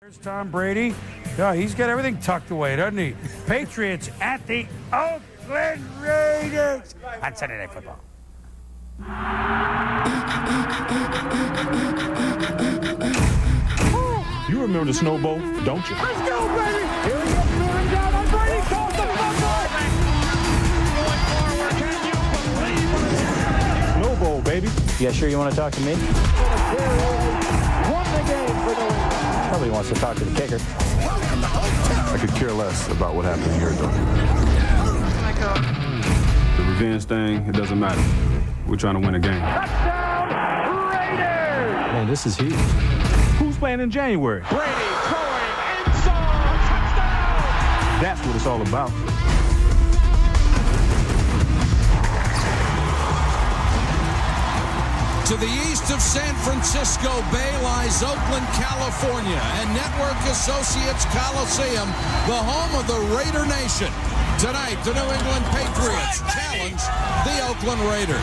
There's Tom Brady. Yeah, he's got everything tucked away, doesn't he? Patriots at the Oakland Raiders on Sunday Night Football. You remember the Snow Bowl, don't you? Let's go, baby! Here he is, moving down on Brady. Calls the fumble. Going forward, can you believe it? Snow Bowl, baby. You guys sure you want to talk to me? Won the game for the Raiders. Nobody wants to talk to the kicker. I could care less about what happened here, though. The revenge thing, it doesn't matter. We're trying to win a game. Touchdown, Raiders! Man, this is huge. Who's playing in January? Brady throwing end zone, touchdown! That's what it's all about. To the east of San Francisco Bay lies Oakland, California, and Network Associates Coliseum, the home of the Raider Nation. Tonight, the New England Patriots challenge the Oakland Raiders.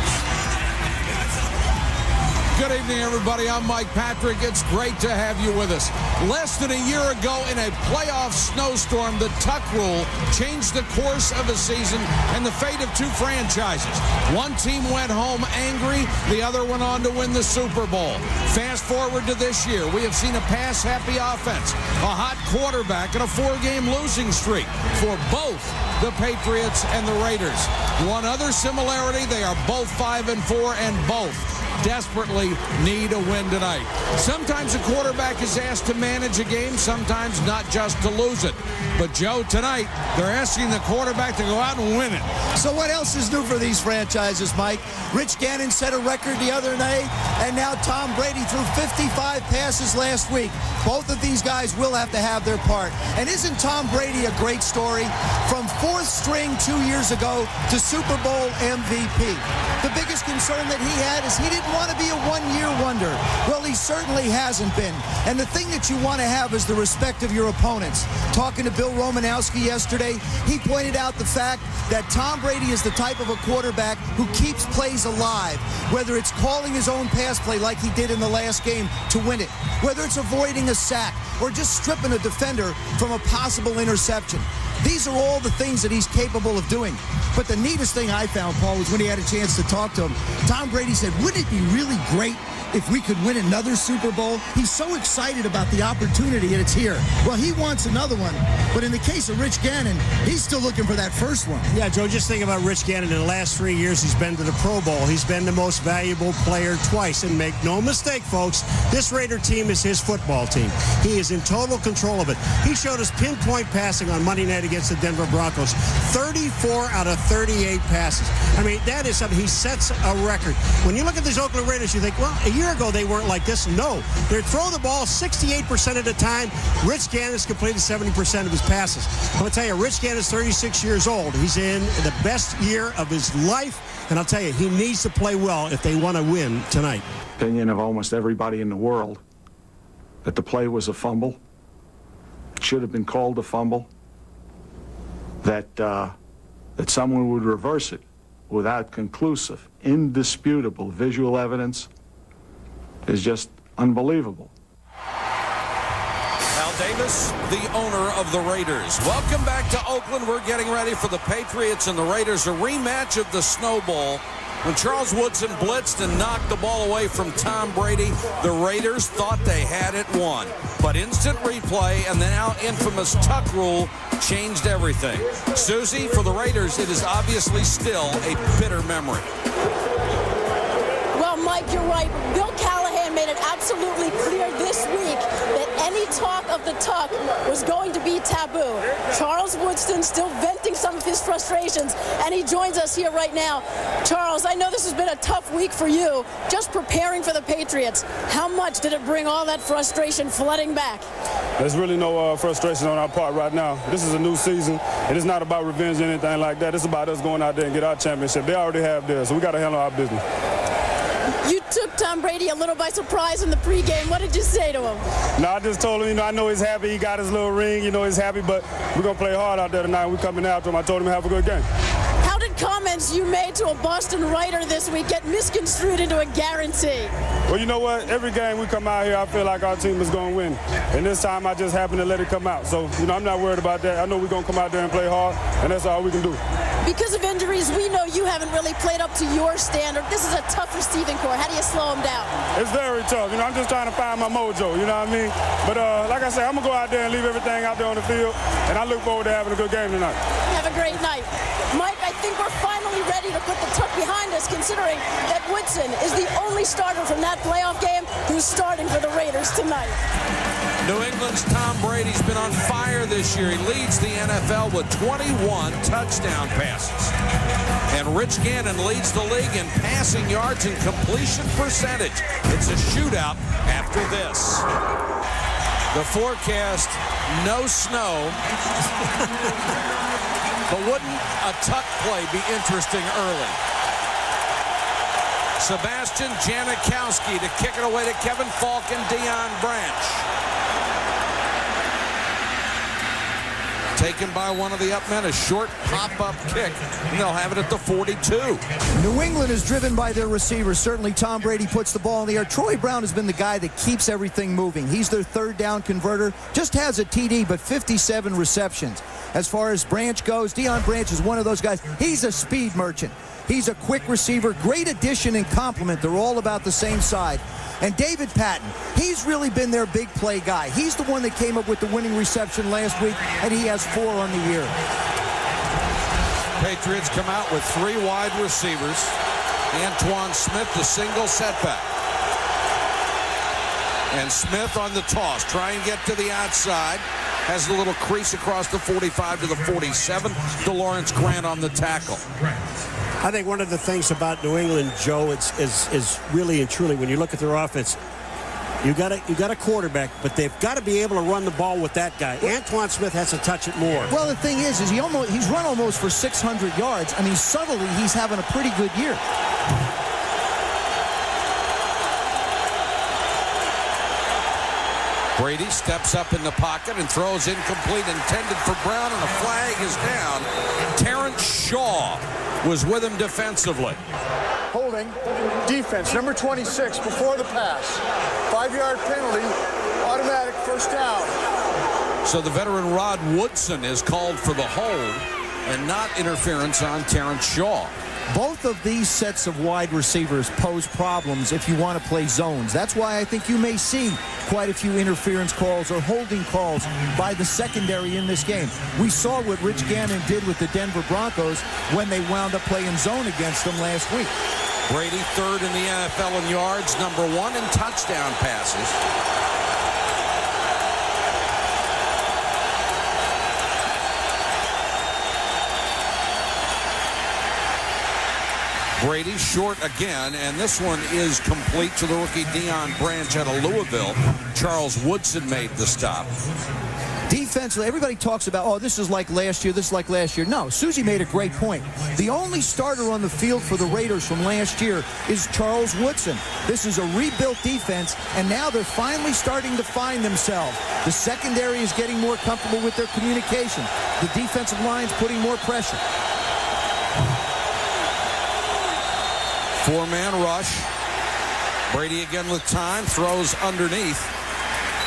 Good evening, everybody. I'm Mike Patrick. It's great to have you with us. Less than a year ago, in a playoff snowstorm, the Tuck Rule changed the course of a season and the fate of two franchises. One team went home angry. The other went on to win the Super Bowl. Fast forward to this year, we have seen a pass-happy offense, a hot quarterback, and a four-game losing streak for both the Patriots and the Raiders. One other similarity, they are both 5-4 and both desperately need a win tonight. Sometimes a quarterback is asked to manage a game, sometimes not just to lose it. But Joe, tonight, they're asking the quarterback to go out and win it. So what else is new for these franchises, Mike? Rich Gannon set a record the other night, and now Tom Brady threw 55 passes last week. Both of these guys will have to have their part. And isn't Tom Brady a great story? From fourth string 2 years ago to Super Bowl MVP. The biggest concern that he had is he didn't want to be a one-year wonder. Well, he certainly hasn't been. And the thing that you want to have is the respect of your opponents. Talking to Bill Romanowski yesterday, he pointed out the fact that Tom Brady is the type of a quarterback who keeps plays alive, whether it's calling his own pass play like he did in the last game to win it, whether it's avoiding a sack or just stripping a defender from a possible interception. These are all the things that he's capable of doing. But the neatest thing I found, Paul, was when he had a chance to talk to him. Tom Brady said, wouldn't it be really great if we could win another Super Bowl? He's so excited about the opportunity and it's here. Well, he wants another one. But in the case of Rich Gannon, he's still looking for that first one. Yeah, Joe, just think about Rich Gannon. In the last 3 years, he's been to the Pro Bowl. He's been the most valuable player twice. And make no mistake, folks, this Raider team is his football team. He is in total control of it. He showed us pinpoint passing on Monday night against the Denver Broncos. 34 out of 38 passes. I mean, that is something. He sets a record. When you look at these Oakland Raiders, you think, well, a year ago they weren't like this. No. They throw the ball 68% of the time. Rich Gannon's completed 70% of his passes. I'm going to tell you, Rich Gannon's 36 years old. He's in the best year of his life. And I'll tell you, he needs to play well if they want to win tonight. Opinion of almost everybody in the world that the play was a fumble. It should have been called a fumble. That someone would reverse it without conclusive, indisputable visual evidence is just unbelievable. Al Davis, the owner of the Raiders. Welcome back to Oakland. We're getting ready for the Patriots and the Raiders, a rematch of the Snow Bowl. When Charles Woodson blitzed and knocked the ball away from Tom Brady, the Raiders thought they had it won. But instant replay and the now infamous Tuck Rule changed everything. Susie, for the Raiders, it is obviously still a bitter memory. Well, Mike, you're right. Bill Callahan made it absolutely clear this week that any talk of the Tuck was going to be taboo. Charles Woodson still venting some of his frustrations, and he joins us here right now. Charles, I know this has been a tough week for you, just preparing for the Patriots. How much did it bring all that frustration flooding back? There's really no frustration on our part right now. This is a new season. It is not about revenge or anything like that. It's about us going out there and get our championship. They already have theirs, so we got to handle our business. You took Tom Brady a little by surprise in the pregame. What did you say to him? No, I just told him, I know he's happy. He got his little ring. He's happy, but we're going to play hard out there tonight. We're coming after him. I told him to have a good game. How did comments you made to a Boston writer this week get misconstrued into a guarantee? Well, you know what? Every game we come out here, I feel like our team is going to win. And this time I just happened to let it come out. So, I'm not worried about that. I know we're going to come out there and play hard, and that's all we can do. Because of injuries, we know you haven't really played up to your standard. This is a tough receiving core. How do you slow them down? It's very tough. I'm just trying to find my mojo, you know what I mean? But like I said, I'm going to go out there and leave everything out there on the field, and I look forward to having a good game tonight. Have a great night. Mike, I think we're finally ready to put the Tuck behind us, considering that Woodson is the only starter from that playoff game who's starting for the Raiders tonight. New England's Tom Brady's been on fire this year. He leads the NFL with 21 touchdown passes. And Rich Gannon leads the league in passing yards and completion percentage. It's a shootout after this. The forecast, no snow. But wouldn't a Tuck play be interesting early? Sebastian Janikowski to kick it away to Kevin Falk and Deion Branch. Taken by one of the up men, a short pop-up kick, and they'll have it at the 42. New England is driven by their receivers. Certainly Tom Brady puts the ball in the air. Troy Brown has been the guy that keeps everything moving. He's their third down converter. Just has a TD, but 57 receptions. As far as Branch goes, Deion Branch is one of those guys. He's a speed merchant. He's a quick receiver, great addition and complement. They're all about the same side. And David Patton, he's really been their big play guy. He's the one that came up with the winning reception last week, and he has 4 on the year. Patriots come out with 3 wide receivers. Antoine Smith, the single setback. And Smith on the toss, try and get to the outside. Has a little crease across the 45 to the 47. DeLawrence Grant on the tackle. I think one of the things about New England, Joe, is really and truly when you look at their offense, you got a quarterback, but they've got to be able to run the ball with that guy. Antoine Smith has to touch it more. Well, the thing is he's run almost for 600 yards. I mean, subtly, he's having a pretty good year. Brady steps up in the pocket and throws incomplete, intended for Brown, and a flag is down. Terrence Shaw was with him defensively. Holding defense, number 26, before the pass. 5-yard penalty, automatic first down. So the veteran Rod Woodson is called for the hold and not interference on Terrence Shaw. Both of these sets of wide receivers pose problems if you want to play zones. That's why I think you may see quite a few interference calls or holding calls by the secondary in this game. We saw what Rich Gannon did with the Denver Broncos when they wound up playing zone against them last week. Brady third in the NFL in yards, number 1 in touchdown passes. Brady short again, and this one is complete to the rookie Deion Branch out of Louisville. Charles Woodson made the stop. Defensively, everybody talks about, oh, this is like last year, this is like last year. No, Susie made a great point. The only starter on the field for the Raiders from last year is Charles Woodson. This is a rebuilt defense, and now they're finally starting to find themselves. The secondary is getting more comfortable with their communication. The defensive line's putting more pressure. 4-man rush. Brady again with time, throws underneath.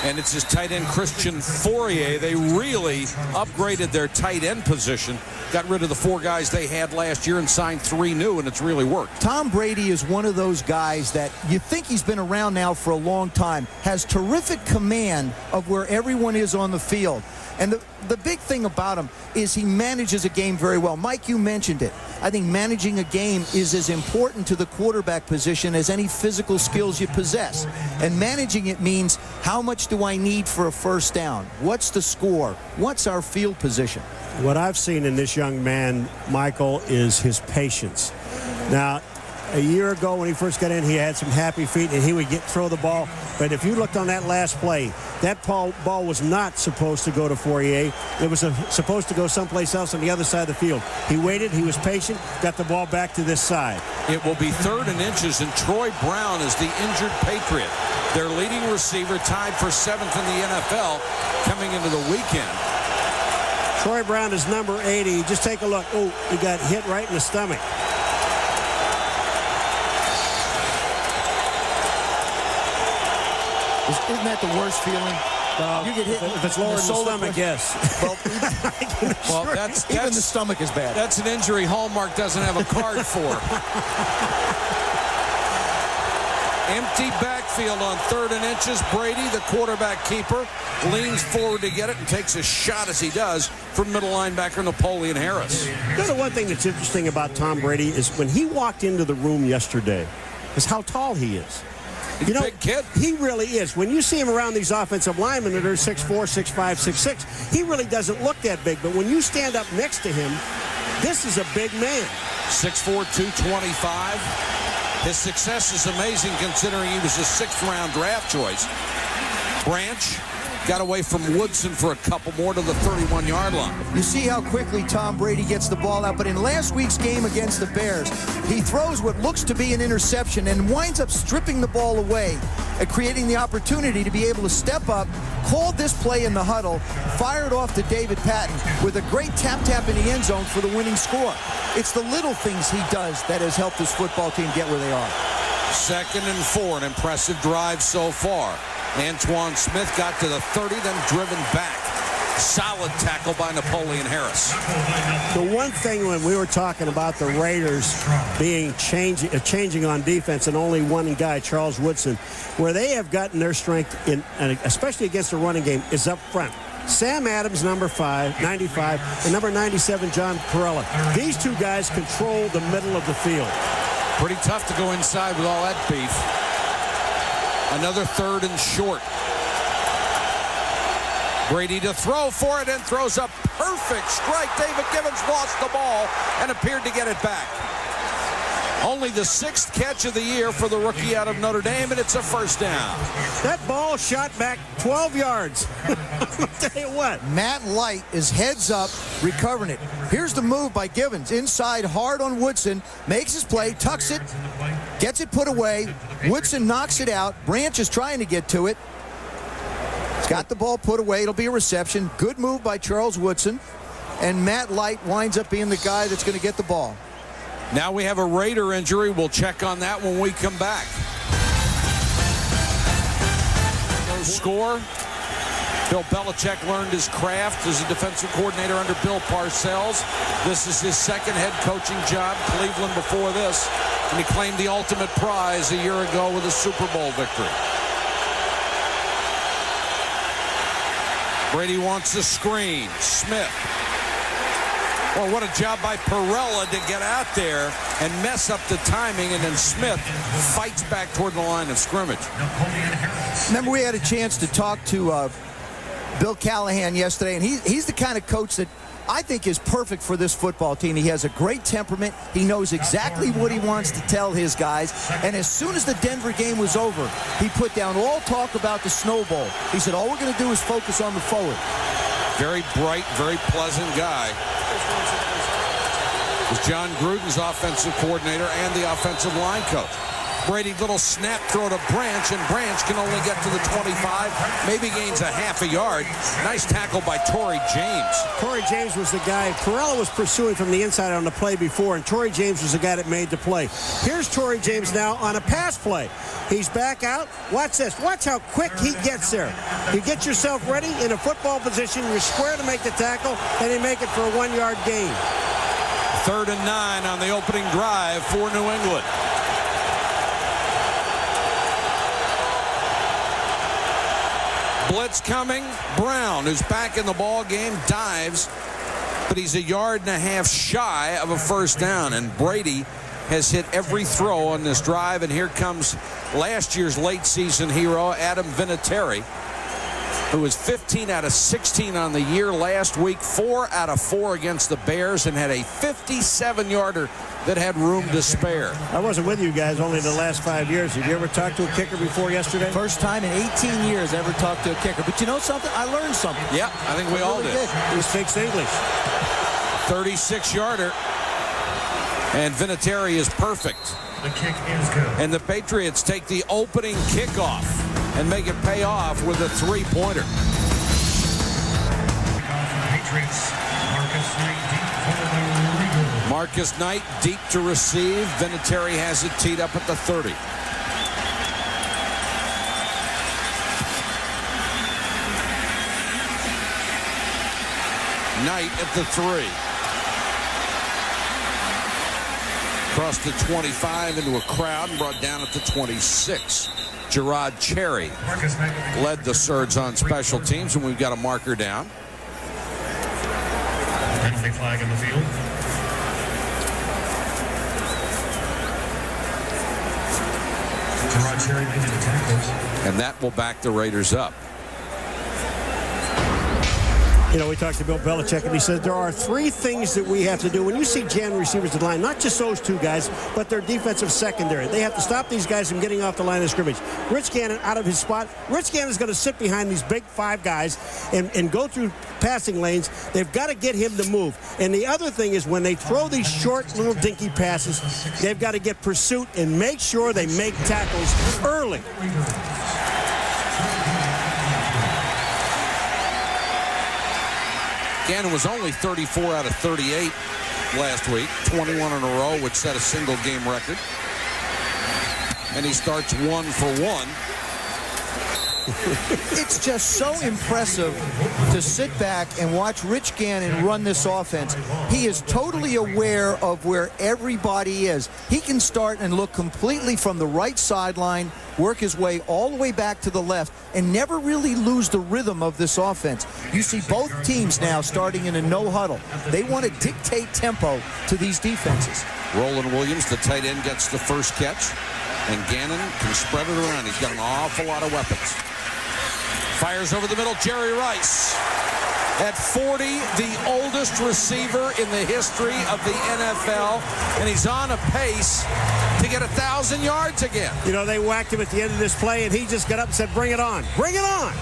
And it's his tight end, Christian Fourier. They really upgraded their tight end position. Got rid of the 4 guys they had last year and signed 3 new, and it's really worked. Tom Brady is one of those guys that you think he's been around now for a long time, has terrific command of where everyone is on the field. And the big thing about him is he manages a game very well. Mike, you mentioned it. I think managing a game is as important to the quarterback position as any physical skills you possess. And managing it means, how much do I need for a first down? What's the score? What's our field position? What I've seen in this young man, Michael, is his patience. Now, a year ago when he first got in, he had some happy feet and he would throw the ball. But if you looked on that last play, that ball was not supposed to go to Fourier. It was supposed to go someplace else on the other side of the field. He waited, he was patient, got the ball back to this side. It will be 3rd and inches, and Troy Brown is the injured Patriot. Their leading receiver, tied for 7th in the NFL coming into the weekend. Troy Brown is number 80. Just take a look. Oh, he got hit right in the stomach. Isn't that the worst feeling? You get hit if it's lower in the stomach, yes. Well, even the stomach is bad. That's an injury Hallmark doesn't have a card for. Empty backfield on 3rd and inches. Brady, the quarterback keeper, leans forward to get it and takes a shot as he does from middle linebacker Napoleon Harris. You know, the one thing that's interesting about Tom Brady is when he walked into the room yesterday is how tall he is. He's a big kid. He really is. When you see him around these offensive linemen that are 6'4", 6'5", 6'6", he really doesn't look that big. But when you stand up next to him, this is a big man. 6'4", 225. His success is amazing considering he was a 6th-round draft choice. Branch got away from Woodson for a couple more to the 31-yard line. You see how quickly Tom Brady gets the ball out, but in last week's game against the Bears, he throws what looks to be an interception and winds up stripping the ball away and creating the opportunity to be able to step up, called this play in the huddle, fired off to David Patton with a great tap in the end zone for the winning score. It's the little things he does that has helped this football team get where they are. 2nd and 4, an impressive drive so far. Antoine Smith got to the 30, then driven back. Solid tackle by Napoleon Harris. The one thing when we were talking about the Raiders being changing on defense and only one guy, Charles Woodson, where they have gotten their strength in, and especially against the running game, is up front. Sam Adams, number 95, and number 97, John Perella. These two guys control the middle of the field. Pretty tough to go inside with all that beef. Another 3rd and short. Brady to throw for it and throws a perfect strike. David Givens lost the ball and appeared to get it back. Only the 6th catch of the year for the rookie out of Notre Dame, and it's a 1st down. That ball shot back 12 yards. I'll tell you what. Matt Light is heads up, recovering it. Here's the move by Givens. Inside, hard on Woodson. Makes his play, tucks it, gets it put away. Woodson knocks it out. Branch is trying to get to it. He's got the ball put away. It'll be a reception. Good move by Charles Woodson. And Matt Light winds up being the guy that's going to get the ball. Now we have a Raider injury. We'll check on that when we come back. No score. Bill Belichick learned his craft as a defensive coordinator under Bill Parcells. This is his 2nd head coaching job. Cleveland before this. And he claimed the ultimate prize a year ago with a Super Bowl victory. Brady wants the screen. Smith. Well, what a job by Perella to get out there and mess up the timing, and then Smith fights back toward the line of scrimmage. Remember, we had a chance to talk to Bill Callahan yesterday, and he's the kind of coach that I think is perfect for this football team. He has a great temperament. He knows exactly what he wants to tell his guys. And as soon as the Denver game was over, he put down all talk about the snowball. He said, all we're going to do is focus on the forward. Very bright, very pleasant guy. Was John Gruden's offensive coordinator and the offensive line coach. Brady, little snap throw to Branch, and Branch can only get to the 25, maybe gains a half a yard. Nice tackle by Torrey James. Torrey James was the guy Perella was pursuing from the inside on the play before, and Torrey James was the guy that made the play. Here's Torrey James now on a pass play. He's back out. Watch this. Watch how quick he gets there. You get yourself ready in a football position. You're square to make the tackle, and you make it for a 1-yard gain. 3rd and 9 on the opening drive for New England. Blitz coming. Brown, who's back in the ball game, dives, but he's a 1.5 yards shy of a 1st down. And Brady has hit every throw on this drive. And here comes last year's late season hero, Adam Vinatieri, who was 15 out of 16 on the year last week, 4 out of 4 against the Bears, and had a 57-yarder that had room to spare. I wasn't with you guys only the last 5 years. Have you ever talked to a kicker before yesterday? First time in 18 years I ever talked to a kicker. But you know something? I learned something. Yeah, I think we all did. He speaks English. 36-yarder. And Vinatieri is perfect. The kick is good. And the Patriots take the opening kickoff and make it pay off with a 3-pointer. Patriots Marcus Knight deep to receive. Vinatieri has it teed up at the 30. Knight at the 3. Across the 25 into a crowd and brought down at the 26. Gerard Cherry led the Surge on special teams, and we've got a marker down. Penalty flag in the field. Gerard Cherry making the tackles. And that will back the Raiders up. You know, we talked to Bill Belichick, and he said there are 3 things that we have to do. When you see Jan receivers in line, not just those 2 guys, but their defensive secondary. They have to stop these guys from getting off the line of scrimmage. Rich Gannon out of his spot. Rich Gannon is going to sit behind these big 5 guys and go through passing lanes. They've got to get him to move. And the other thing is when they throw these short little dinky passes, they've got to get pursuit and make sure they make tackles early. Gannon was only 34 out of 38 last week, 21 in a row, which set a single game record. And he starts 1 for 1. It's just so impressive to sit back and watch Rich Gannon run this offense. He is totally aware of where everybody is. He can start and look completely from the right sideline, work his way all the way back to the left, and never really lose the rhythm of this offense. You see both teams now starting in a no huddle. They want to dictate tempo to these defenses. Roland Williams, the tight end, gets the first catch. And Gannon can spread it around. He's got an awful lot of weapons. Fires over the middle, Jerry Rice. At 40, the oldest receiver in the history of the NFL. And he's on a pace to get 1,000 yards again. You know, they whacked him at the end of this play, and he just got up and said, bring it on. Bring it on.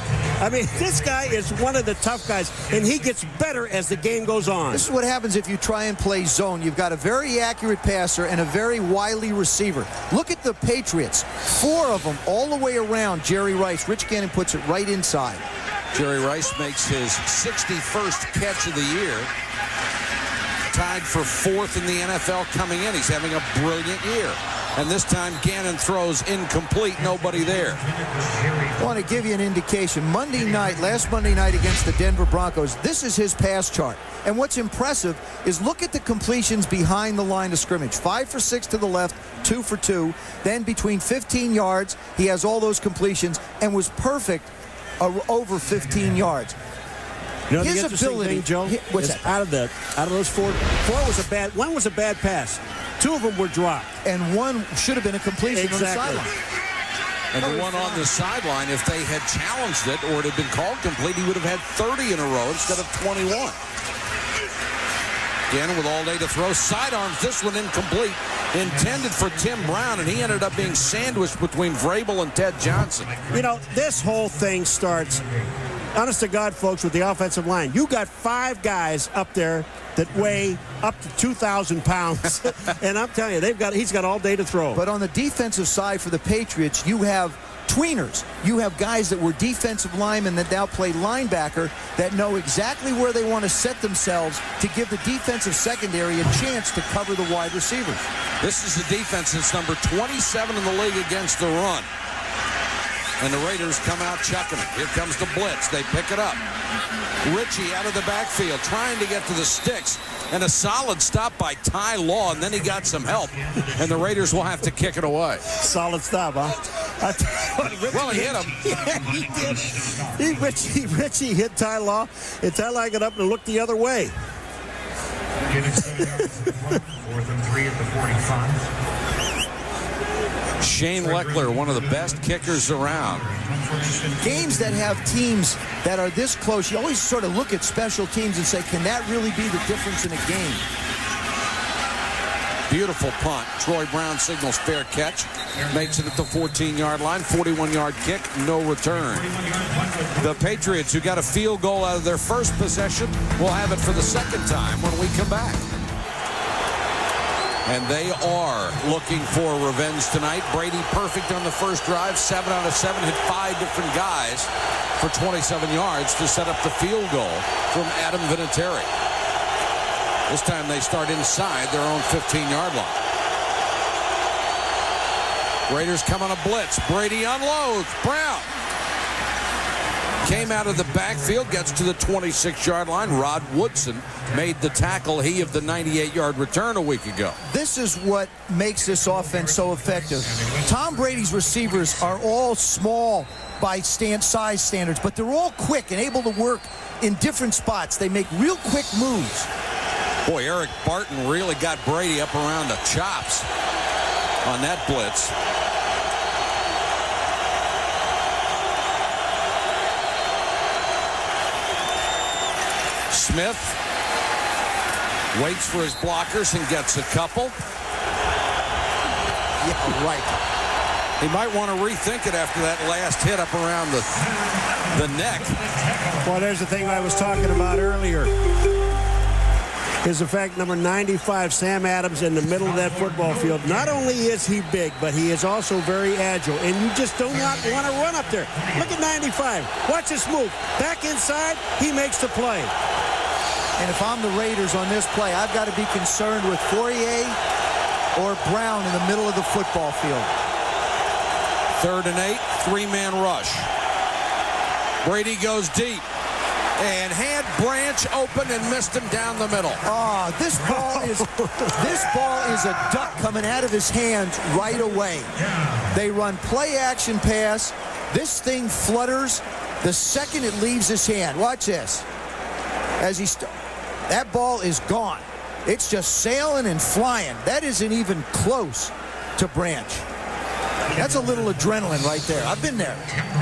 I mean, this guy is one of the tough guys, and he gets better as the game goes on. This is what happens if you try and play zone. You've got a very accurate passer and a very wily receiver. Look at the Patriots. 4 of them all the way around Jerry Rice. Rich Gannon puts it right inside. Jerry Rice makes his 61st catch of the year. Tied for 4th in the NFL coming in. He's having a brilliant year. And this time Gannon throws incomplete, nobody there. I want to give you an indication. Last Monday night against the Denver Broncos, this is his pass chart. And what's impressive is look at the completions behind the line of scrimmage. 5 for 6 to the left, 2 for 2. Then between 15 yards, he has all those completions and was perfect over 15 yards. You know, his the interesting ability, thing, Joe, what's is that? out of those 4 one was a bad pass. 2 of them were dropped. And 1 should have been a completion on the sideline. And the one on the sideline, if they had challenged it or it had been called complete, he would have had 30 in a row instead of 21. Gannon with all day to throw. Sidearms this one incomplete. Intended for Tim Brown, and he ended up being sandwiched between Vrabel and Ted Johnson. You know, this whole thing starts, honest to God, folks, with the offensive line. You got 5 guys up there that weigh up to 2,000 pounds. And I'm telling you, he's got all day to throw. But on the defensive side for the Patriots, you have tweeners. You have guys that were defensive linemen that now play linebacker that know exactly where they want to set themselves to give the defensive secondary a chance to cover the wide receivers. This is a defense that's number 27 in the league against the run. And the Raiders come out chucking it. Here comes the blitz. They pick it up. Ritchie out of the backfield trying to get to the sticks. And a solid stop by Ty Law, and then he got some help. And the Raiders will have to kick it away. Solid stop, huh? Well, he hit him. Yeah, he did. Ritchie hit Ty Law, and Ty Law got up and looked the other way. 4th and 3 at the 45. Shane Leckler, one of the best kickers around. Games that have teams that are this close, you always sort of look at special teams and say, can that really be the difference in a game? Beautiful punt. Troy Brown signals fair catch. Makes it at the 14-yard line. 41-yard kick, no return. The Patriots, who got a field goal out of their first possession, will have it for the second time when we come back. And they are looking for revenge tonight. Brady perfect on the first drive. 7 out of 7 hit 5 different guys for 27 yards to set up the field goal from Adam Vinatieri. This time they start inside their own 15-yard line. Raiders come on a blitz. Brady unloads. Brown came out of the backfield, gets to the 26-yard line. Rod Woodson made the tackle, he of the 98-yard return a week ago. This is what makes this offense so effective. Tom Brady's receivers are all small by size standards, but they're all quick and able to work in different spots. They make real quick moves. Boy, Eric Barton really got Brady up around the chops on that blitz. Smith waits for his blockers and gets a couple. Yeah, right. He might want to rethink it after that last hit up around the neck. Well, there's the thing I was talking about earlier. Is the fact number 95, Sam Adams, in the middle of that football field. Not only is he big, but he is also very agile, and you just do not want to run up there. Look at 95. Watch this move. Back inside, he makes the play. And if I'm the Raiders on this play, I've got to be concerned with Fourier or Brown in the middle of the football field. 3rd and 8, 3-man rush. Brady goes deep and had Branch open and missed him down the middle. Oh, this ball is a duck coming out of his hands right away. They run play action pass. This thing flutters the second it leaves his hand. Watch this. That ball is gone. It's just sailing and flying. That isn't even close to Branch. That's a little adrenaline right there. I've been there.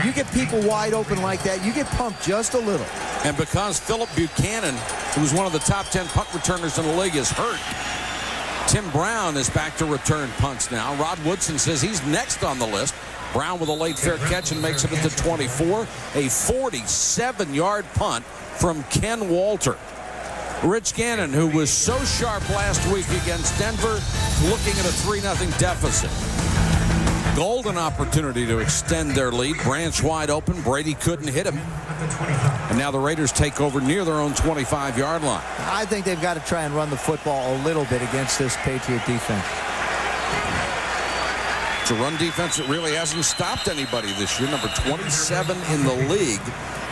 You get people wide open like that, you get pumped just a little. And because Philip Buchanan, who's one of the top 10 punt returners in the league, is hurt, Tim Brown is back to return punts now. Rod Woodson says he's next on the list. Brown with a late fair catch and makes it at the 24. A 47-yard punt from Ken Walter. Rich Gannon, who was so sharp last week against Denver, looking at a 3-0 deficit. Golden opportunity to extend their lead. Branch wide open. Brady couldn't hit him. And now the Raiders take over near their own 25-yard line. I think they've got to try and run the football a little bit against this Patriot defense. It's a run defense that really hasn't stopped anybody this year. Number 27 in the league,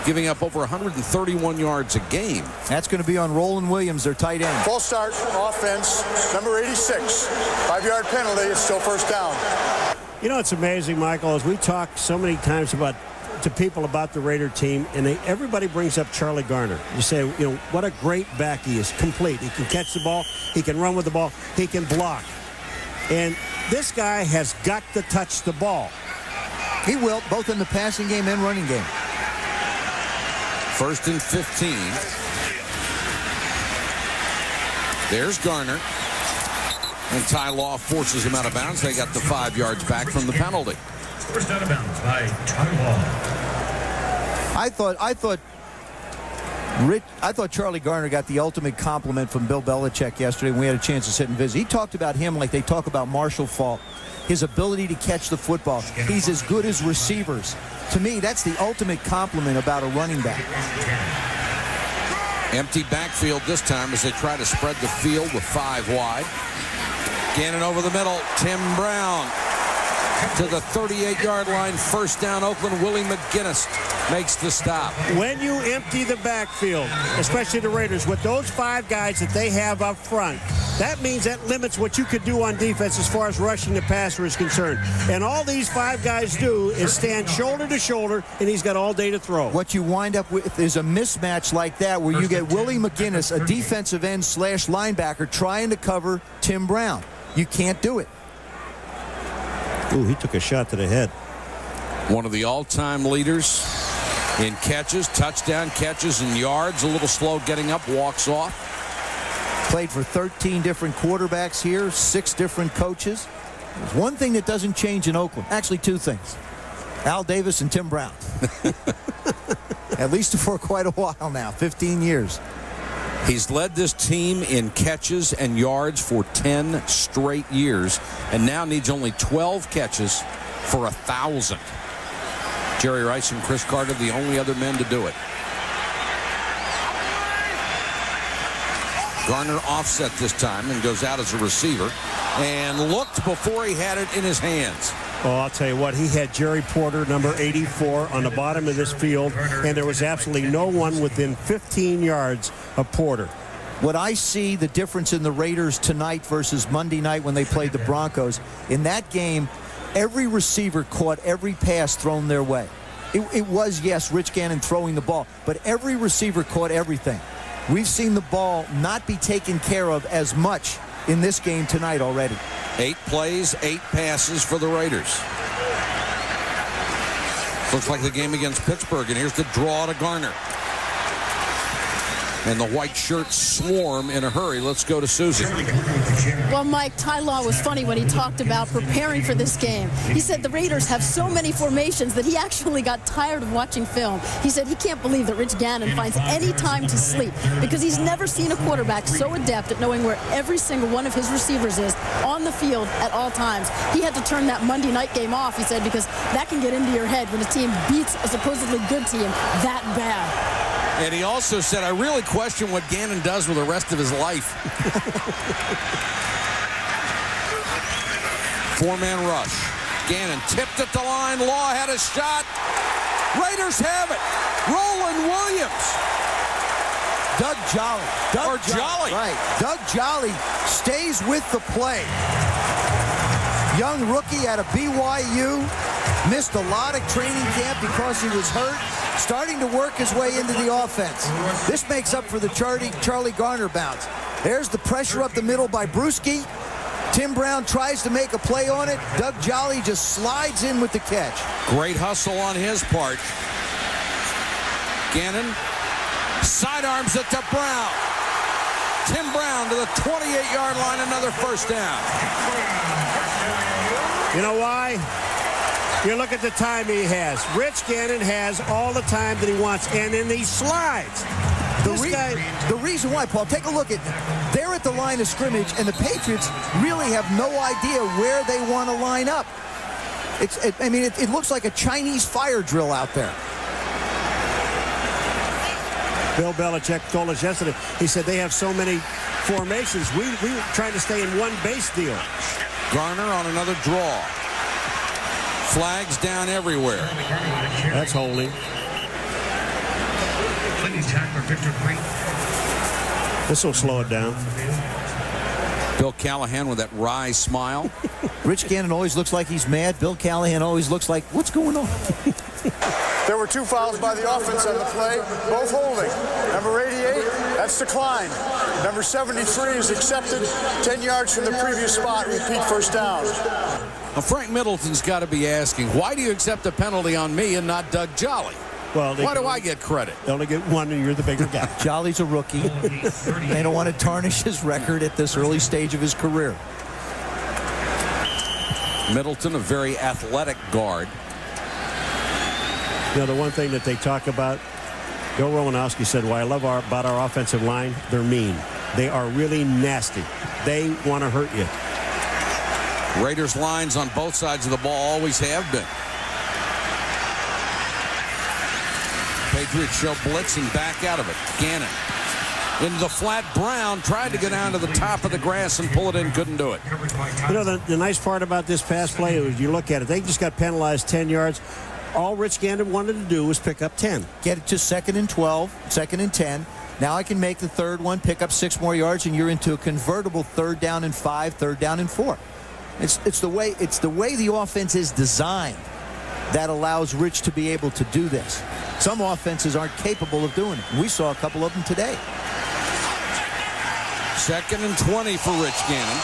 giving up over 131 yards a game. That's going to be on Roland Williams, their tight end. Full start, offense, number 86. 5-yard penalty, it's still first down. You know, it's amazing, Michael, as we talk so many times to people about the Raider team, and everybody brings up Charlie Garner. You say, you know, what a great back he is. Complete. He can catch the ball. He can run with the ball. He can block. And this guy has got to touch the ball. He will, both in the passing game and running game. 1st and 15. There's Garner. And Ty Law forces him out of bounds. They got the 5 yards back from the penalty. First out of bounds by Ty Law. I thought Charlie Garner got the ultimate compliment from Bill Belichick yesterday when we had a chance to sit and visit. He talked about him like they talk about Marshall Faulk. His ability to catch the football. He's as good as receivers. To me, that's the ultimate compliment about a running back. Empty backfield this time as they try to spread the field with 5 wide. Gannon over the middle. Tim Brown to the 38-yard line. First down, Oakland. Willie McGinnis makes the stop. When you empty the backfield, especially the Raiders, with those 5 guys that they have up front, that means that limits what you could do on defense as far as rushing the passer is concerned. And all these 5 guys do is stand shoulder to shoulder, and he's got all day to throw. What you wind up with is a mismatch like that where you get Willie McGinnis, a defensive end / linebacker, trying to cover Tim Brown. You can't do it. Ooh, he took a shot to the head. One of the all-time leaders in catches, touchdown catches, and yards. A little slow getting up, walks off. Played for 13 different quarterbacks here, 6 different coaches. There's one thing that doesn't change in Oakland. Actually, 2 things. Al Davis and Tim Brown. At least for quite a while now, 15 years. He's led this team in catches and yards for 10 straight years and now needs only 12 catches for 1,000. Jerry Rice and Chris Carter, the only other men to do it. Garner offset this time and goes out as a receiver and looked before he had it in his hands. Oh, I'll tell you what, he had Jerry Porter, number 84, on the bottom of this field, and there was absolutely no one within 15 yards of Porter. What I see the difference in the Raiders tonight versus Monday night when they played the Broncos, in that game, every receiver caught every pass thrown their way. It was, yes, Rich Gannon throwing the ball, but every receiver caught everything. We've seen the ball not be taken care of as much in this game tonight already. 8 plays, 8 passes for the Raiders. Looks like the game against Pittsburgh, and here's the draw to Garner. And the white shirts swarm in a hurry. Let's go to Susie. Well, Mike, Ty Law was funny when he talked about preparing for this game. He said the Raiders have so many formations that he actually got tired of watching film. He said he can't believe that Rich Gannon finds any time to sleep because he's never seen a quarterback so adept at knowing where every single one of his receivers is on the field at all times. He had to turn that Monday night game off, he said, because that can get into your head when a team beats a supposedly good team that bad. And he also said, I really question what Gannon does with the rest of his life. 4-man rush. Gannon tipped at the line. Law had a shot. Raiders have it. Roland Williams. Doug Jolly. Jolly. Right. Doug Jolly stays with the play. Young rookie out of BYU. Missed a lot of training camp because he was hurt. Starting to work his way into the offense. This makes up for the Charlie Garner bounce. There's the pressure up the middle by Bruschi. Tim Brown tries to make a play on it. Doug Jolly just slides in with the catch. Great hustle on his part. Gannon sidearms it to Brown. Tim Brown to the 28-yard line, another first down. You know why? You look at the time he has. Rich Gannon has all the time that he wants, and then he slides. The reason why, Paul, take a look at them. They're at the line of scrimmage, and the Patriots really have no idea where they want to line up. It looks like a Chinese fire drill out there. Bill Belichick told us yesterday, he said they have so many formations. We were trying to stay in one base deal. Garner on another draw. Flags down everywhere. That's holding. This will slow it down. Bill Callahan with that wry smile. Rich Gannon always looks like he's mad. Bill Callahan always looks like, what's going on? There were 2 fouls by the offense on the play, both holding. Number 88, that's declined. Number 73 is accepted. 10 yards from the previous spot, repeat first down. Well, Frank Middleton's got to be asking, why do you accept a penalty on me and not Doug Jolly? Well, why do I get credit? They only get one, and you're the bigger guy. Jolly's a rookie. They don't want to tarnish his record at this early stage of his career. Middleton, a very athletic guard. You know, the one thing that they talk about, Bill Romanowski said, what I love about our offensive line, they're mean. They are really nasty. They want to hurt you. Raiders lines on both sides of the ball always have been. Patriots show blitz and back out of it. Gannon into the flat. Brown tried to get down to the top of the grass and pull it in, couldn't do it. You know, the nice part about this pass play is you look at it, they just got penalized 10 yards. All Rich Gannon wanted to do was pick up 10. Get it to 2nd and 12, 2nd and 10. Now I can make the third one, pick up 6 more yards, and you're into a convertible 3rd down and 5, 3rd down and 4. It's the way the offense is designed that allows Rich to be able to do this. Some offenses aren't capable of doing it. We saw a couple of them today. 2nd and 20 for Rich Gannon.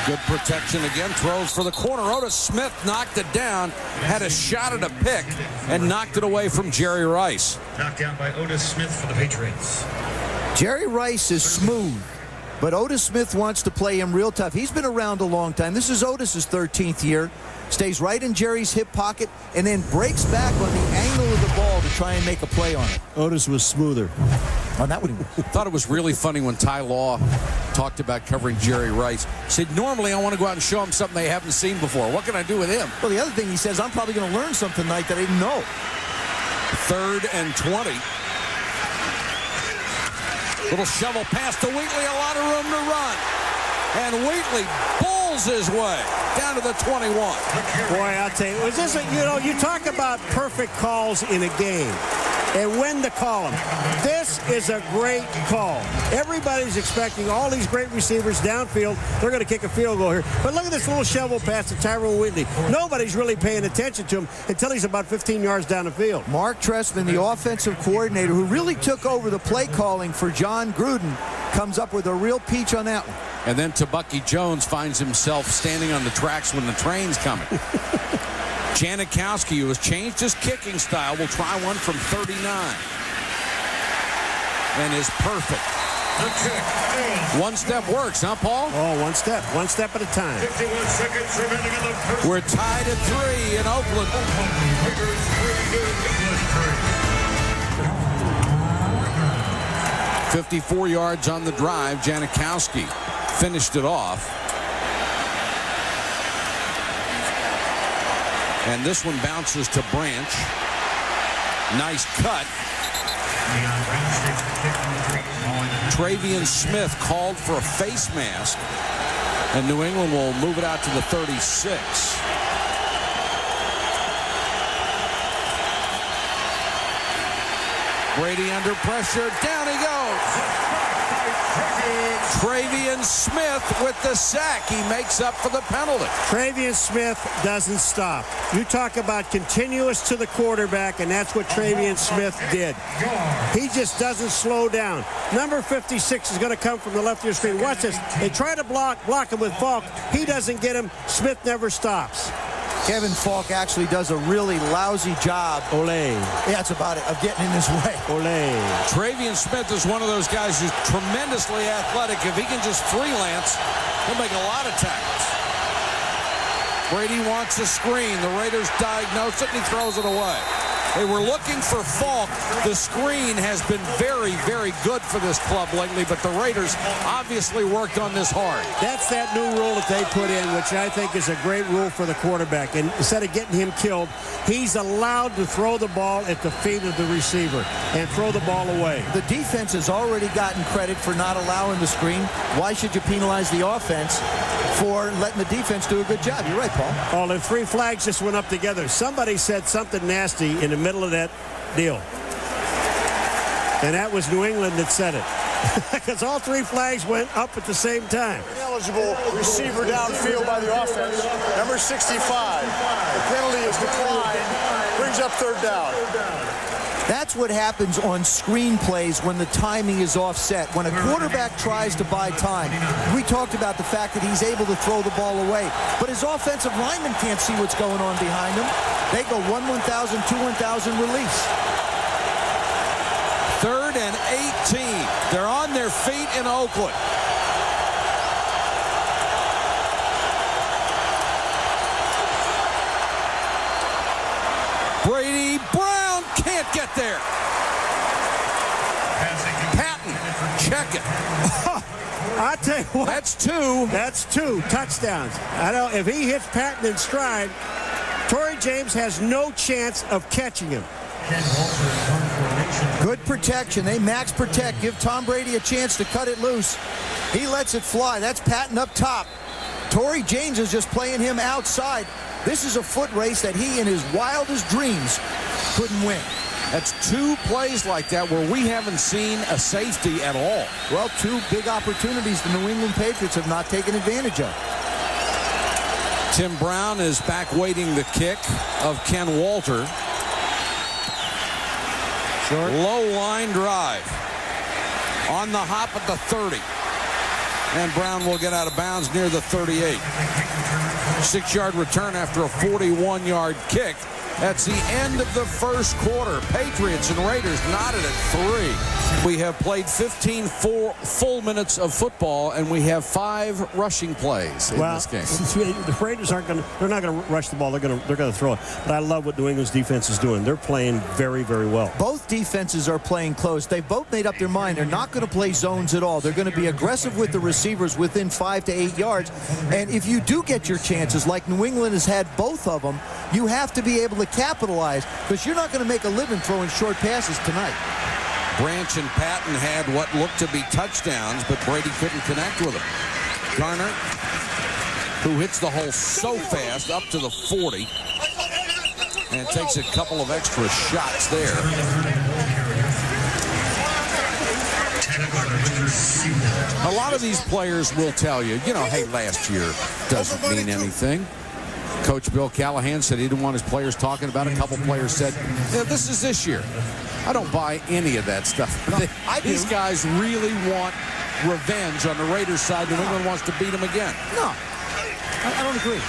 Good protection again. Throws for the corner. Otis Smith knocked it down. Had a shot at a pick and knocked it away from Jerry Rice. Knocked down by Otis Smith for the Patriots. Jerry Rice is smooth, but Otis Smith wants to play him real tough. He's been around a long time. This is Otis's 13th year. Stays right in Jerry's hip pocket and then breaks back on the angle of the ball to try and make a play on it. Otis was smoother. On that one. Thought it was really funny when Ty Law talked about covering Jerry Rice. Said, normally I want to go out and show him something they haven't seen before. What can I do with him? Well, the other thing he says, I'm probably going to learn something tonight that I didn't know. 3rd and 20. Little shovel pass to Wheatley, a lot of room to run. And Wheatley bulls his way down to the 21. Boy, I'll tell you, was this you talk about perfect calls in a game and when to call them. This is a great call. Everybody's expecting all these great receivers downfield. They're going to kick a field goal here. But look at this little shovel pass to Tyrone Wheatley. Nobody's really paying attention to him until he's about 15 yards down the field. Mark Trestman, the offensive coordinator, who really took over the play calling for John Gruden, comes up with a real peach on that one. And then Tabucky Jones finds himself standing on the tracks when the train's coming. Janikowski, who has changed his kicking style, will try one from 39. And is perfect. One step works, huh, Paul? Oh, one step at a time. 51 seconds remaining in the first. We're tied at 3 in Oakland. 54 yards on the drive. Janikowski finished it off. And this one bounces to Branch. Nice cut. Travian Smith called for a face mask. And New England will move it out to the 36. Brady under pressure. Down he goes. Travian Smith with the sack. He makes up for the penalty. Travian Smith doesn't stop. You talk about continuous to the quarterback, and that's what Travian Smith did. He just doesn't slow down. Number 56 is going to come from the left of your screen. Watch this. They try to block him with Falk. He doesn't get him. Smith never stops. Kevin Falk actually does a really lousy job. Ole. Yeah, that's about it, of getting in his way. Ole. Travian Smith is one of those guys who's tremendously athletic. If he can just freelance, he'll make a lot of tackles. Brady wants a screen. The Raiders diagnose it, and he throws it away. They were looking for Falk. The screen has been very, very good for this club lately, but the Raiders obviously worked on this hard. That's that new rule that they put in, which I think is a great rule for the quarterback. And instead of getting him killed, he's allowed to throw the ball at the feet of the receiver and throw the ball away. The defense has already gotten credit for not allowing the screen. Why should you penalize the offense for letting the defense do a good job? You're right, Paul. Oh, the 3 flags just went up together. Somebody said something nasty in the middle of that deal. And that was New England that said it. Because all 3 flags went up at the same time. Eligible receiver downfield by the offense. Number 65. The penalty is declined. Brings up 3rd down. That's what happens on screen plays when the timing is offset. When a quarterback tries to buy time, we talked about the fact that he's able to throw the ball away. But his offensive linemen can't see what's going on behind him. They go 1-1,000, 2-1,000 release. 3rd and 18. They're on their feet in Oakland. Brady Brown can't get there. Patton, check it. I tell you what. That's 2. That's 2 touchdowns. I know if he hits Patton in stride, Torrey James has no chance of catching him. Good protection. They max protect. Give Tom Brady a chance to cut it loose. He lets it fly. That's Patton up top. Torrey James is just playing him outside. This is a foot race that he in his wildest dreams couldn't win. That's 2 plays like that where we haven't seen a safety at all. Well, 2 big opportunities the New England Patriots have not taken advantage of. Tim Brown is back waiting the kick of Ken Walter. Short. Low line drive. On the hop at the 30. And Brown will get out of bounds near the 38. 6-yard return after a 41-yard kick. That's the end of the first quarter. Patriots and Raiders knotted at 3. We have played 15 full minutes of football, and we have 5 rushing plays in this game. The Raiders they're not going to rush the ball. They're going to throw it. But I love what New England's defense is doing. They're playing very, very well. Both defenses are playing close. They both made up their mind. They're not going to play zones at all. They're going to be aggressive with the receivers within 5 to 8 yards. And if you do get your chances, like New England has had both of them, you have to be able to to capitalize, because you're not going to make a living throwing short passes tonight. Branch and Patton had what looked to be touchdowns, but Brady couldn't connect with them. Garner, who hits the hole so fast, up to the 40, and takes a couple of extra shots there. A lot of these players will tell you, hey, last year doesn't mean anything. Coach Bill Callahan said he didn't want his players talking about it. A couple players said, this is this year. I don't buy any of that stuff. No, These guys really want revenge on the Raiders side. New England wants to beat them again. No, I don't agree.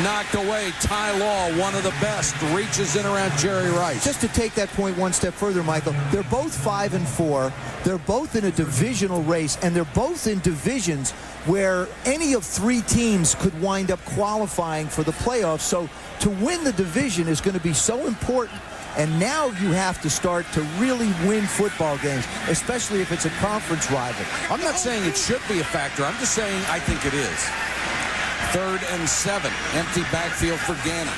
Knocked away. Ty Law, one of the best, reaches in around Jerry Rice. Just to take that point one step further, Michael, they're both 5-4. They're both in a divisional race, and they're both in divisions where any of three teams could wind up qualifying for the playoffs. So to win the division is going to be so important. And now you have to start to really win football games, especially if it's a conference rival. I'm not saying it should be a factor. I'm just saying I think it is. 3rd and 7. Empty backfield for Gannon.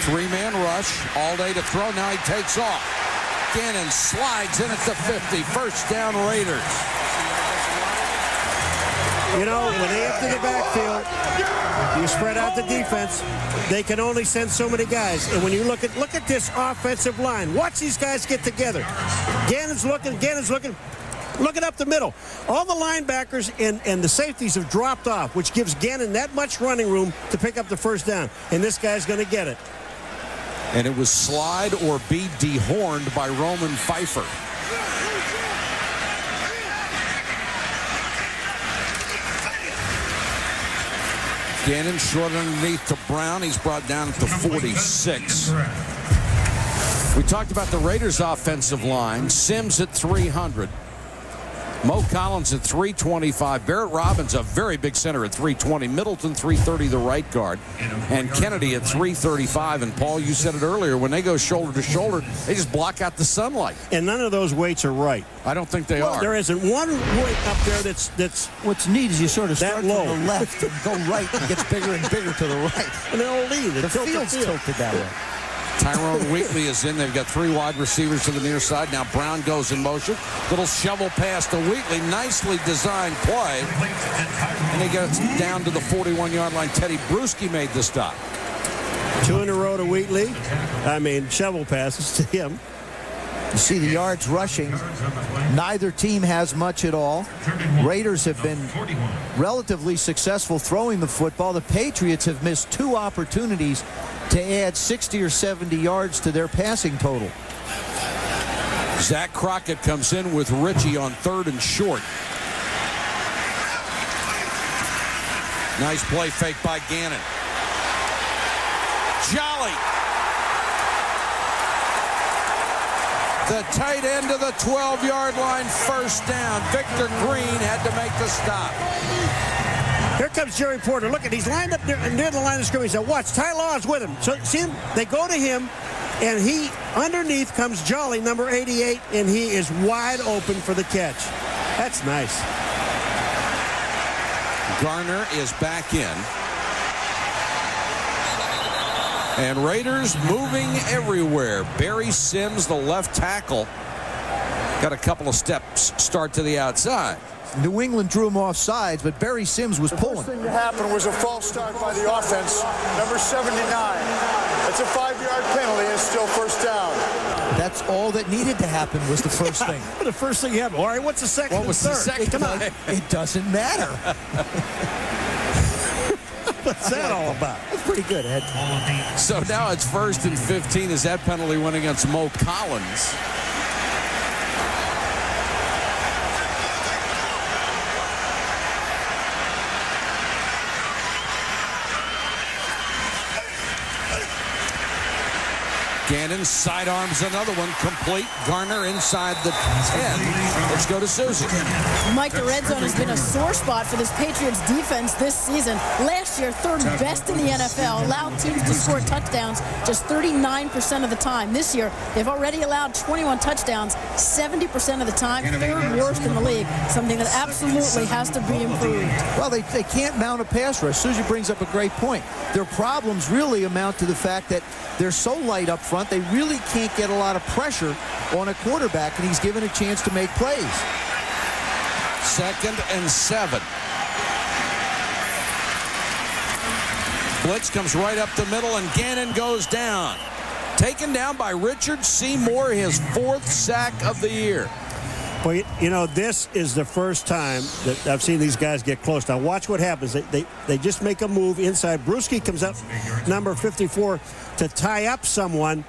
3-man rush. All day to throw. Now he takes off. Gannon slides in at the 50. First down, Raiders. When they empty the backfield, you spread out the defense. They can only send so many guys. And when you look at this offensive line, watch these guys get together. Gannon's looking, looking up the middle. All the linebackers and the safeties have dropped off, which gives Gannon that much running room to pick up the first down. And this guy's going to get it. And it was slide or be dehorned by Roman Pfeiffer. Gannon short underneath to Brown. He's brought down at the 46. We talked about the Raiders' offensive line. Sims at 300. Mo Collins at 325. Barrett Robbins, a very big center, at 320. Middleton, 330, the right guard. And Kennedy at 335. And, Paul, you said it earlier, when they go shoulder to shoulder, they just block out the sunlight. And none of those weights are right. I don't think they are. There isn't one weight up there that's what's neat is you sort of start low. from the left and go right, and it gets bigger and bigger to the right. And they'll lead. The field's tilted that way. Tyrone Wheatley is in. They've got 3 wide receivers to the near side. Now Brown goes in motion. Little shovel pass to Wheatley. Nicely designed play. And he gets down to the 41-yard line. Teddy Bruschi made the stop. 2 in a row to Wheatley. Shovel passes to him. You see the yards rushing. Neither team has much at all. Raiders have been relatively successful throwing the football. The Patriots have missed 2 opportunities to add 60 or 70 yards to their passing total. Zach Crockett comes in with Ritchie on 3rd and short. Nice play fake by Gannon. Jolly. The tight end of the 12-yard line, first down. Victor Green had to make the stop. Here comes Jerry Porter. Look at, he's lined up near the line of scrimmage. Now watch, Ty Law's with him. So see him? They go to him, and he underneath comes Jolly, number 88, and he is wide open for the catch. That's nice. Garner is back in. And Raiders moving everywhere. Barry Sims, the left tackle, got a couple of steps start to the outside. New England drew him off sides, but Barry Sims was pulling. The first thing that happened was a false start by the offense, number 79. It's a 5-yard penalty, and it's still first down. That's all that needed to happen was the first thing. The first thing happened. All right, what's the second What was and the third? second? Come on. It doesn't matter. What's that all about? That's pretty good, Ed. So now it's 1st and 15 as that penalty went against Mo Collins. Gannon sidearms another one, complete. Garner inside the 10. Let's go to Susie. Mike, the red zone has been a sore spot for this Patriots defense this season. Last year, third best in the NFL, allowed teams to score touchdowns just 39% of the time. This year, they've already allowed 21 touchdowns 70% of the time, third worst in the league, something that absolutely has to be improved. Well, they can't mount a pass rush. Susie brings up a great point. Their problems really amount to the fact that they're so light up front, they really can't get a lot of pressure on a quarterback, and he's given a chance to make plays. 2nd and 7. Blitz comes right up the middle, and Gannon goes down. Taken down by Richard Seymour, his 4th sack of the year. Well, you know, this is the first time that I've seen these guys get close. Now, watch what happens. They just make a move inside. Bruschi comes up, number 54, to tie up someone,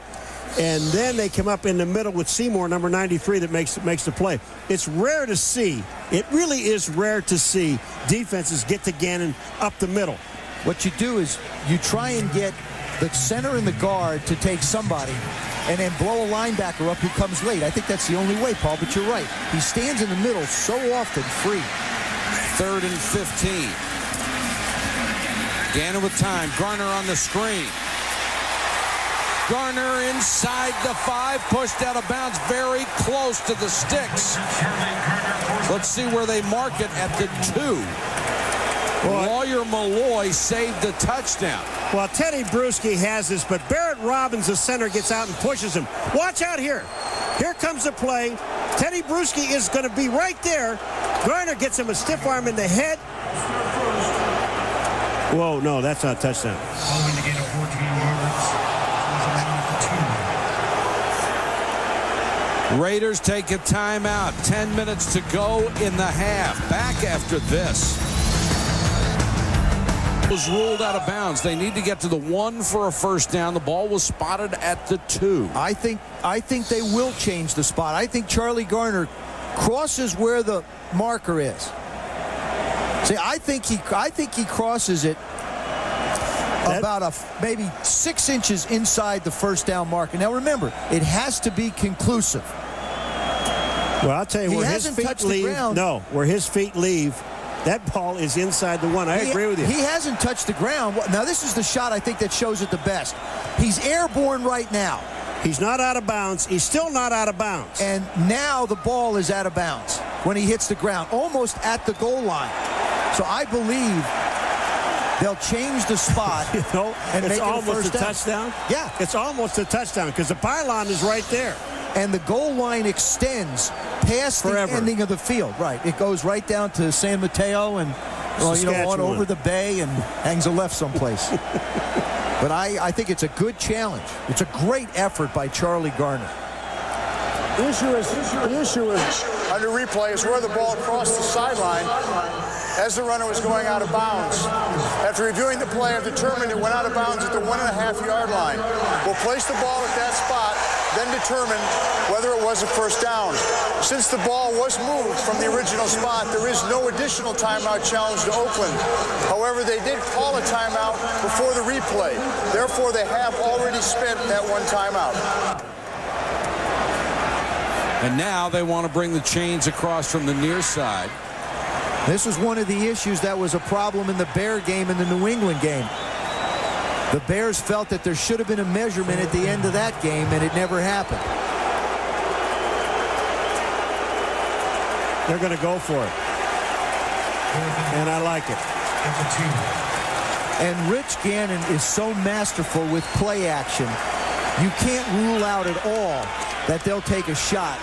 and then they come up in the middle with Seymour, number 93, that makes the play. It's rare to see. It really is rare to see defenses get to Gannon up the middle. What you do is you try and get the center and the guard to take somebody and then blow a linebacker up who comes late. I think that's the only way, Paul, but you're right. He stands in the middle so often free. 3rd and 15. Gannon with time. Garner on the screen. Garner inside the 5, pushed out of bounds, very close to the sticks. Let's see where they mark it at the 2. Lawyer Malloy saved the touchdown. Well, Teddy Bruschi has this, but Barrett Robbins, the center, gets out and pushes him. Watch out here. Here comes the play. Teddy Bruschi is going to be right there. Garner gets him a stiff arm in the head. Whoa, no, that's not a touchdown. Following the gain of 14 yards. Raiders take a timeout. 10 minutes to go in the half. Back after this. Was ruled out of bounds. They need to get to the 1 for a first down. The ball was spotted at the 2. I think they will change the spot. I think Charlie Garner crosses where the marker is. See, I think he crosses it about maybe 6 inches inside the first down marker. Now remember, it has to be conclusive. Well, I'll tell you where his feet leave. No, where his feet leave. That ball is inside the 1. I agree with you. He hasn't touched the ground. Now, this is the shot I think that shows it the best. He's airborne right now. He's not out of bounds. He's still not out of bounds. And now the ball is out of bounds when he hits the ground, almost at the goal line. So I believe they'll change the spot and make it a first down. Touchdown? Yeah. It's almost a touchdown because the pylon is right there. And the goal line extends past the ending of the field. Right. It goes right down to San Mateo and, on over the bay and hangs a left someplace. But I think it's a good challenge. It's a great effort by Charlie Garner. The issue is under replay is where the ball crossed the sideline as the runner was going out of bounds. After reviewing the play, I've determined it went out of bounds at the 1.5-yard line. We'll place the ball at that spot, then determine whether it was a first down. Since the ball was moved from the original spot, there is no additional timeout challenge to Oakland. However, they did call a timeout before the replay. Therefore, they have already spent that one timeout. And now they want to bring the chains across from the near side. This was one of the issues that was a problem in the Bear game and the New England game. The Bears felt that there should have been a measurement at the end of that game, and it never happened. They're going to go for it. And I like it. And Rich Gannon is so masterful with play action. You can't rule out at all that they'll take a shot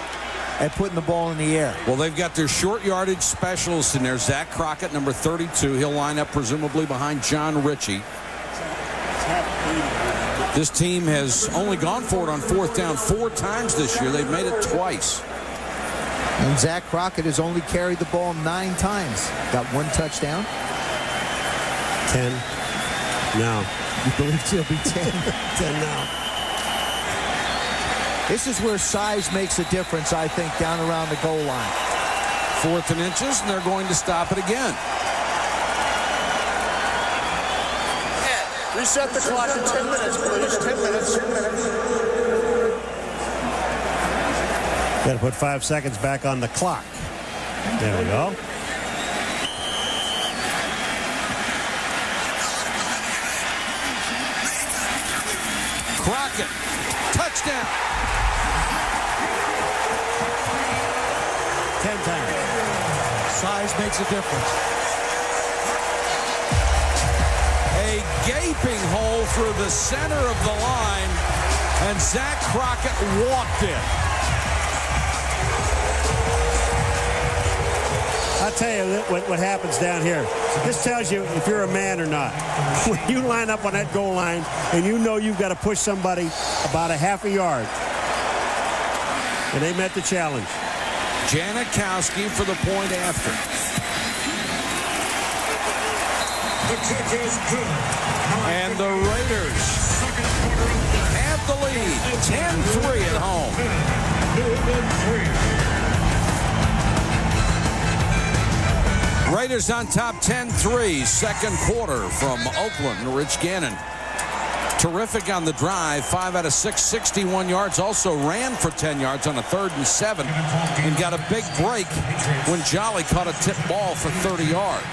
at putting the ball in the air. Well, they've got their short yardage specialist in there. Zach Crockett, number 32. He'll line up presumably behind John Ritchie. This team has only gone for it on 4th down 4 times this year. They've made it twice. And Zach Crockett has only carried the ball 9 times. Got 1 touchdown. 10 now. You believe he'll be 10? 10 now. This is where size makes a difference, I think, down around the goal line. 4th and inches, and they're going to stop it again. Reset the clock to 10 minutes, please. 10 minutes. Got to put 5 seconds back on the clock. There we go. Crockett, touchdown. 10 times. Size makes a difference. A gaping hole through the center of the line, and Zach Crockett walked it. I'll tell you what happens down here. This tells you if you're a man or not. When you line up on that goal line and you know you've got to push somebody about a half a yard, and they met the challenge. Janikowski for the point after. And the Raiders have the lead, 10-3 at home. Raiders on top 10-3, second quarter from Oakland. Rich Gannon, terrific on the drive, 5 out of 6, 61 yards. Also ran for 10 yards on a 3rd and 7, and got a big break when Jolly caught a tip ball for 30 yards.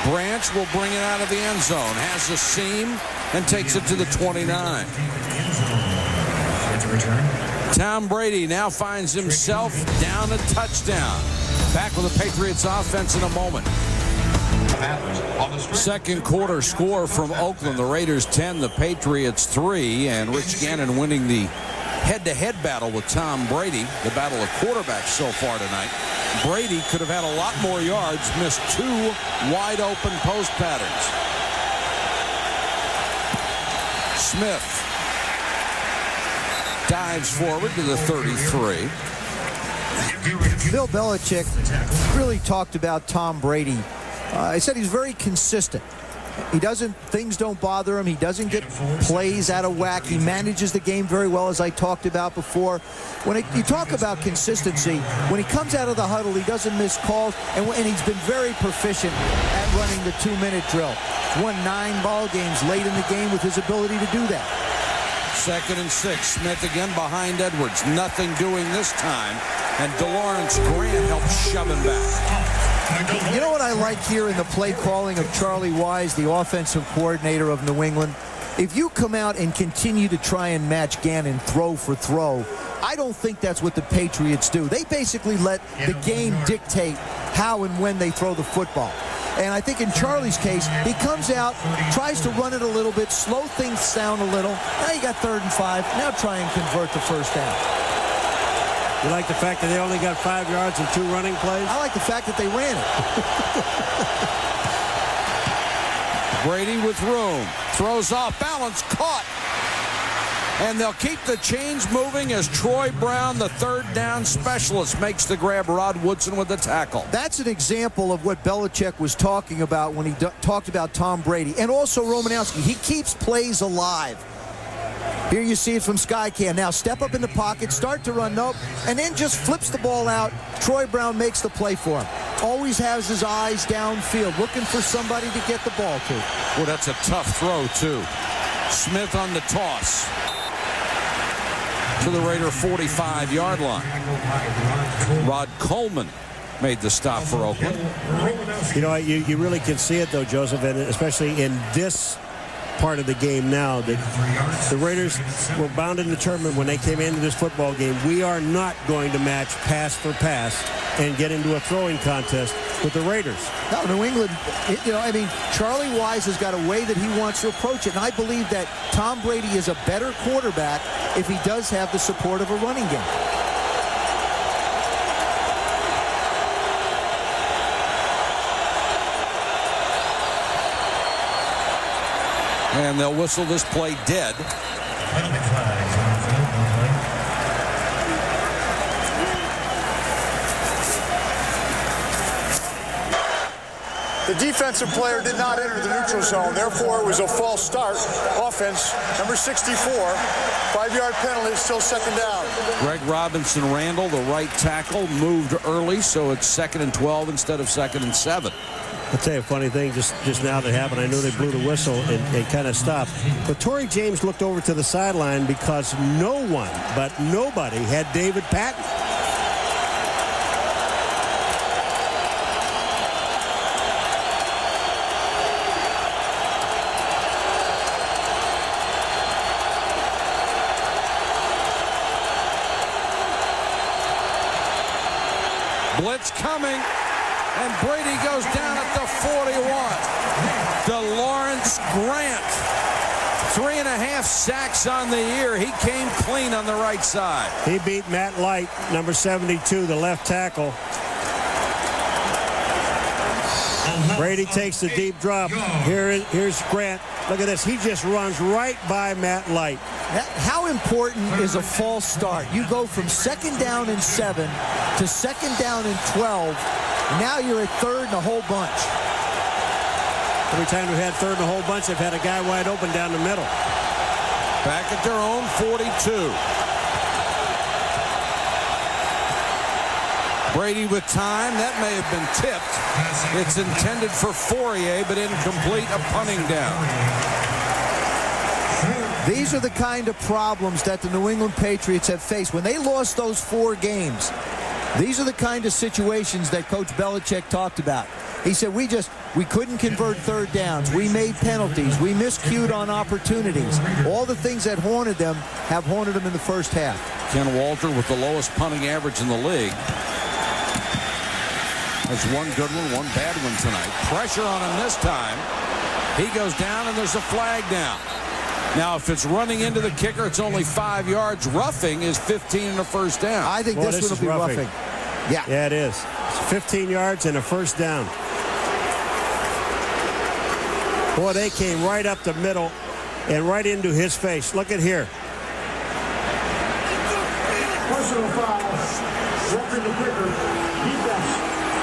Branch will bring it out of the end zone, has a seam, and takes it to the 29. Tom Brady now finds himself down a touchdown. Back with the Patriots offense in a moment. Second quarter score from Oakland. The Raiders 10, the Patriots 3, and Rich Gannon winning the head-to-head battle with Tom Brady, the battle of quarterbacks so far tonight. Brady could have had a lot more yards, missed 2 wide-open post patterns. Smith dives forward to the 33. Bill Belichick really talked about Tom Brady. He said he's very consistent. Things don't bother him. He doesn't get plays out of whack. He manages the game very well, as I talked about before. When you talk about consistency, when he comes out of the huddle, he doesn't miss calls, and he's been very proficient at running the 2-minute drill. He's won 9 ball games late in the game with his ability to do that. 2nd and 6. Smith again behind Edwards. Nothing doing this time, and DeLawrence Grant helps shove him back. You know what I like here in the play calling of Charlie Wise, the offensive coordinator of New England? If you come out and continue to try and match Gannon throw for throw, I don't think that's what the Patriots do. They basically let the game dictate how and when they throw the football. And I think in Charlie's case, he comes out, tries to run it a little bit, slow things down a little. Now you got 3rd and 5. Now try and convert the first down. You like the fact that they only got 5 yards and 2 running plays? I like the fact that they ran it. Brady with room. Throws off balance. Caught. And they'll keep the chains moving as Troy Brown, the 3rd down specialist, makes the grab. Rod Woodson with the tackle. That's an example of what Belichick was talking about when he talked about Tom Brady. And also Romanowski. He keeps plays alive. Here you see it from Skycam. Now step up in the pocket, start to run, nope, and then just flips the ball out. Troy Brown makes the play for him. Always has his eyes downfield, looking for somebody to get the ball to. Well, that's a tough throw, too. Smith on the toss to the Raider 45-yard line. Rod Coleman made the stop for Oakland. You know, you really can see it, though, Joseph, and especially in this part of the game now, that the Raiders were bound and determined when they came into this football game, we are not going to match pass for pass and get into a throwing contest with the Raiders. No, New England, Charlie Wise has got a way that he wants to approach it, and I believe that Tom Brady is a better quarterback if he does have the support of a running game. And they'll whistle this play dead. The defensive player did not enter the neutral zone. Therefore, it was a false start. Offense, number 64. 5-yard penalty, still 2nd down. Greg Robinson Randall, the right tackle, moved early, so it's 2nd and 12 instead of 2nd and 7. I'll tell you a funny thing just now that happened. I knew they blew the whistle and kind of stopped. But Torrey James looked over to the sideline because no one but nobody had David Patton. Blitz coming, and Brady goes down at the 41. DeLawrence Grant, 3.5 sacks on the year. He came clean on the right side. He beat Matt Light, number 72, the left tackle. Brady takes the deep drop. Here's Grant. Look at this. He just runs right by Matt Light. How important is a false start? You go from 2nd down and 7 to 2nd down and 12. Now you're at 3rd and a whole bunch. Every time we've had 3rd and a whole bunch, they've had a guy wide open down the middle. Back at their own 42. Brady with time. That may have been tipped. It's intended for Fourier, but incomplete, a punting down. These are the kind of problems that the New England Patriots have faced. When they lost those 4 games, these are the kind of situations that Coach Belichick talked about. He said, we couldn't convert 3rd downs. We made penalties. We miscued on opportunities. All the things that haunted them have haunted them in the first half. Ken Walter with the lowest punting average in the league. There's one good one, one bad one tonight. Pressure on him this time. He goes down, and there's a flag down. Now, if it's running into the kicker, it's only 5 yards. Roughing is 15 and a first down. I think this one will be roughing. Yeah, it is. It's 15 yards and a first down. Boy, they came right up the middle and right into his face. Look at here.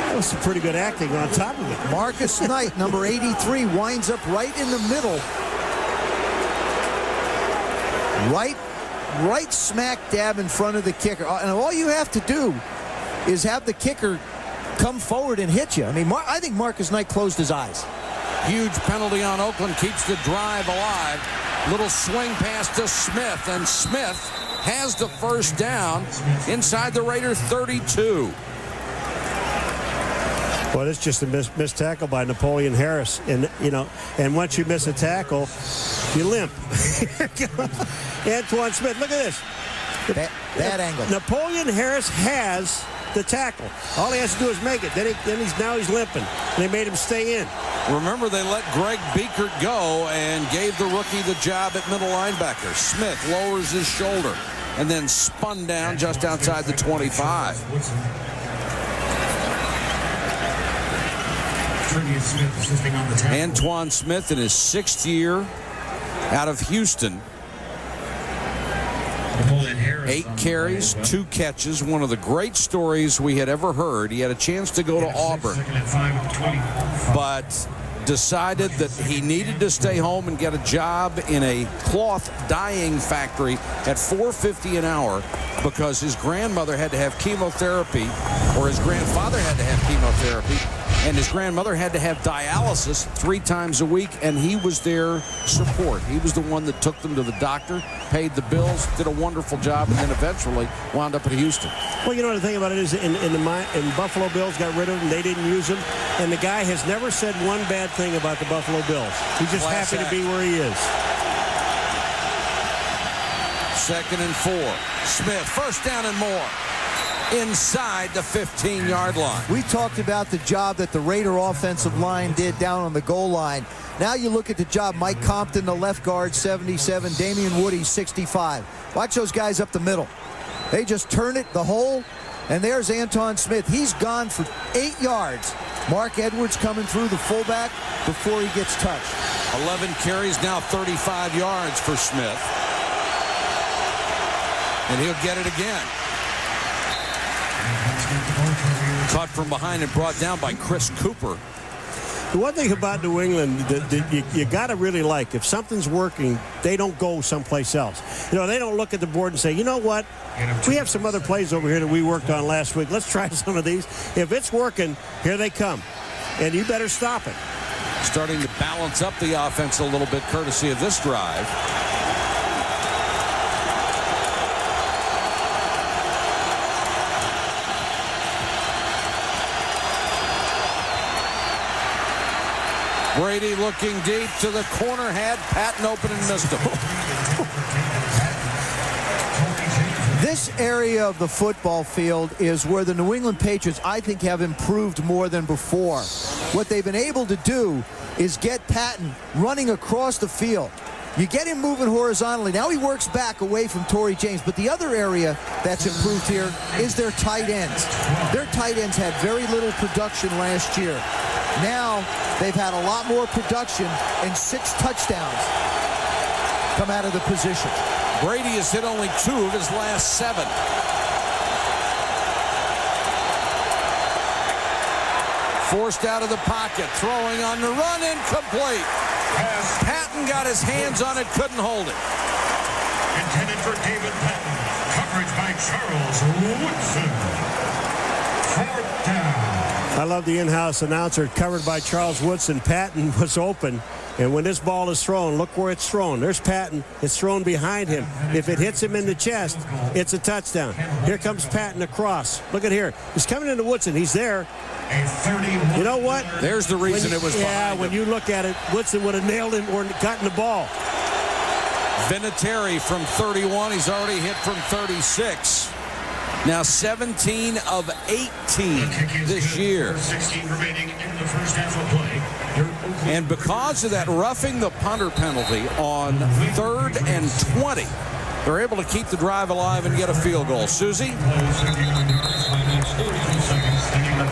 That was some pretty good acting on top of it. Marcus Knight, number 83, winds up right in the middle. Right smack dab in front of the kicker. And all you have to do is have the kicker come forward and hit you. I mean, I think Marcus Knight closed his eyes. Huge penalty on Oakland, keeps the drive alive. Little swing pass to Smith, and Smith has the first down inside the Raider 32. Well, it's just a missed tackle by Napoleon Harris. And, and once you miss a tackle, you limp. Antoine Smith, look at this. Bad angle. Napoleon Harris has the tackle. All he has to do is make it. Now he's limping. And they made him stay in. Remember, they let Greg Biekert go and gave the rookie the job at middle linebacker. Smith lowers his shoulder and then spun down just outside the 25. Antoine Smith in his 6th year out of Houston. 8 carries, 2 catches. One of the great stories we had ever heard. He had a chance to go to Auburn, but decided that he needed to stay home and get a job in a cloth dyeing factory at $4.50 an hour because his grandmother had to have chemotherapy, or his grandfather had to have chemotherapy, and his grandmother had to have dialysis 3 times a week, and he was their support. He was the one that took them to the doctor, paid the bills, did a wonderful job, and then eventually wound up at Houston. Well, you know, the thing about it is in Buffalo Bills got rid of him. They didn't use him. And the guy has never said one bad thing about the Buffalo Bills. He's just happy to be where he is. 2nd and 4. Smith, first down and more. Inside the 15-yard line. We talked about the job that the Raider offensive line did down on the goal line. Now you look at the job. Mike Compton, the left guard, 77. Damian Woody, 65. Watch those guys up the middle. They just turn it, the hole, and there's Antoine Smith. He's gone for 8 yards. Mark Edwards coming through the fullback before he gets touched. 11 carries, now 35 yards for Smith. And he'll get it again. Caught from behind and brought down by Chris Cooper. The one thing about New England that you got to really like, if something's working, they don't go someplace else. You know, they don't look at the board and say, you know what, we have some other plays over here that we worked on last week. Let's try some of these. If it's working, here they come. and you better stop it. Starting to balance up the offense a little bit, courtesy of this drive. Brady looking deep to the corner, had Patton open and missed him. This area of the football field is where the New England Patriots, I think, have improved more than before. What they've been able to do is get Patton running across the field. You get him moving horizontally. Now he works back away from Torrey James. But the other area that's improved here is their tight ends. Their tight ends had very little production last year. Now they've had a lot more production and 6 touchdowns come out of the position. Brady has hit only 2 of his last 7. Forced out of the pocket, throwing on the run, incomplete. Patton got his hands on it, couldn't hold it. Intended for David Patton. Coverage by Charles Woodson. 4th down. I love the in-house announcer, covered by Charles Woodson. Patton was open, and when this ball is thrown, look where it's thrown. There's Patton. It's thrown behind him. If it hits him in the chest, it's a touchdown. Here comes Patton across. Look at here. He's coming into Woodson. He's there. You know what? There's the reason it was behind Yeah, when you look at it, Woodson would have nailed him or gotten the ball. Vinatieri from 31. He's already hit from 36. Now 17 of 18 this year. 16 remaining in the first half of play. And because of that roughing the punter penalty on 3rd and 20, they're able to keep the drive alive and get a field goal. Susie?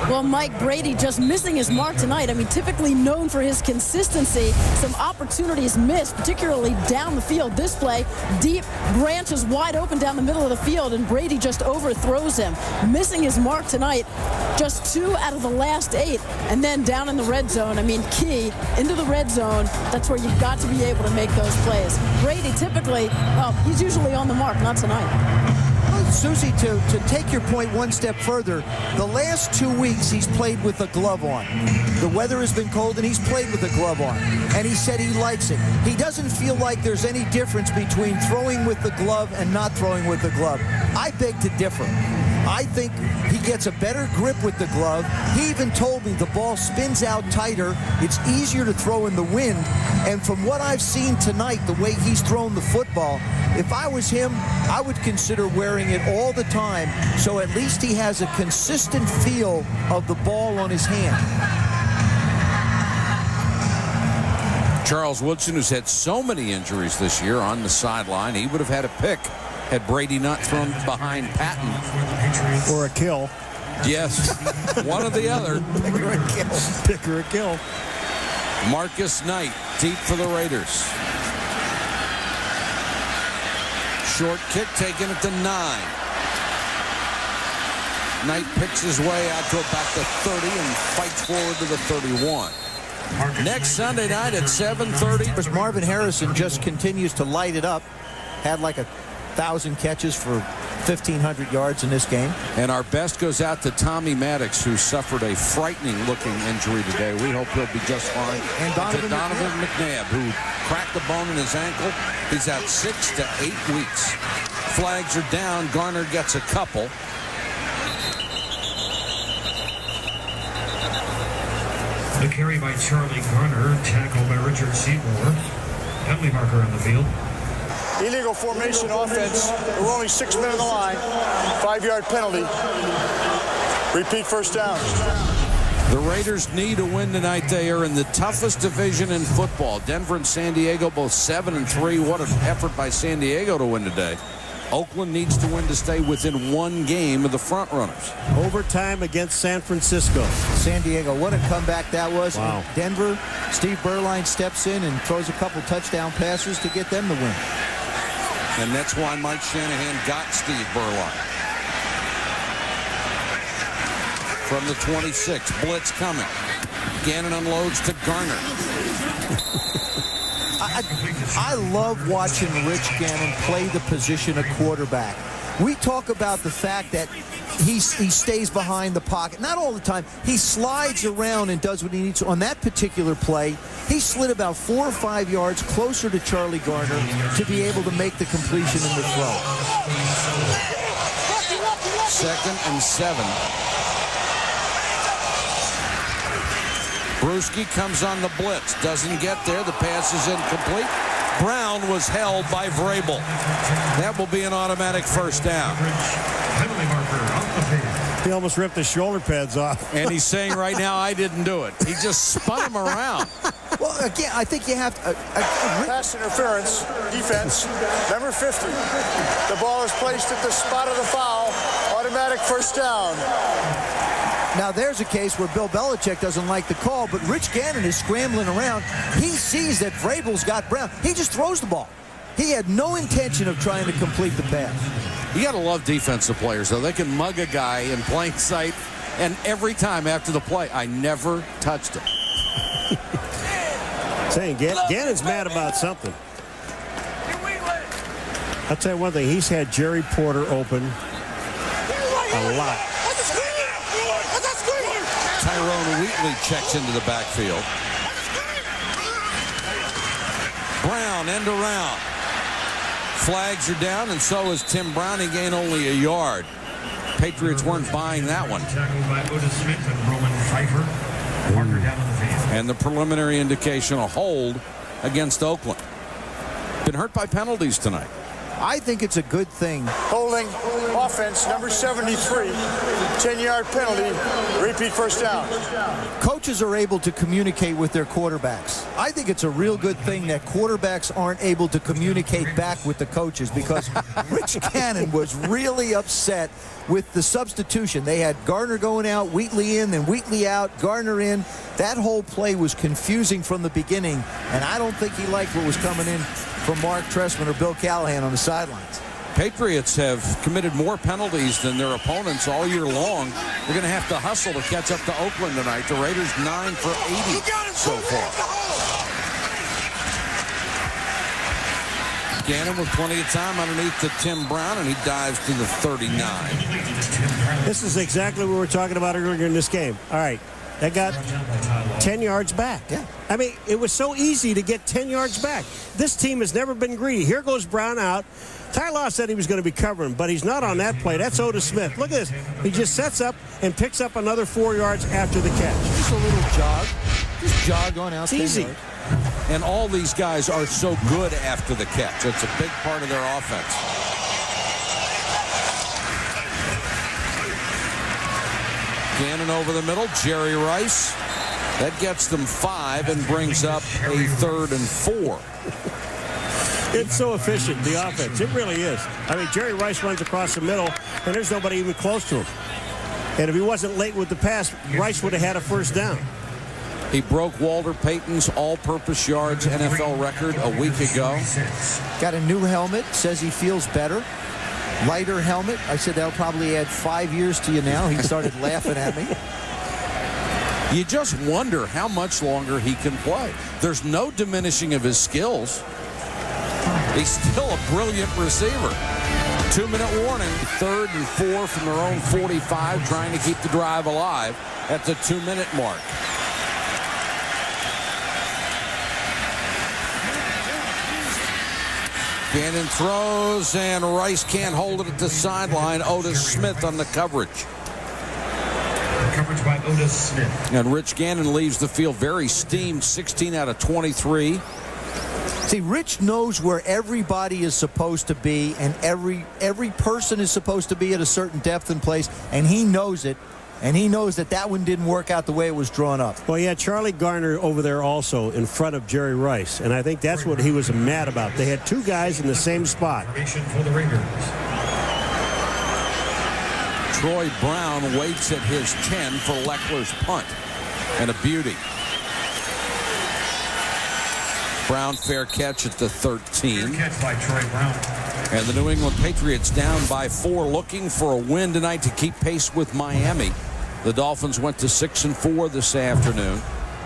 Well, Mike, Brady just missing his mark tonight. I mean, typically known for his consistency. Some opportunities missed, particularly down the field. This play, deep branches wide open down the middle of the field, and Brady just overthrows him. Missing his mark tonight, just 2 out of the last 8. And then down in the red zone, I mean, key into the red zone. That's where you've got to be able to make those plays. Brady typically, well, he's usually on the mark, not tonight. Susie, to take your point one step further, the last 2 weeks he's played with a glove on. The weather has been cold and he's played with a glove on. And he said he likes it. He doesn't feel like there's any difference between throwing with the glove and not throwing with the glove. I beg to differ. I think he gets a better grip with the glove. He even told me the ball spins out tighter. It's easier to throw in the wind. And from what I've seen tonight, the way he's thrown the football, if I was him, I would consider wearing it all the time, so at least he has a consistent feel of the ball on his hand. Charles Woodson, who's had so many injuries this year, on the sideline. He would have had a pick had Brady not thrown behind Patton. Or a kill. Yes, one or the other. Pick or a kill. Pick or a kill. Marcus Knight, deep for the Raiders. Short kick taken at the 9. Knight picks his way out to about the 30 and fights forward to the 31. Next Sunday night at 7:30. Marvin Harrison just continues to light it up. Had like 1,000 catches for 1,500 yards in this game. And our best goes out to Tommy Maddox, who suffered a frightening-looking injury today. We hope he'll be just fine. And Donovan McNabb, who cracked a bone in his ankle. He's out 6 to 8 weeks. Flags are down. Garner gets a couple. The carry by Charlie Garner, tackled by Richard Seymour. Penalty marker on the field. Illegal formation offense. There were only 6 men on the line. 5-yard penalty. Repeat first down. The Raiders need a win tonight. They are in the toughest division in football. Denver and San Diego both 7-3. What an effort by San Diego to win today. Oakland needs to win to stay within 1 game of the front runners. Overtime against San Francisco. San Diego, what a comeback that was. Wow. Denver, Steve Berline steps in and throws a couple touchdown passes to get them the win. And that's why Mike Shanahan got Steve Berline. From the 26, blitz coming. Gannon unloads to Garner. I love watching Rich Gannon play the position of quarterback. We talk about the fact that he stays behind the pocket. Not all the time. He slides around and does what he needs to. On that particular play, he slid about 4 or 5 yards closer to Charlie Garner to be able to make the completion in the throw. 2nd and 7. Bruschi comes on the blitz. Doesn't get there. The pass is incomplete. Brown was held by Vrabel. That will be an automatic first down. Penalty marker on the field. He almost ripped his shoulder pads off. And he's saying right now, I didn't do it. He just spun him around. Well, again, I think you have to... Pass interference, defense, number 50. The ball is placed at the spot of the foul. Automatic first down. Now, there's a case where Bill Belichick doesn't like the call, but Rich Gannon is scrambling around. He sees that Vrabel's got Brown. He just throws the ball. He had no intention of trying to complete the pass. You got to love defensive players, though. They can mug a guy in plain sight, and every time after the play, I never touched it. Saying Gannon's mad about something. I'll tell you one thing. He's had Jerry Porter open a lot. Tyrone Wheatley checks into the backfield. Brown end around. Flags are down, and so is Tim Brown. He gained only a yard. Patriots weren't buying that one. Tackled by Otis Smith and Roman Pfeiffer. Marker down on the field. And the preliminary indication, a hold against Oakland. Been hurt by penalties tonight. I think it's a good thing. Holding offense, number 73. 10-yard penalty. Repeat first down. Coaches are able to communicate with their quarterbacks. I think it's a real good thing that quarterbacks aren't able to communicate back with the coaches, because Rich Gannon was really upset with the substitution. They had Garner going out, Wheatley in, then Wheatley out, Garner in. That whole play was confusing from the beginning, and I don't think he liked what was coming in from Mark Trestman or Bill Callahan on the sidelines. Patriots have committed more penalties than their opponents all year long. They're going to have to hustle to catch up to Oakland tonight. The Raiders 9 for 80 so far. Gannon with plenty of time underneath to Tim Brown, and he dives to the 39. This is exactly what we were talking about earlier in this game. All right. That got 10 yards back. Yeah. I mean, it was so easy to get 10 yards back. This team has never been greedy. Here goes Brown out. Ty Law said he was going to be covering, but he's not on that play. That's Otis Smith. Look at this. He just sets up and picks up another 4 yards after the catch. Just a little jog. Just jog on out. It's easy. Yards. And all these guys are so good after the catch. It's a big part of their offense. Gannon over the middle, Jerry Rice. That gets them 5 and brings up a 3rd and 4. It's so efficient, the offense. It really is. I mean, Jerry Rice runs across the middle, and there's nobody even close to him. And if he wasn't late with the pass, Rice would have had a first down. He broke Walter Payton's all-purpose yards NFL record a week ago. Got a new helmet. Says he feels better. Lighter helmet. I said that'll probably add 5 years to you now. He started laughing at me. You just wonder how much longer he can play. There's no diminishing of his skills. He's still a brilliant receiver. 2-minute warning. 3rd and 4 from their own 45, trying to keep the drive alive at the 2-minute mark. Gannon throws, and Rice can't hold it at the sideline. Otis Smith on the coverage. Coverage by Otis Smith. And Rich Gannon leaves the field very steamed, 16 out of 23. See, Rich knows where everybody is supposed to be, and every person is supposed to be at a certain depth and place, and he knows it. And he knows that that one didn't work out the way it was drawn up. Well, yeah, Charlie Garner over there also in front of Jerry Rice. And I think that's what he was mad about. They had 2 guys in the same spot. For the Raiders. Troy Brown waits at his 10 for Leckler's punt. And a beauty. Brown fair catch at the 13. Fair catch by Troy Brown. And the New England Patriots down by 4, looking for a win tonight to keep pace with Miami. The Dolphins went to 6-4 this afternoon.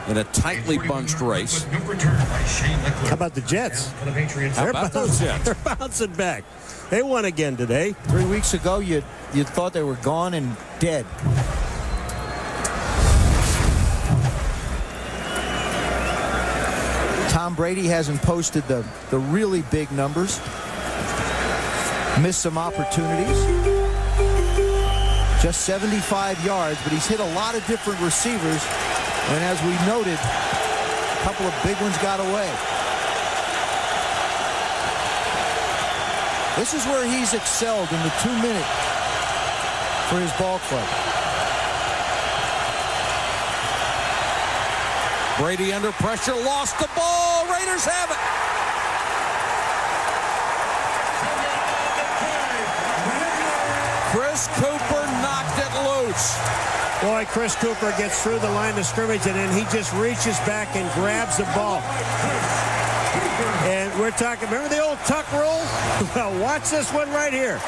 in a tightly bunched race. How about the Jets? How about those Jets? They're bouncing back. They won again today. 3 weeks ago, you thought they were gone and dead. Tom Brady hasn't posted the really big numbers. Missed some opportunities. Just 75 yards, but he's hit a lot of different receivers. And as we noted, a couple of big ones got away. This is where he's excelled in the 2 minute for his ball club. Brady under pressure, lost the ball. Raiders have it. Chris Cooper knocked it loose. Boy, Chris Cooper gets through the line of scrimmage, and then he just reaches back and grabs the ball. And we're talking, remember the old tuck rule? Well, watch this one right here.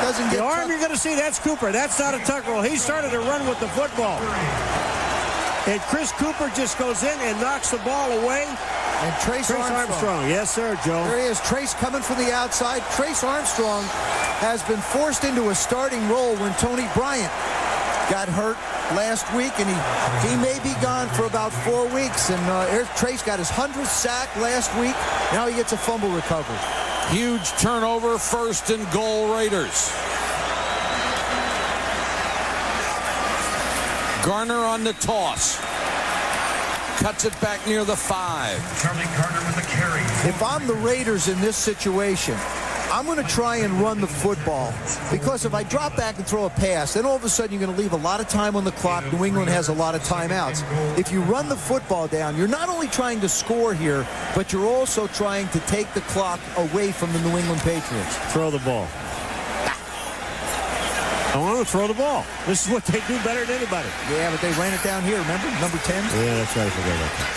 Doesn't get the arm you're going to see, that's Cooper. That's not a tuck rule. He started to run with the football. And Chris Cooper just goes in and knocks the ball away. And Trace Armstrong. Yes, sir, Joe. There he is. Trace coming from the outside. Trace Armstrong has been forced into a starting role when Tony Bryant got hurt last week, and he may be gone for about 4 weeks. And Trace got his 100th sack last week. Now he gets a fumble recovery. Huge turnover, 1st and goal Raiders. Garner on the toss. Cuts it back near the 5. Charlie Garner with the carry. If I'm the Raiders in this situation, I'm going to try and run the football, because if I drop back and throw a pass, then all of a sudden you're going to leave a lot of time on the clock. New England has a lot of timeouts. If you run the football down, you're not only trying to score here, but you're also trying to take the clock away from the New England Patriots. Throw the ball. I want to throw the ball. This is what they do better than anybody. Yeah, but they ran it down here, remember? Number 10? Yeah, that's right. I forgot about that.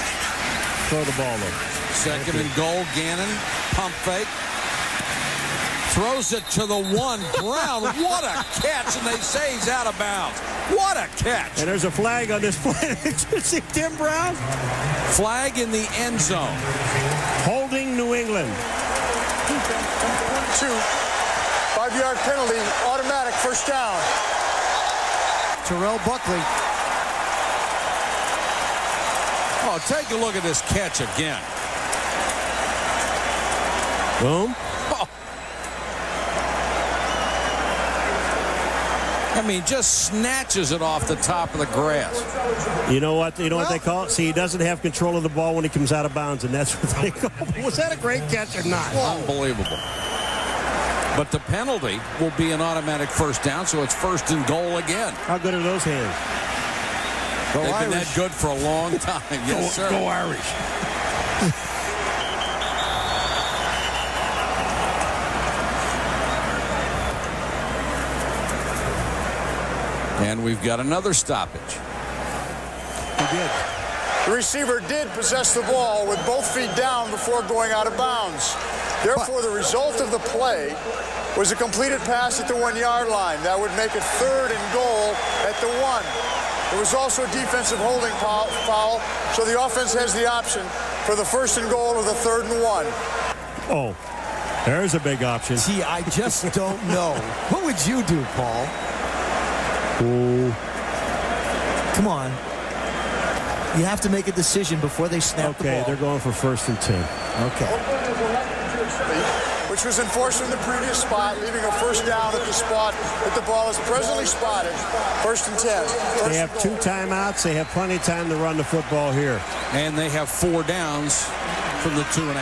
Throw the ball, though. 2nd and goal, Gannon. Pump fake. Throws it to the 1. Brown, what a catch, and they say he's out of bounds. What a catch. And there's a flag on this play. Did you see Tim Brown? Flag in the end zone. Holding New England. 2. 5-yard penalty, automatic, first down. Terrell Buckley. Oh, take a look at this catch again. Boom. Oh. I mean, just snatches it off the top of the grass. You know what? You know what they call it? See, he doesn't have control of the ball when he comes out of bounds, and that's what they call it. Was that a great catch or not? Unbelievable. But the penalty will be an automatic first down, so it's 1st and goal again. How good are those hands? Go They've Irish. been that good for a long time. Yes, sir. Go Irish. And we've got another stoppage. He did. The receiver did possess the ball with both feet down before going out of bounds. Therefore, the result of the play was a completed pass at the 1-yard line. That would make it 3rd and goal at the 1. There was also a defensive holding foul, so the offense has the option for the 1st and goal or the 3rd and 1. Oh, there's a big option. Gee, I just don't know. What would you do, Paul? Ooh. Come on. You have to make a decision before they snap the ball. Okay, they're going for 1st and 10. Okay. Which was enforced from the previous spot, leaving a first down at the spot that the ball is presently spotted. 1st and 10. They have 2 timeouts. They have plenty of time to run the football here. And they have 4 downs from the 2.5.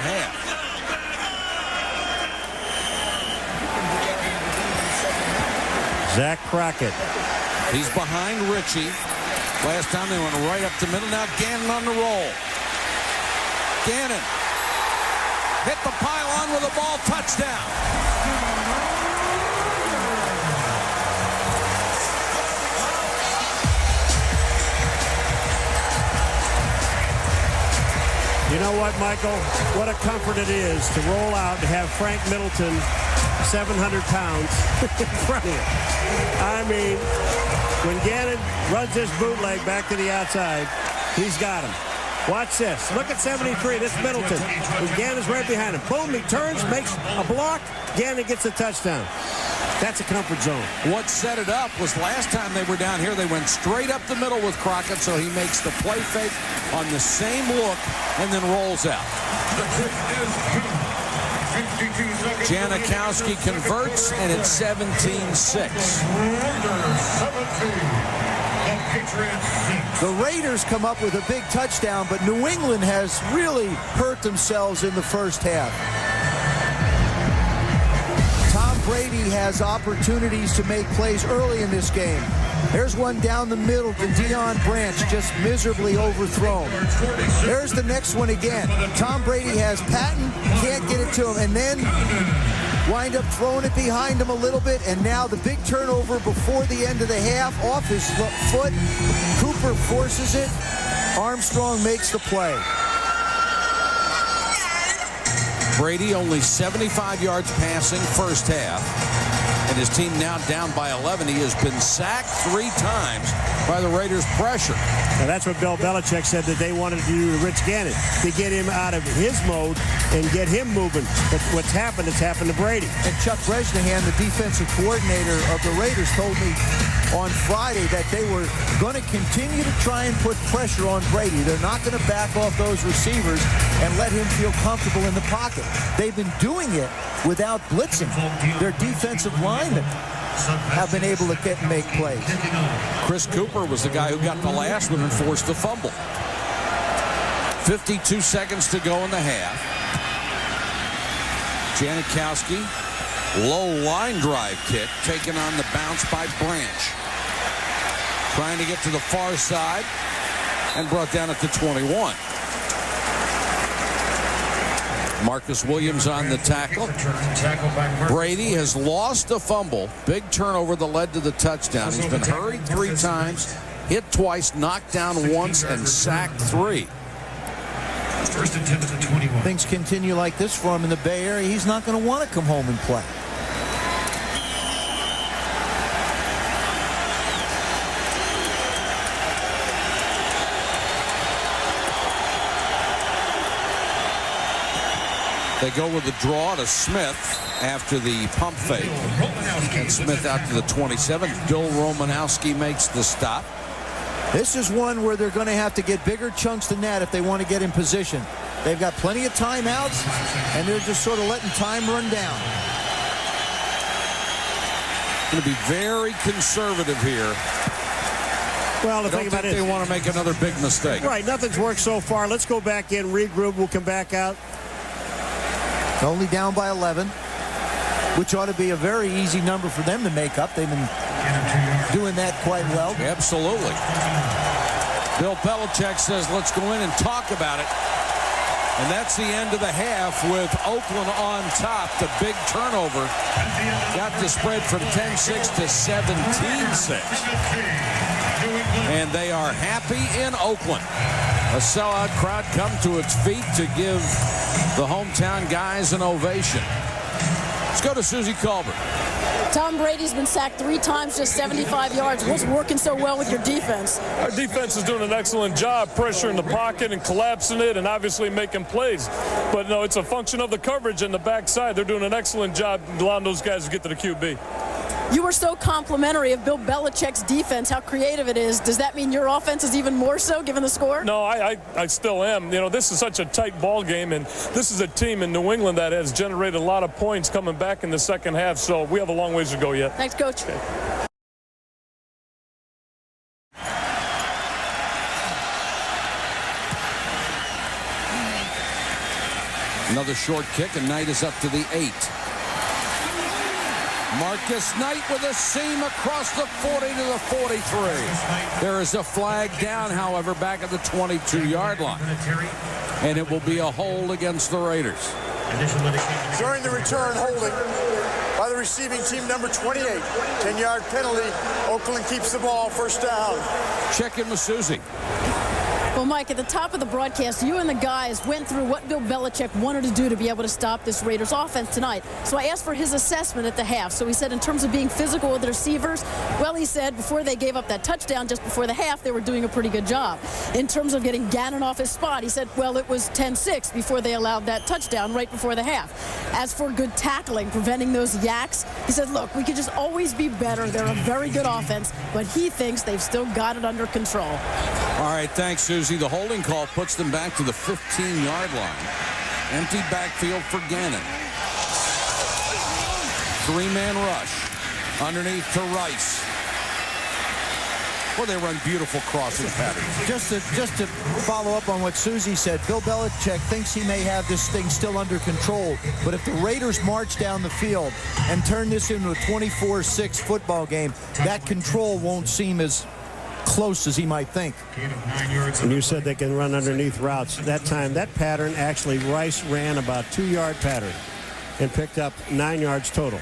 Zach Crockett. He's behind Richie. Last time they went right up the middle. Now Gannon on the roll. Gannon hit the pylon with a ball, touchdown. You know what, Michael? What a comfort it is to roll out and have Frank Middleton, 700 pounds, in front of you. I mean, when Gannon runs this bootleg back to the outside, he's got him. Watch this. Look at 73. This Middleton. Gannon's right behind him. Boom, he turns, makes a block. Gannon gets a touchdown. That's a comfort zone. What set it up was last time they were down here, they went straight up the middle with Crockett, so he makes the play fake on the same look and then rolls out. Janikowski converts, and it's 17-6. The Raiders come up with a big touchdown, but New England has really hurt themselves in the first half. Tom Brady has opportunities to make plays early in this game. There's one down the middle to Deion Branch, just miserably overthrown. There's the next one again. Tom Brady has Patton, can't get it to him, and then wind up throwing it behind him a little bit, and now the big turnover before the end of the half, off his foot. Cooper forces it. Armstrong makes the play. Brady only 75 yards passing first half, and his team now down by 11. He has been sacked 3 times by the Raiders' pressure. Now that's what Bill Belichick said that they wanted to do to Rich Gannon, to get him out of his mode and get him moving. But what's happened has happened to Brady. And Chuck Bresnahan, the defensive coordinator of the Raiders, told me on Friday that they were going to continue to try and put pressure on Brady. They're not going to back off those receivers and let him feel comfortable in the pocket. They've been doing it without blitzing. Their defensive linemen have been able to get and make plays. Chris Cooper was the guy who got the last one and forced the fumble. 52 seconds to go in the half. Janikowski, low line drive kick, taken on the bounce by Branch. Trying to get to the far side and brought down at the 21. Marcus Williams on the tackle. Brady has lost a fumble. Big turnover that led to the touchdown. He's been hurried 3 times, hit twice, knocked down once, and sacked 3. First and 10 at the 21. Things continue like this for him in the Bay Area, he's not going to want to come home and play. They go with the draw to Smith after the pump fake. And Smith out to the 27. Bill Romanowski makes the stop. This is one where they're going to have to get bigger chunks than that if they want to get in position. They've got plenty of timeouts, and they're just sort of letting time run down. Going to be very conservative here. Well, the I don't think they want to make another big mistake. Right, nothing's worked so far. Let's go back in, regroup. We'll come back out. Only down by 11, which ought to be a very easy number for them to make up. They've been doing that quite well. Absolutely. Bill Belichick says, let's go in and talk about it. And that's the end of the half with Oakland on top. The big turnover got the spread from 10-6 to 17-6. And they are happy in Oakland. A sellout crowd come to its feet to give the hometown guys an ovation. Let's go to Susie Colbert. Tom Brady's been sacked 3 times, just 75 yards. What's working so well with your defense? Our defense is doing an excellent job pressuring the pocket and collapsing it and obviously making plays. But no, it's a function of the coverage and the backside. They're doing an excellent job allowing those guys to get to the QB. You were so complimentary of Bill Belichick's defense, how creative it is. Does that mean your offense is even more so, given the score? No, I still am. You know, this is such a tight ball game, and this is a team in New England that has generated a lot of points coming back in the second half, so we have a long ways to go yet. Thanks, Coach. Okay. Another short kick, and Knight is up to the 8. Marcus Knight with a seam across the 40 to the 43. There is a flag down, however, back at the 22-yard line. And it will be a hold against the Raiders. During the return, holding by the receiving team, number 28. 10-yard penalty. Oakland keeps the ball, first down. Check in with Susie. Well, Mike, at the top of the broadcast, you and the guys went through what Bill Belichick wanted to do to be able to stop this Raiders offense tonight. So I asked for his assessment at the half. So he said in terms of being physical with the receivers, well, he said before they gave up that touchdown just before the half, they were doing a pretty good job. In terms of getting Gannon off his spot, he said, well, it was 10-6 before they allowed that touchdown right before the half. As for good tackling, preventing those yaks, he said, look, we could just always be better. They're a very good offense, but he thinks they've still got it under control. All right, thanks, Susie. The holding call puts them back to the 15-yard line. Empty backfield for Gannon. Three-man rush. Underneath to Rice. Well, they run beautiful crossing patterns. Just to follow up on what Susie said, Bill Belichick thinks he may have this thing still under control, but if the Raiders march down the field and turn this into a 24-6 football game, that control won't seem as close as he might think. And you said they can run underneath routes. That time, that pattern, actually, Rice ran about 2-yard pattern and picked up 9 yards total.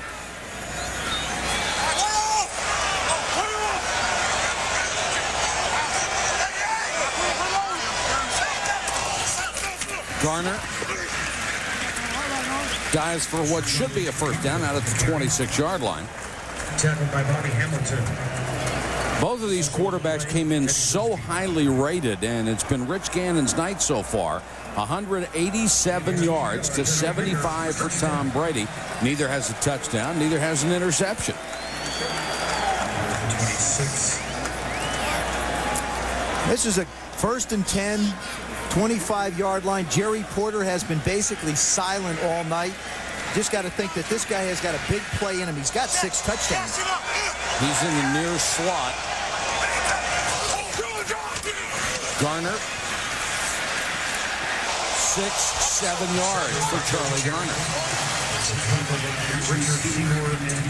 Garner dives for what should be a first down out at the 26-yard line. Tackled by Bobby Hamilton. Both of these quarterbacks came in so highly rated, and it's been Rich Gannon's night so far. 187 yards to 75 for Tom Brady. Neither has a touchdown, neither has an interception. 26. This is a 1st and 10, 25-yard line. Jerry Porter has been basically silent all night. Just got to think that this guy has got a big play in him. He's got 6 touchdowns. He's in the near slot. Garner. 6-7 yards for Charlie Garner.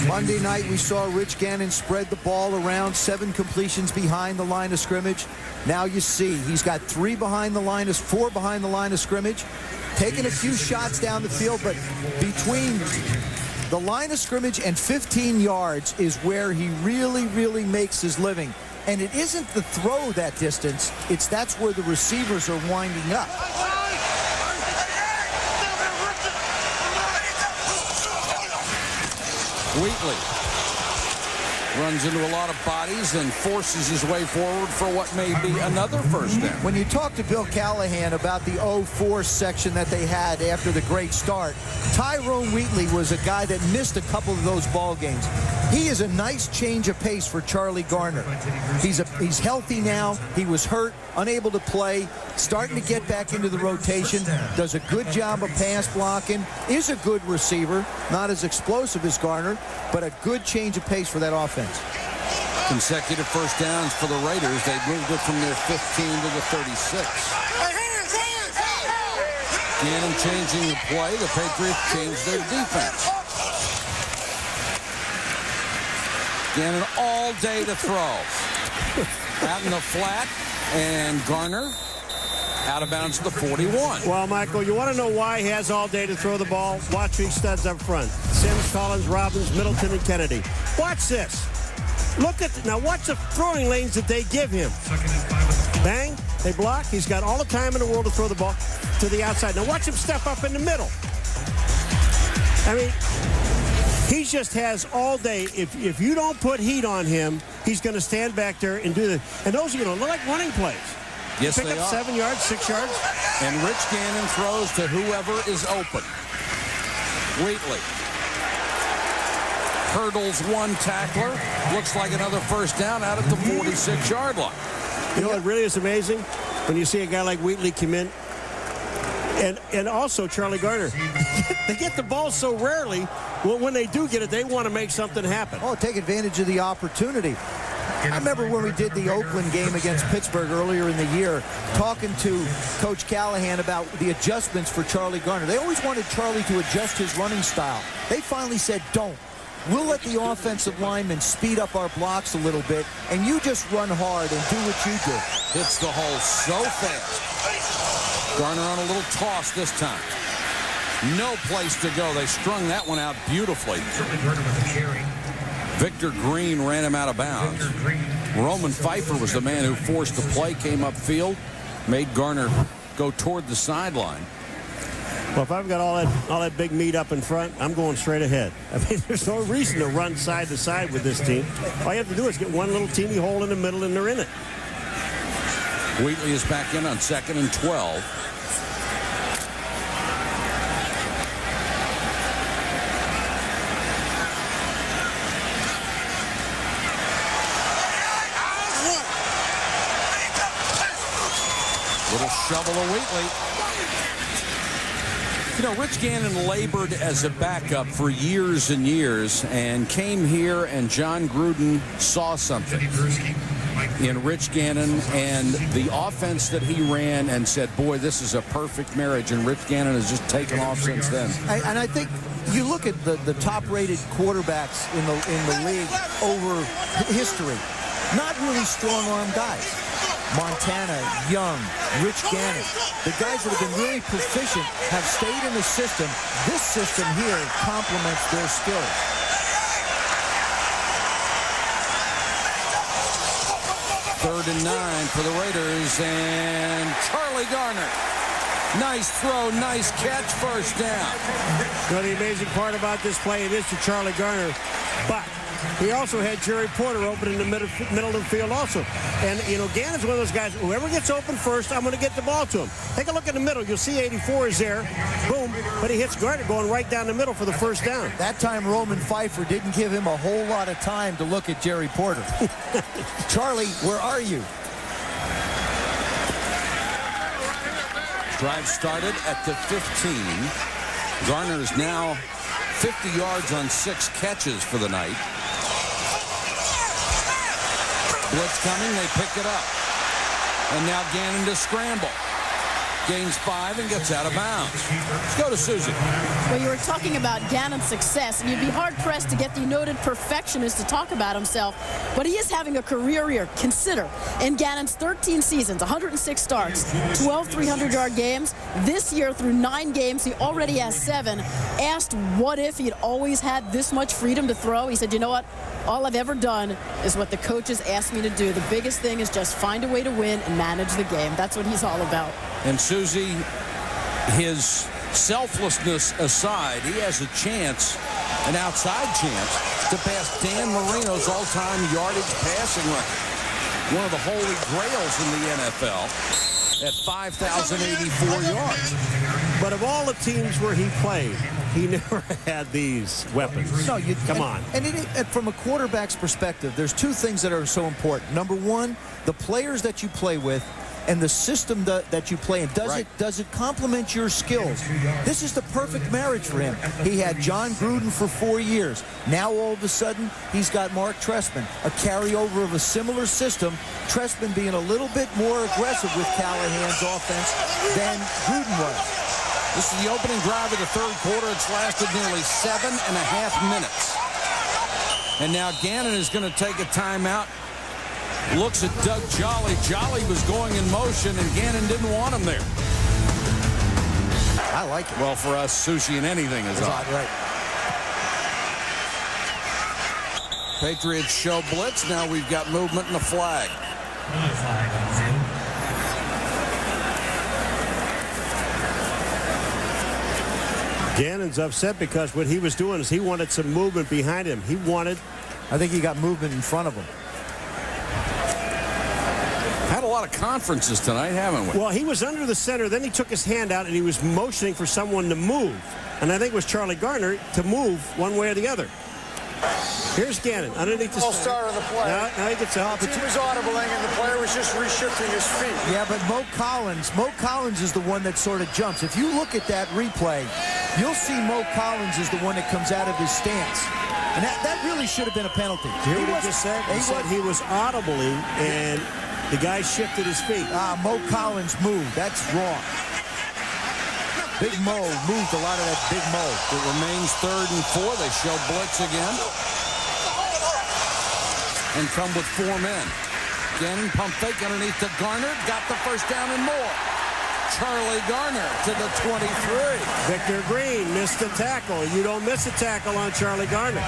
Monday night, we saw Rich Gannon spread the ball around, 7 completions behind the line of scrimmage. Now you see he's got 4 behind the line of scrimmage, taking a few shots down the field, but between the line of scrimmage and 15 yards is where he really makes his living. And it isn't the throw that distance, that's where the receivers are winding up. Wheatley runs into a lot of bodies and forces his way forward for what may be another first down. When you talk to Bill Callahan about the 0-4 section that they had after the great start, Tyrone Wheatley was a guy that missed a couple of those ball games. He is a nice change of pace for Charlie Garner. He's healthy now. He was hurt, unable to play, starting to get back into the rotation, does a good job of pass blocking, is a good receiver, not as explosive as Garner, but a good change of pace for that offense. Consecutive first downs for the Raiders. They moved it from their 15 to the 36. Gannon changing the play. The Patriots changed their defense. Gannon all day to throw. Out in the flat, and Garner out of bounds to the 41. Well, Michael, you want to know why he has all day to throw the ball? Watch these studs up front. Sims, Collins, Robbins, Middleton, and Kennedy. Watch this. Look at, now watch the throwing lanes that they give him. Bang, they block. He's got all the time in the world to throw the ball to the outside. Now watch him step up in the middle. I mean, he just has all day. If you don't put heat on him, he's going to stand back there and do the, and those are, look like running plays. Yes, Pick they up are. 7 yards, 6 yards. And Rich Gannon throws to whoever is open. Wheatley hurdles one tackler. Looks like another first down out at the 46-yard line. You know what really is amazing? When you see a guy like Wheatley come in, and also Charlie Garner. They get the ball so rarely. Well, when they do get it, they want to make something happen. Oh, take advantage of the opportunity. I remember when we did the Oakland game against Pittsburgh earlier in the year, talking to Coach Callahan about the adjustments for Charlie Garner. They always wanted Charlie to adjust his running style. They finally said, don't. We'll let the offensive linemen speed up our blocks a little bit, and you just run hard and do what you do. Hits the hole so fast. Garner on a little toss this time. No place to go. They strung that one out beautifully. Victor Green ran him out of bounds. Roman Pfeiffer was the man who forced the play, came upfield, made Garner go toward the sideline. Well, if I've got all that big meat up in front, I'm going straight ahead. I mean, there's no reason to run side to side with this team. All you have to do is get one little teeny hole in the middle, and they're in it. Wheatley is back in on 2nd and 12. Little shovel of Wheatley. You know, Rich Gannon labored as a backup for years and years and came here, and John Gruden saw something in Rich Gannon and the offense that he ran and said, boy, this is a perfect marriage, and Rich Gannon has just taken off since then. And I think you look at the top-rated quarterbacks in the league over history, not really strong-arm guys. Montana, Young, Rich Gannon, the guys that have been really proficient have stayed in the system. This system here complements their skills. Third and 9 for the Raiders, and Charlie Garner. Nice throw, nice catch, first down. You know, the amazing part about this play, it is to Charlie Garner, but he also had Jerry Porter open in the middle of the field also. And, you know, Gannon's one of those guys, whoever gets open first, I'm going to get the ball to him. Take a look in the middle. You'll see 84 is there. Boom. But he hits Garner going right down the middle for the first down. That time, Roman Pfeiffer didn't give him a whole lot of time to look at Jerry Porter. Charlie, where are you? Drive started at the 15. Garner is now 50 yards on 6 catches for the night. Blitz coming, they pick it up. And now Gannon to scramble. Gains 5 and gets out of bounds. Let's go to Susie. Well, you were talking about Gannon's success, and you'd be hard-pressed to get the noted perfectionist to talk about himself, but he is having a career year. Consider, in Gannon's 13 seasons, 106 starts, 12 300-yard games. This year, through 9 games, he already has 7. Asked what if he'd always had this much freedom to throw, he said, you know what? All I've ever done is what the coaches asked me to do. The biggest thing is just find a way to win and manage the game. That's what he's all about. And Susie, his selflessness aside, he has a chance, an outside chance, to pass Dan Marino's all-time yardage passing record. One of the holy grails in the NFL at 5,084 yards. But of all the teams where he played, he never had these weapons. No, Come on. And from a quarterback's perspective, there's 2 things that are so important. Number 1, the players that you play with and the system that you play in. Does it complement your skills? This is the perfect marriage for him. He had John Gruden for 4 years. Now all of a sudden, he's got Mark Trestman, a carryover of a similar system. Trestman being a little bit more aggressive with Callahan's offense than Gruden was. This is the opening drive of the 3rd quarter. It's lasted nearly 7.5 minutes. And now Gannon is going to take a timeout. Looks at Doug Jolly. Jolly was going in motion, and Gannon didn't want him there. I like it. Well, for us, sushi and anything is odd. Right. Patriots show blitz. Now we've got movement and a flag. Gannon's upset because what he was doing is he wanted some movement behind him. I think he got movement in front of him. Had a lot of conferences tonight, haven't we? Well, he was under the center. Then he took his hand out and he was motioning for someone to move. And I think it was Charlie Garner to move one way or the other. Here's Gannon underneath the All-star on the play. Now he gets out. The team was audibling, and the player was just reshifting his feet. Yeah, but Mo Collins is the one that sort of jumps. If you look at that replay, you'll see Mo Collins is the one that comes out of his stance. And that really should have been a penalty. He just said he was audibly, and the guy shifted his feet. Mo Collins moved. That's wrong. Big Mo moved a lot of that Big Mo. It remains 3rd and 4. They show blitz again. And come with 4 men. Gannon pump fake underneath to Garner. Got the first down and more. Charlie Garner to the 23. Victor Green missed the tackle. You don't miss a tackle on Charlie Garner.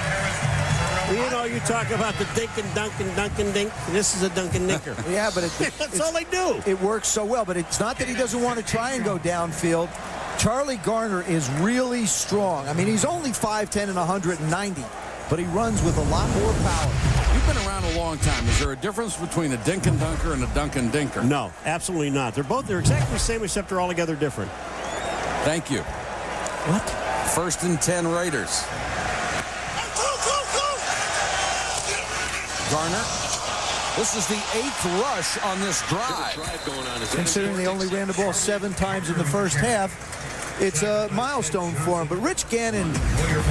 You know, you talk about the dink and dunk and dunk and dink. This is a dunk and dinker. Yeah, but that's all they do. It works so well, but it's not that he doesn't want to try and go downfield. Charlie Garner is really strong. I mean, he's only 5'10 and 190, but he runs with a lot more power. You've been around a long time. Is there a difference between a dink and dunker and a dunk and dinker? No, absolutely not. They're exactly the same, except they're altogether different. Thank you. What? 1st and 10 Raiders. Garner. This is the 8th rush on this drive. Considering they only ran the ball 7 times in the first half, it's a milestone for him. But Rich Gannon,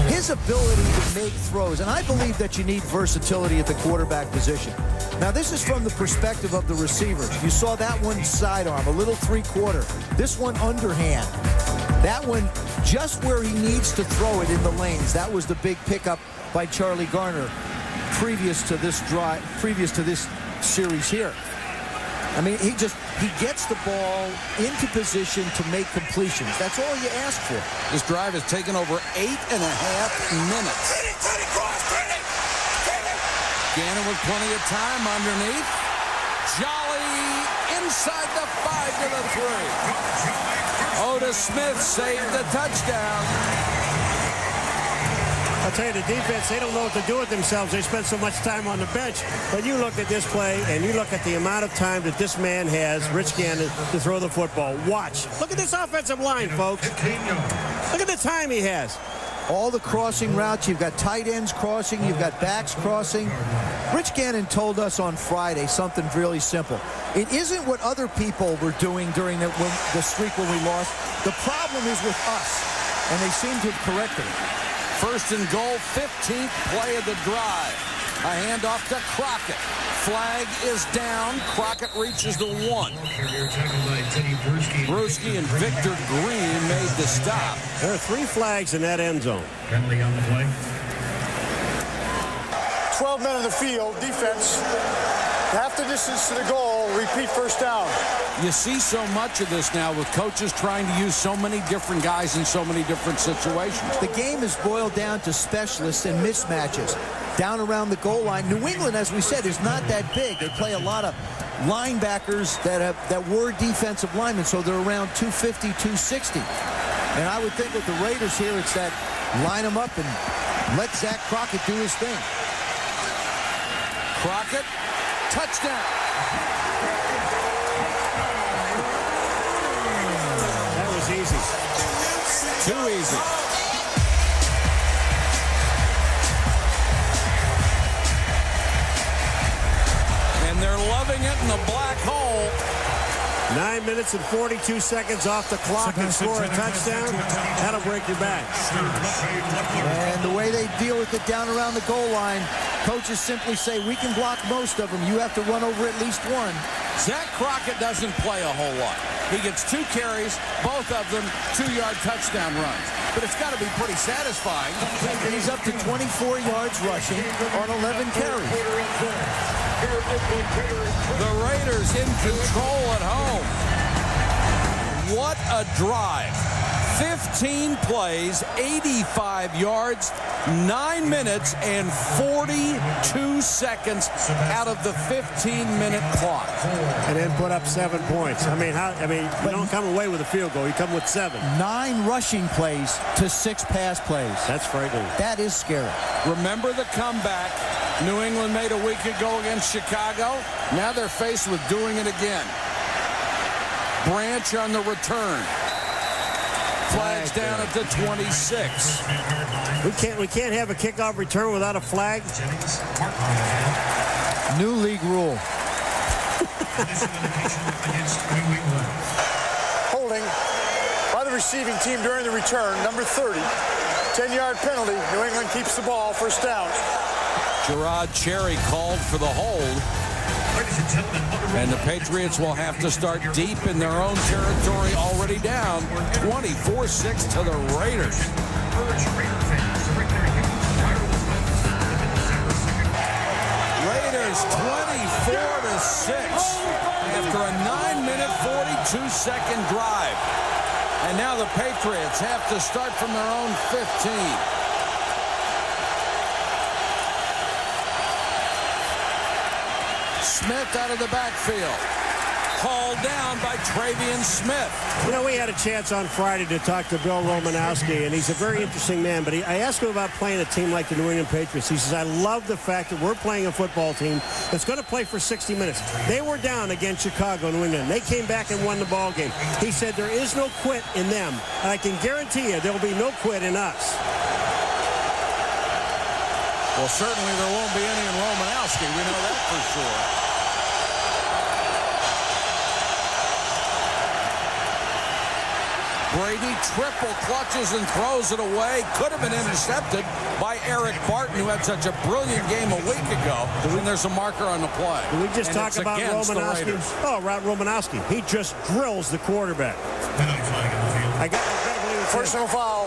his ability to make throws, and I believe that you need versatility at the quarterback position. Now, this is from the perspective of the receivers. You saw that one sidearm, a little 3-quarter. This one underhand. That one just where he needs to throw it in the lanes. That was the big pickup by Charlie Garner previous to this series here. I mean, he gets the ball into position to make completions. That's all you ask for. This drive has taken over 8.5 minutes. Gannon with plenty of time underneath. Jolly inside the 5 to the 3. Otis Smith saved the touchdown. I'll tell you, the defense, they don't know what to do with themselves. They spend so much time on the bench. But you look at this play, and you look at the amount of time that this man has, Rich Gannon, to throw the football. Watch. Look at this offensive line, folks. Look at the time he has. All the crossing routes. You've got tight ends crossing. You've got backs crossing. Rich Gannon told us on Friday something really simple. It isn't what other people were doing during the streak when we lost. The problem is with us, and they seem to have corrected it. 1st and goal, 15th play of the drive. A handoff to Crockett. Flag is down. Crockett reaches the 1. Bruschi and Victor Green made the stop. There are 3 flags in that end zone. Penalty on the play. 12 men in the field, defense. Half the distance to the goal, repeat 1st down. You see so much of this now with coaches trying to use so many different guys in so many different situations. The game is boiled down to specialists and mismatches. Down around the goal line. New England, as we said, is not that big. They play a lot of linebackers that were defensive linemen, so they're around 250, 260. And I would think with the Raiders here, it's that line them up and let Zach Crockett do his thing. Crockett, touchdown. That was easy. Too easy. And they're loving it in the black hole. 9 minutes and 42 seconds off the clock and score a touchdown. That'll break your back. And the way they deal with it down around the goal line, coaches simply say, we can block most of them. You have to run over at least one. Zach Crockett doesn't play a whole lot. He gets 2 carries, both of them 2-yard touchdown runs. But it's got to be pretty satisfying. He's up to 24 yards rushing on 11 carries. The Raiders in control at home. What a drive. 15 plays, 85 yards, 9 minutes and 42 seconds out of the 15-minute clock. And then put up 7 points. You don't come away with a field goal. You come with 7. 9 rushing plays to 6 pass plays. That's frightening. That is scary. Remember the comeback New England made a week ago against Chicago? Now they're faced with doing it again. Branch on the return. Flags down at the 26. We can't have a kickoff return without a flag. New league rule. Holding by the receiving team during the return, number 30. 10-yard penalty. New England keeps the ball, 1st down. Gerard Cherry called for the hold. And the Patriots will have to start deep in their own territory, already down 24-6 to the Raiders. Raiders 24-6 after a 9-minute, 42-second drive. And now the Patriots have to start from their own 15. Smith out of the backfield. Hauled down by Travion Smith. You know, we had a chance on Friday to talk to Bill Romanowski, and he's a very interesting man. But I asked him about playing a team like the New England Patriots. He says, I love the fact that we're playing a football team that's going to play for 60 minutes. They were down against Chicago, New England. They came back and won the ball game. He said there is no quit in them. And I can guarantee you there will be no quit in us. Well, certainly there won't be any in Romanowski. We know that for sure. Brady triple clutches and throws it away. Could have been intercepted by Eric Barton, who had such a brilliant game a week ago. And there's a marker on the play. Did we just talk about Romanowski? Oh, Romanowski. He just drills the quarterback. I got to believe it's personal foul.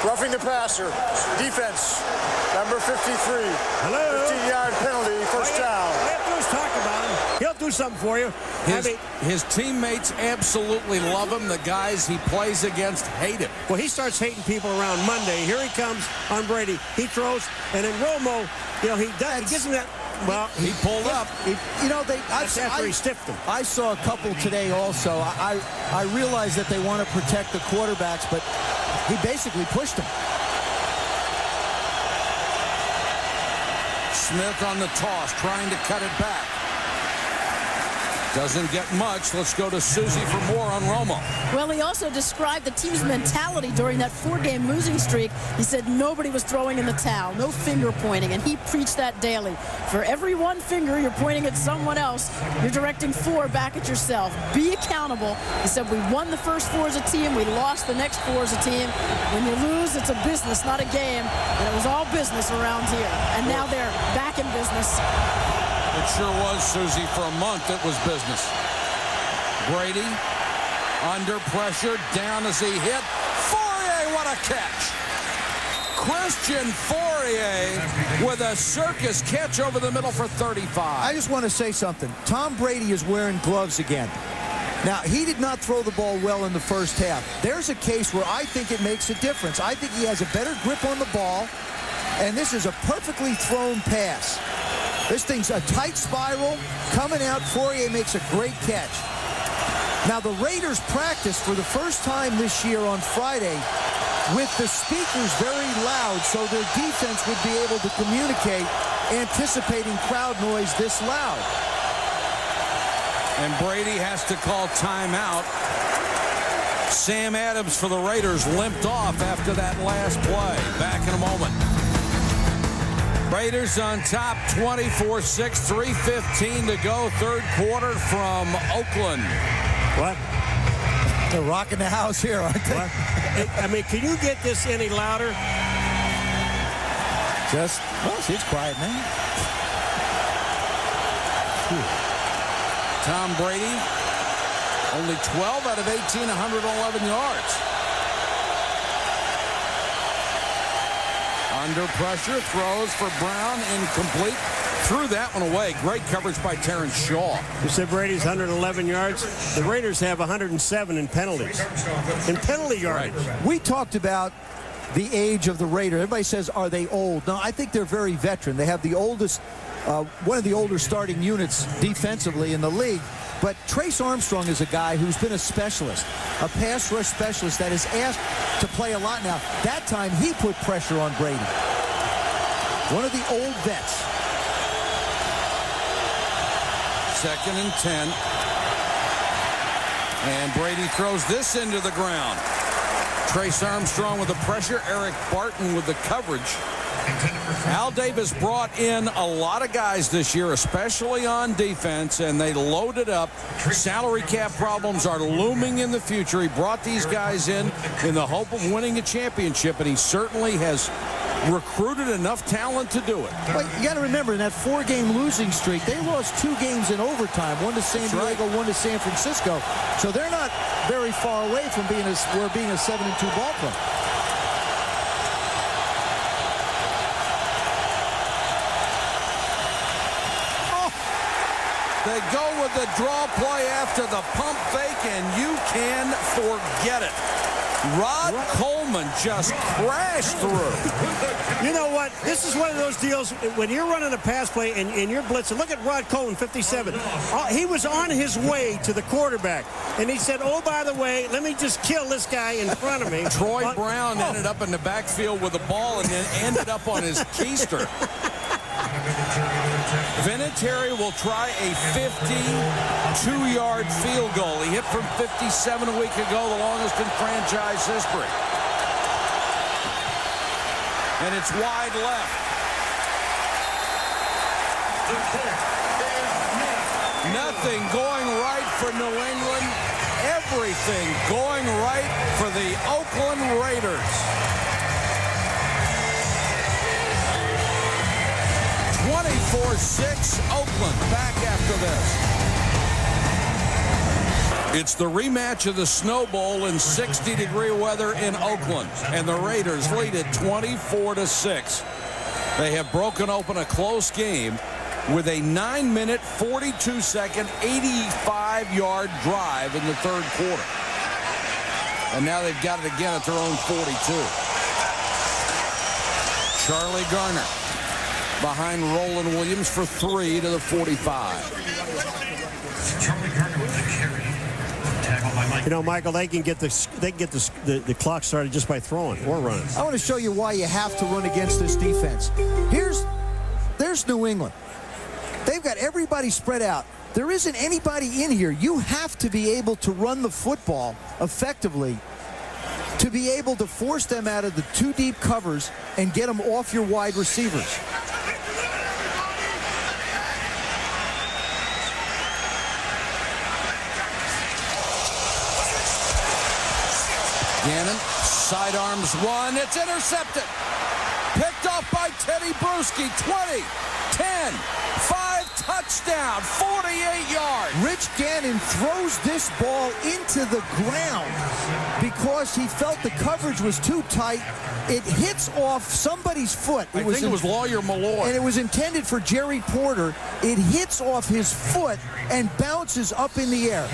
Roughing the passer. Defense. Number 53. Hello. 15-yard penalty. First down. All you have to do is talk about him. He'll do something for you. His teammates absolutely love him. The guys he plays against hate him. Well, he starts hating people around Monday. Here he comes on Brady. He throws, and then Romo, you know, he gives him that. Well, he pulled up. That's after he stiffed him. I saw a couple today also. I realize that they want to protect the quarterbacks, but he basically pushed him. Smith on the toss, trying to cut it back. Doesn't get much. Let's go to Susie for more on Romo. Well, he also described the team's mentality during that 4-game losing streak. He said nobody was throwing in the towel, no finger pointing, and he preached that daily. For every one finger you're pointing at someone else, you're directing 4 back at yourself. Be accountable. He said we won the first 4 as a team, we lost the next 4 as a team. When you lose, it's a business, not a game. And it was all business around here. And now they're back in business. It sure was, Susie. For a month, it was business. Brady, under pressure, down as he hit. Fourier, what a catch. Christian Fourier with a circus catch over the middle for 35. I just want to say something. Tom Brady is wearing gloves again. Now, he did not throw the ball well in the first half. There's a case where I think it makes a difference. I think he has a better grip on the ball, and this is a perfectly thrown pass. This thing's a tight spiral. Coming out, Fourier makes a great catch. Now, the Raiders practiced for the first time this year on Friday with the speakers very loud so their defense would be able to communicate, anticipating crowd noise this loud. And Brady has to call timeout. Sam Adams for the Raiders limped off after that last play. Back in a moment. Raiders on top, 24-6, 3:15 to go, third quarter from Oakland. What? They're rocking the house here, aren't they? What? I mean, can you get this any louder? Well, see, it's quiet now. Tom Brady, only 12 out of 18, 111 yards. Under pressure, throws for Brown, incomplete. Threw that one away. Great coverage by Terrence Shaw. You said Brady's 111 yards. The Raiders have 107 in penalties. In penalty yardage. Right. We talked about the age of the Raiders. Everybody says, are they old? No, I think they're very veteran. They have the oldest, one of the older starting units defensively in the league. But Trace Armstrong is a guy who's been a specialist, a pass rush specialist that is asked to play a lot now. That time, he put pressure on Brady. One of the old vets. 2nd and 10. And Brady throws this into the ground. Trace Armstrong with the pressure. Eric Barton with the coverage. Al Davis brought in a lot of guys this year, especially on defense, and they loaded up. Salary cap problems are looming in the future. He brought these guys in the hope of winning a championship, and he certainly has recruited enough talent to do it. But you got to remember, in that 4-game losing streak, they lost 2 games in overtime, one to San Diego, one to San Francisco. So they're not very far away from being a 7-2 ball club. They go with the draw play after the pump fake, and you can forget it. Rod Coleman just crashed through. You know what? This is one of those deals when you're running a pass play and you're blitzing. Look at Rod Coleman, 57. He was on his way to the quarterback, and he said, oh, by the way, let me just kill this guy in front of me. Troy Brown ended up in the backfield with the ball and then ended up on his keister. Vinatieri will try a 52-yard field goal. He hit from 57 a week ago, the longest in franchise history. And it's wide left. Nothing going right for New England. Everything going right for the Oakland Raiders. 24-6, Oakland back after this. It's the rematch of the Snow Bowl in 60-degree weather in Oakland, and the Raiders lead it 24-6. They have broken open a close game with a 9-minute, 42-second, 85-yard drive in the third quarter. And now they've got it again at their own 42. Charlie Garner behind Roland Williams for 3 to the 45. Charlie Garner with the carry. Tackled by Mike. You know, Michael, they can get the clock started just by throwing or running. I want to show you why you have to run against this defense. There's New England. They've got everybody spread out. There isn't anybody in here. You have to be able to run the football effectively to be able to force them out of the two deep covers and get them off your wide receivers. Gannon sidearms one. It's intercepted. Picked off by Teddy Bruschi. 20, 10, 5, touchdown, 48 yards. Rich Gannon throws this ball into the ground because he felt the coverage was too tight. It hits off somebody's foot. I think it was Lawyer Malloy. And it was intended for Jerry Porter. It hits off his foot and bounces up in the air.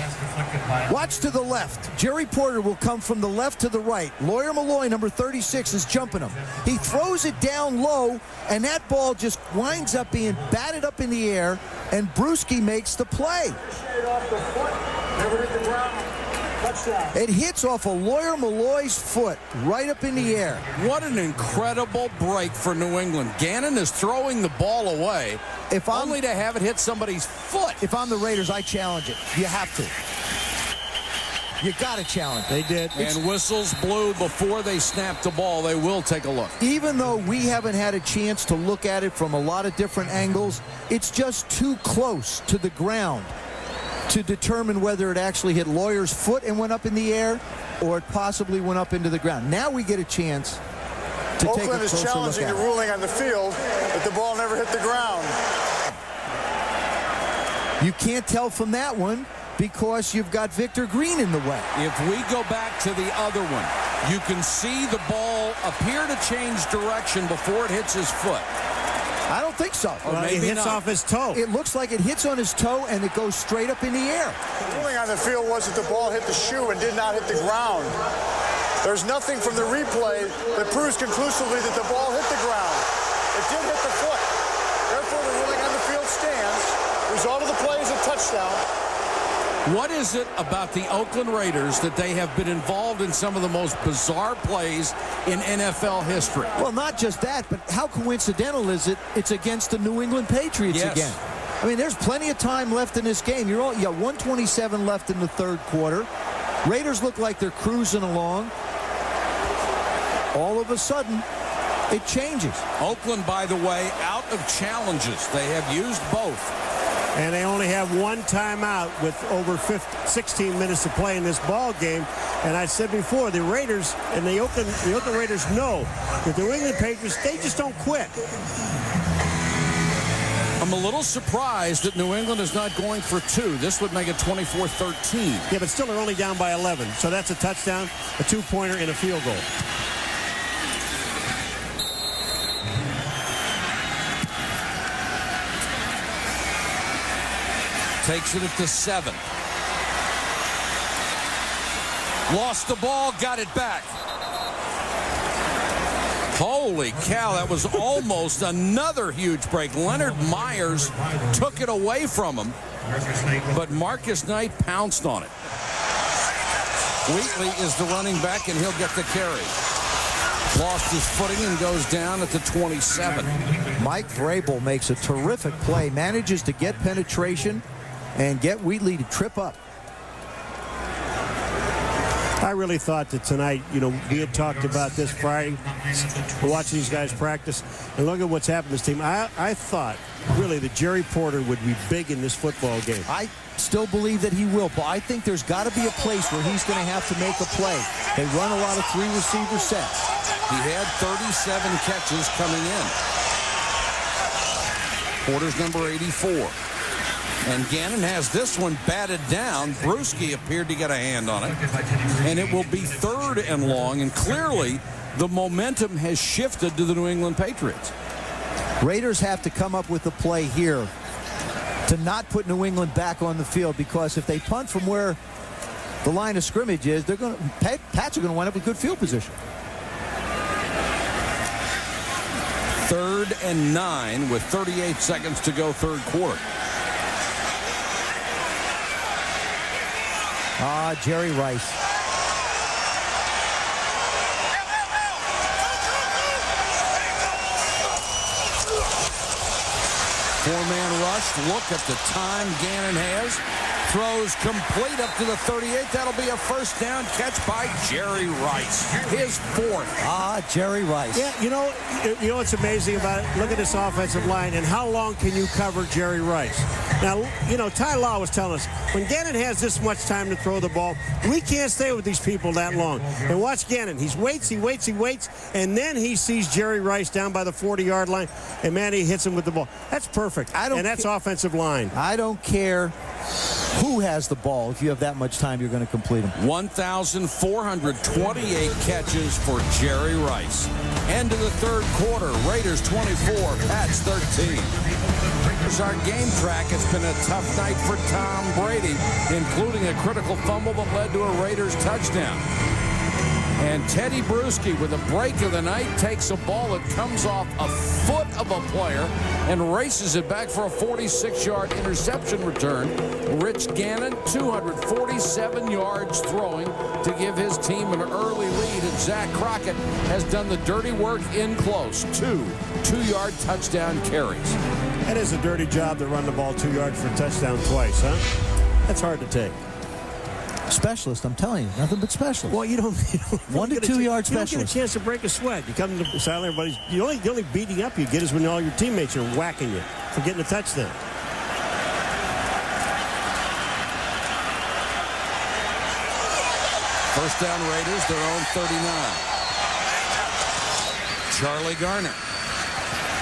Watch to the left. Jerry Porter will come from the left to the right. Lawyer Malloy, number 36, is jumping him. He throws it down low, and that ball just winds up being batted up in the air, and Bruschi makes the play. It hits off of Lawyer Malloy's foot right up in the air. What an incredible break for New England. Gannon is throwing the ball away, only to have it hit somebody's foot. If I'm the Raiders, I challenge it. You have to. You got to challenge. They did. And whistles blew before they snapped the ball. They will take a look. Even though we haven't had a chance to look at it from a lot of different angles, it's just too close to the ground to determine whether it actually hit Lawyer's foot and went up in the air or it possibly went up into the ground. Now we get a chance to take a closer look at it. Oakland is challenging the ruling on the field that the ball never hit the ground. You can't tell from that one because you've got Victor Green in the way. If we go back to the other one, you can see the ball appear to change direction before it hits his foot. I don't think so. Well, it hits off his toe. It looks like it hits on his toe and it goes straight up in the air. The ruling on the field was that the ball hit the shoe and did not hit the ground. There's nothing from the replay that proves conclusively that the ball hit the ground. It did hit the foot. Therefore, the ruling on the field stands. Result of the play is a touchdown. What is it about the Oakland Raiders that they have been involved in some of the most bizarre plays in NFL history? Well, not just that, but how coincidental is it it's against the New England Patriots again? I mean, there's plenty of time left in this game. You got 1:27 left in the third quarter. Raiders look like they're cruising along. All of a sudden, it changes. Oakland, by the way, out of challenges. They have used both. And they only have one timeout with over 16 minutes to play in this ball game. And I said before, the Raiders and the Oakland Raiders know that the New England Patriots, they just don't quit. I'm a little surprised that New England is not going for two. This would make it 24-13. Yeah, but still they're only down by 11. So that's a touchdown, a two-pointer, and a field goal. Takes it at the 7. Lost the ball, got it back. Holy cow, that was almost another huge break. Leonard Myers took it away from him, but Marcus Knight pounced on it. Wheatley is the running back, and he'll get the carry. Lost his footing and goes down at the 27. Mike Vrabel makes a terrific play, manages to get penetration and get Wheatley to trip up. I really thought that tonight, we had talked about this Friday, watching these guys practice, and look at what's happened to this team. I thought, really, that Jerry Porter would be big in this football game. I still believe that he will, but I think there's got to be a place where he's going to have to make a play. They run a lot of three-receiver sets. He had 37 catches coming in. Porter's number 84. And Gannon has this one batted down. Bruschi appeared to get a hand on it. And it will be 3rd and long. And clearly, the momentum has shifted to the New England Patriots. Raiders have to come up with a play here to not put New England back on the field, because if they punt from where the line of scrimmage is, Pats are going to wind up with good field position. 3rd and 9 with 38 seconds to go, 3rd quarter. Jerry Rice. Four-man rush. Look at the time Gannon has. Throws complete up to the 38. That'll be a first down catch by Jerry Rice. His 4th. Jerry Rice. Yeah, you know what's amazing about it? Look at this offensive line, and how long can you cover Jerry Rice? Now, Ty Law was telling us, when Gannon has this much time to throw the ball, we can't stay with these people that long. And watch Gannon. He waits, and then he sees Jerry Rice down by the 40-yard line, and man, he hits him with the ball. That's perfect. And that's offensive line. I don't care who has the ball. If you have that much time, you're going to complete them. 1,428 catches for Jerry Rice. End of the 3rd quarter. Raiders 24, Pats 13. Here's our game track. It's been a tough night for Tom Brady, including a critical fumble that led to a Raiders touchdown. And Teddy Bruschi, with a break of the night, takes a ball that comes off a foot of a player and races it back for a 46-yard interception return. Rich Gannon, 247 yards throwing to give his team an early lead. And Zach Crockett has done the dirty work in close. 2-yard touchdown carries. That is a dirty job to run the ball 2 yards for a touchdown twice, huh? That's hard to take. Specialist, I'm telling you, nothing but specialist. Well, you don't 1 to 2 yard specialist. You don't get a chance to break a sweat. You come to the sideline, everybody's the only beating up you get is when all your teammates are whacking you for getting a touchdown. First down, Raiders, their own 39. Charlie Garner.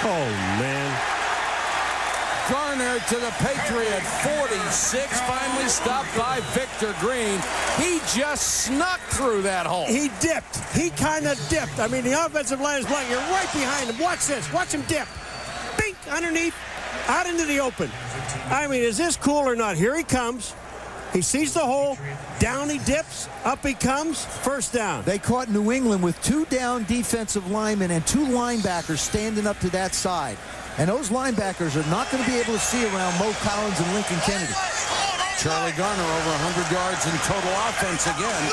Oh, man. Garner to the Patriot 46, finally stopped by Victor Green. He just snuck through that hole. He dipped. He kind of dipped. I mean, the offensive line is blocking. You're right behind him. Watch this. Watch him dip. Bink, underneath, out into the open. I mean, is this cool or not? Here he comes. He sees the hole. Down he dips. Up he comes. First down. They caught New England with 2 down defensive linemen and 2 linebackers standing up to that side. And those linebackers are not going to be able to see around Mo Collins and Lincoln Kennedy. Charlie Garner over 100 yards in total offense again.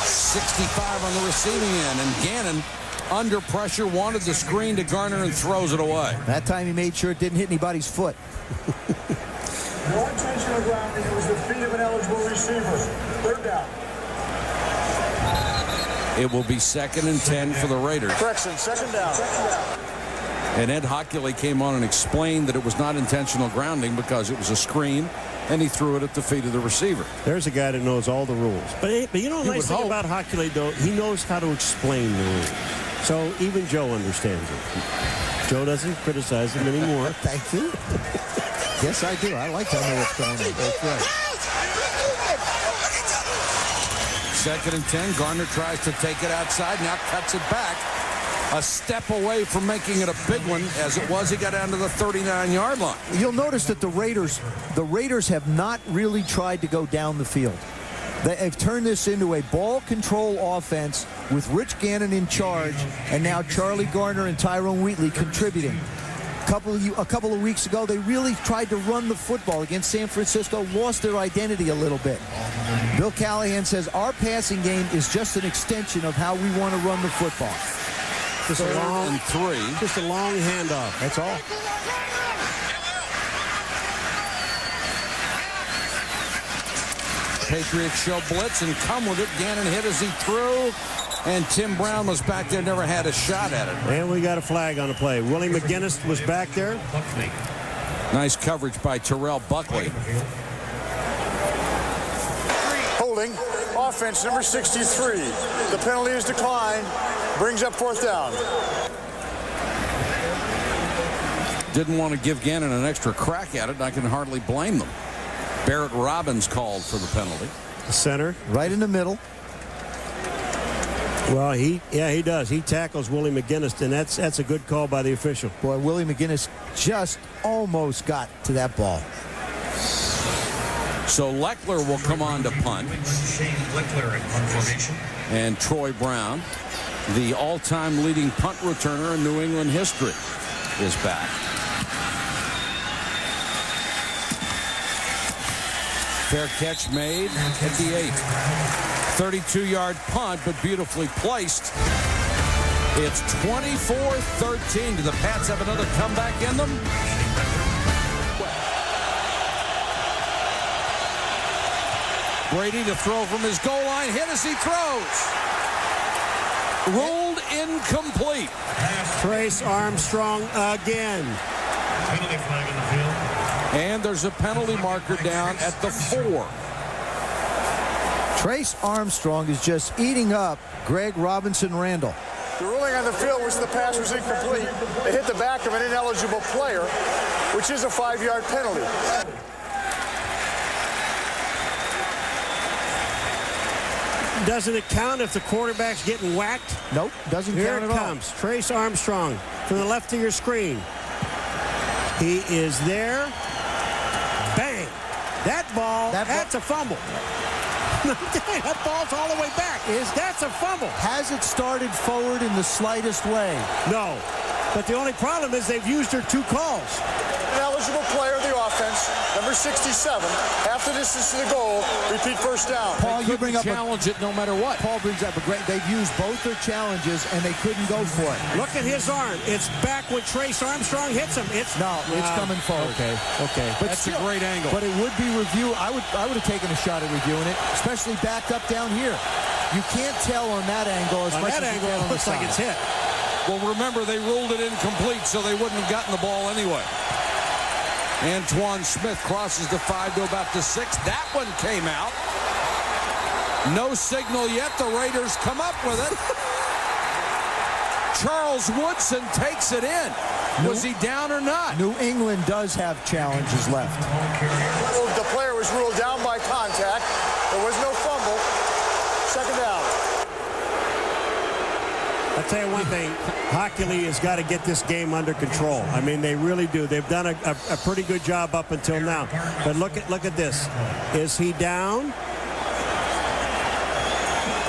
65 on the receiving end. And Gannon, under pressure, wanted the screen to Garner and throws it away. That time he made sure it didn't hit anybody's foot. No intentional grounding. It was the feet of an eligible receiver. 3rd down. It will be 2nd and 10 for the Raiders. Correction, 2nd down. And Ed Hockley came on and explained that it was not intentional grounding because it was a screen, and he threw it at the feet of the receiver. There's a guy that knows all the rules. But you know the nice thing about Hockley, though, he knows how to explain the rules. So even Joe understands it. Joe doesn't criticize him anymore. Thank you. Yes, I do. I like to know what's going on. That's right. 2nd and 10. Garner tries to take it outside, now cuts it back. A step away from making it a big one. As it was, he got down to the 39-yard line. You'll notice that the Raiders have not really tried to go down the field. They've turned this into a ball control offense with Rich Gannon in charge, and now Charlie Garner and Tyrone Wheatley contributing. A couple of weeks ago, they really tried to run the football against San Francisco, lost their identity a little bit. Bill Callahan says our passing game is just an extension of how we want to run the football. Just a long Just a long handoff. That's all. Patriots show blitz and come with it. Gannon hit as he threw, and Tim Brown was back there, never had a shot at it. And we got a flag on the play. Willie McGinnis was back there. Nice coverage by Terrell Buckley. Holding, offense number 63. The penalty is declined, brings up 4th down. Didn't want to give Gannon an extra crack at it, and I can hardly blame them. Barrett Robbins called for the penalty. The center. Right in the middle. Well, he does. He tackles Willie McGinnis, and that's a good call by the official. Boy, Willie McGinnis just almost got to that ball. So Leckler will come on to punt. Shane Leckler in punt formation. And Troy Brown, the all-time leading punt returner in New England history, is back. Fair catch made at the 8. 32-yard punt, but beautifully placed. It's 24-13. Do the Pats have another comeback in them? Brady to throw from his goal line. Hit as he throws. Ruled incomplete. Trace Armstrong again. Penalty flag in the field. And there's a penalty marker down at the 4. Trace Armstrong is just eating up Greg Robinson Randall. The ruling on the field was the pass was incomplete. It hit the back of an ineligible player, which is a 5-yard penalty. Doesn't it count if the quarterback's getting whacked? Nope, doesn't Here count it at all. comes. Trace Armstrong from the left of your screen. He is there. Bang. That ball, that's a fumble. That ball's all the way back. That's a fumble. Has it started forward in the slightest way? No. But the only problem is they've used her 2 calls. Ineligible player of the offense, number 67. Half the distance to the goal. Repeat 1st down. Paul, you bring up challenge it no matter what. Paul brings up a great. They've used both their challenges and they couldn't go for it. Look at his arm. It's back when Trace Armstrong hits him. It's coming forward. Okay. But that's a great angle. But it would be review. I would have taken a shot at reviewing it, especially backed up down here. You can't tell on that angle as much as you can on the looks side. like it's hit. Well, remember, they ruled it incomplete, so they wouldn't have gotten the ball anyway. Antoine Smith crosses the 5 to about the 6. That one came out. No signal yet. The Raiders come up with it. Charles Woodson takes it in. Was he down or not? New England does have challenges left. The player was ruled down by contact. There was no fumble. 2nd down. I'll tell you one thing, Hockey League has got to get this game under control. I mean, they really do. They've done a pretty good job up until now. But look at this. Is he down?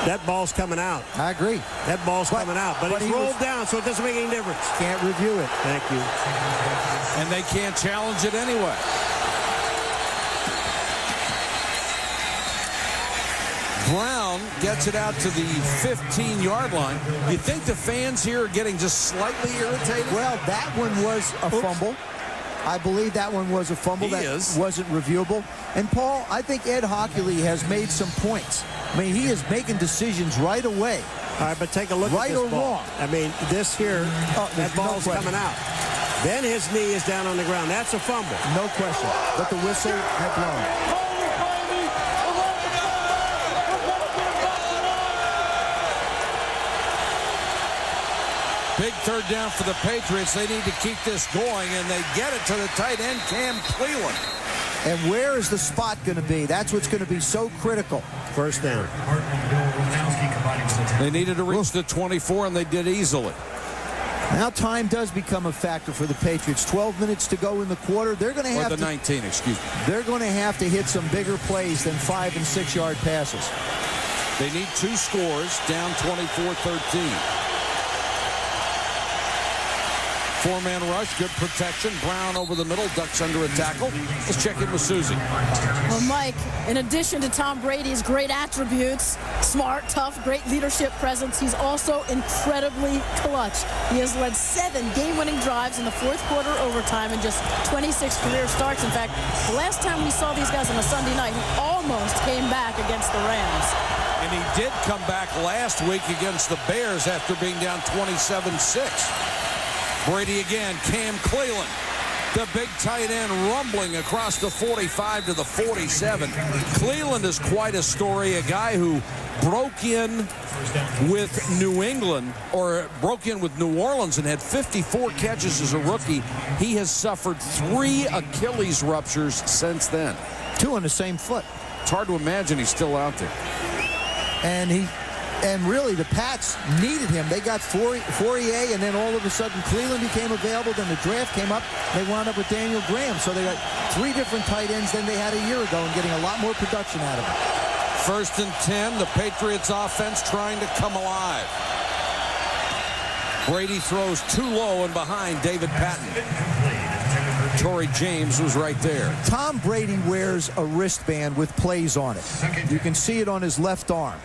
That ball's coming out. I agree. That ball's coming out. But it's rolled down, so it doesn't make any difference. Can't review it. Thank you. And they can't challenge it anyway. Brown gets it out to the 15-yard line. You think the fans here are getting just slightly irritated? Well, that one was a fumble. I believe that one was a fumble wasn't reviewable. And, Paul, I think Ed Hockley has made some points. I mean, he is making decisions right away. All right, but take a look at this ball. Wrong. I mean, this here, that ball's coming out. Then his knee is down on the ground. That's a fumble. No question. But the whistle had blown. Big 3rd down for the Patriots. They need to keep this going, and they get it to the tight end, Cam Cleland. And where is the spot going to be? That's what's going to be so critical. 1st down. They needed to reach the 24, and they did easily. Now time does become a factor for the Patriots. 12 minutes to go in the quarter. They're going to have 19, excuse me. They're going to have to hit some bigger plays than 5- and 6-yard passes. They need 2 scores, down 24-13. 4-man rush, good protection. Brown over the middle, ducks under a tackle. Let's check in with Susie. Well, Mike, in addition to Tom Brady's great attributes, smart, tough, great leadership presence, he's also incredibly clutch. He has led 7 game-winning drives in the fourth quarter overtime and just 26 career starts. In fact, the last time we saw these guys on a Sunday night, he almost came back against the Rams. And he did come back last week against the Bears after being down 27-6. Brady again, Cam Cleveland, the big tight end rumbling across the 45 to the 47. Cleveland is quite a story, a guy who broke in with New England, or broke in with New Orleans and had 54 catches as a rookie. He has suffered 3 Achilles ruptures since then. 2 on the same foot. It's hard to imagine he's still out there. And really, the Pats needed him. They got Fourier, and then all of a sudden, Cleveland became available. Then the draft came up. They wound up with Daniel Graham. So they got 3 different tight ends than they had a year ago and getting a lot more production out of them. 1st and 10, the Patriots offense trying to come alive. Brady throws too low and behind David Patton. Torrey James was right there. Tom Brady wears a wristband with plays on it. You can see it on his left arm.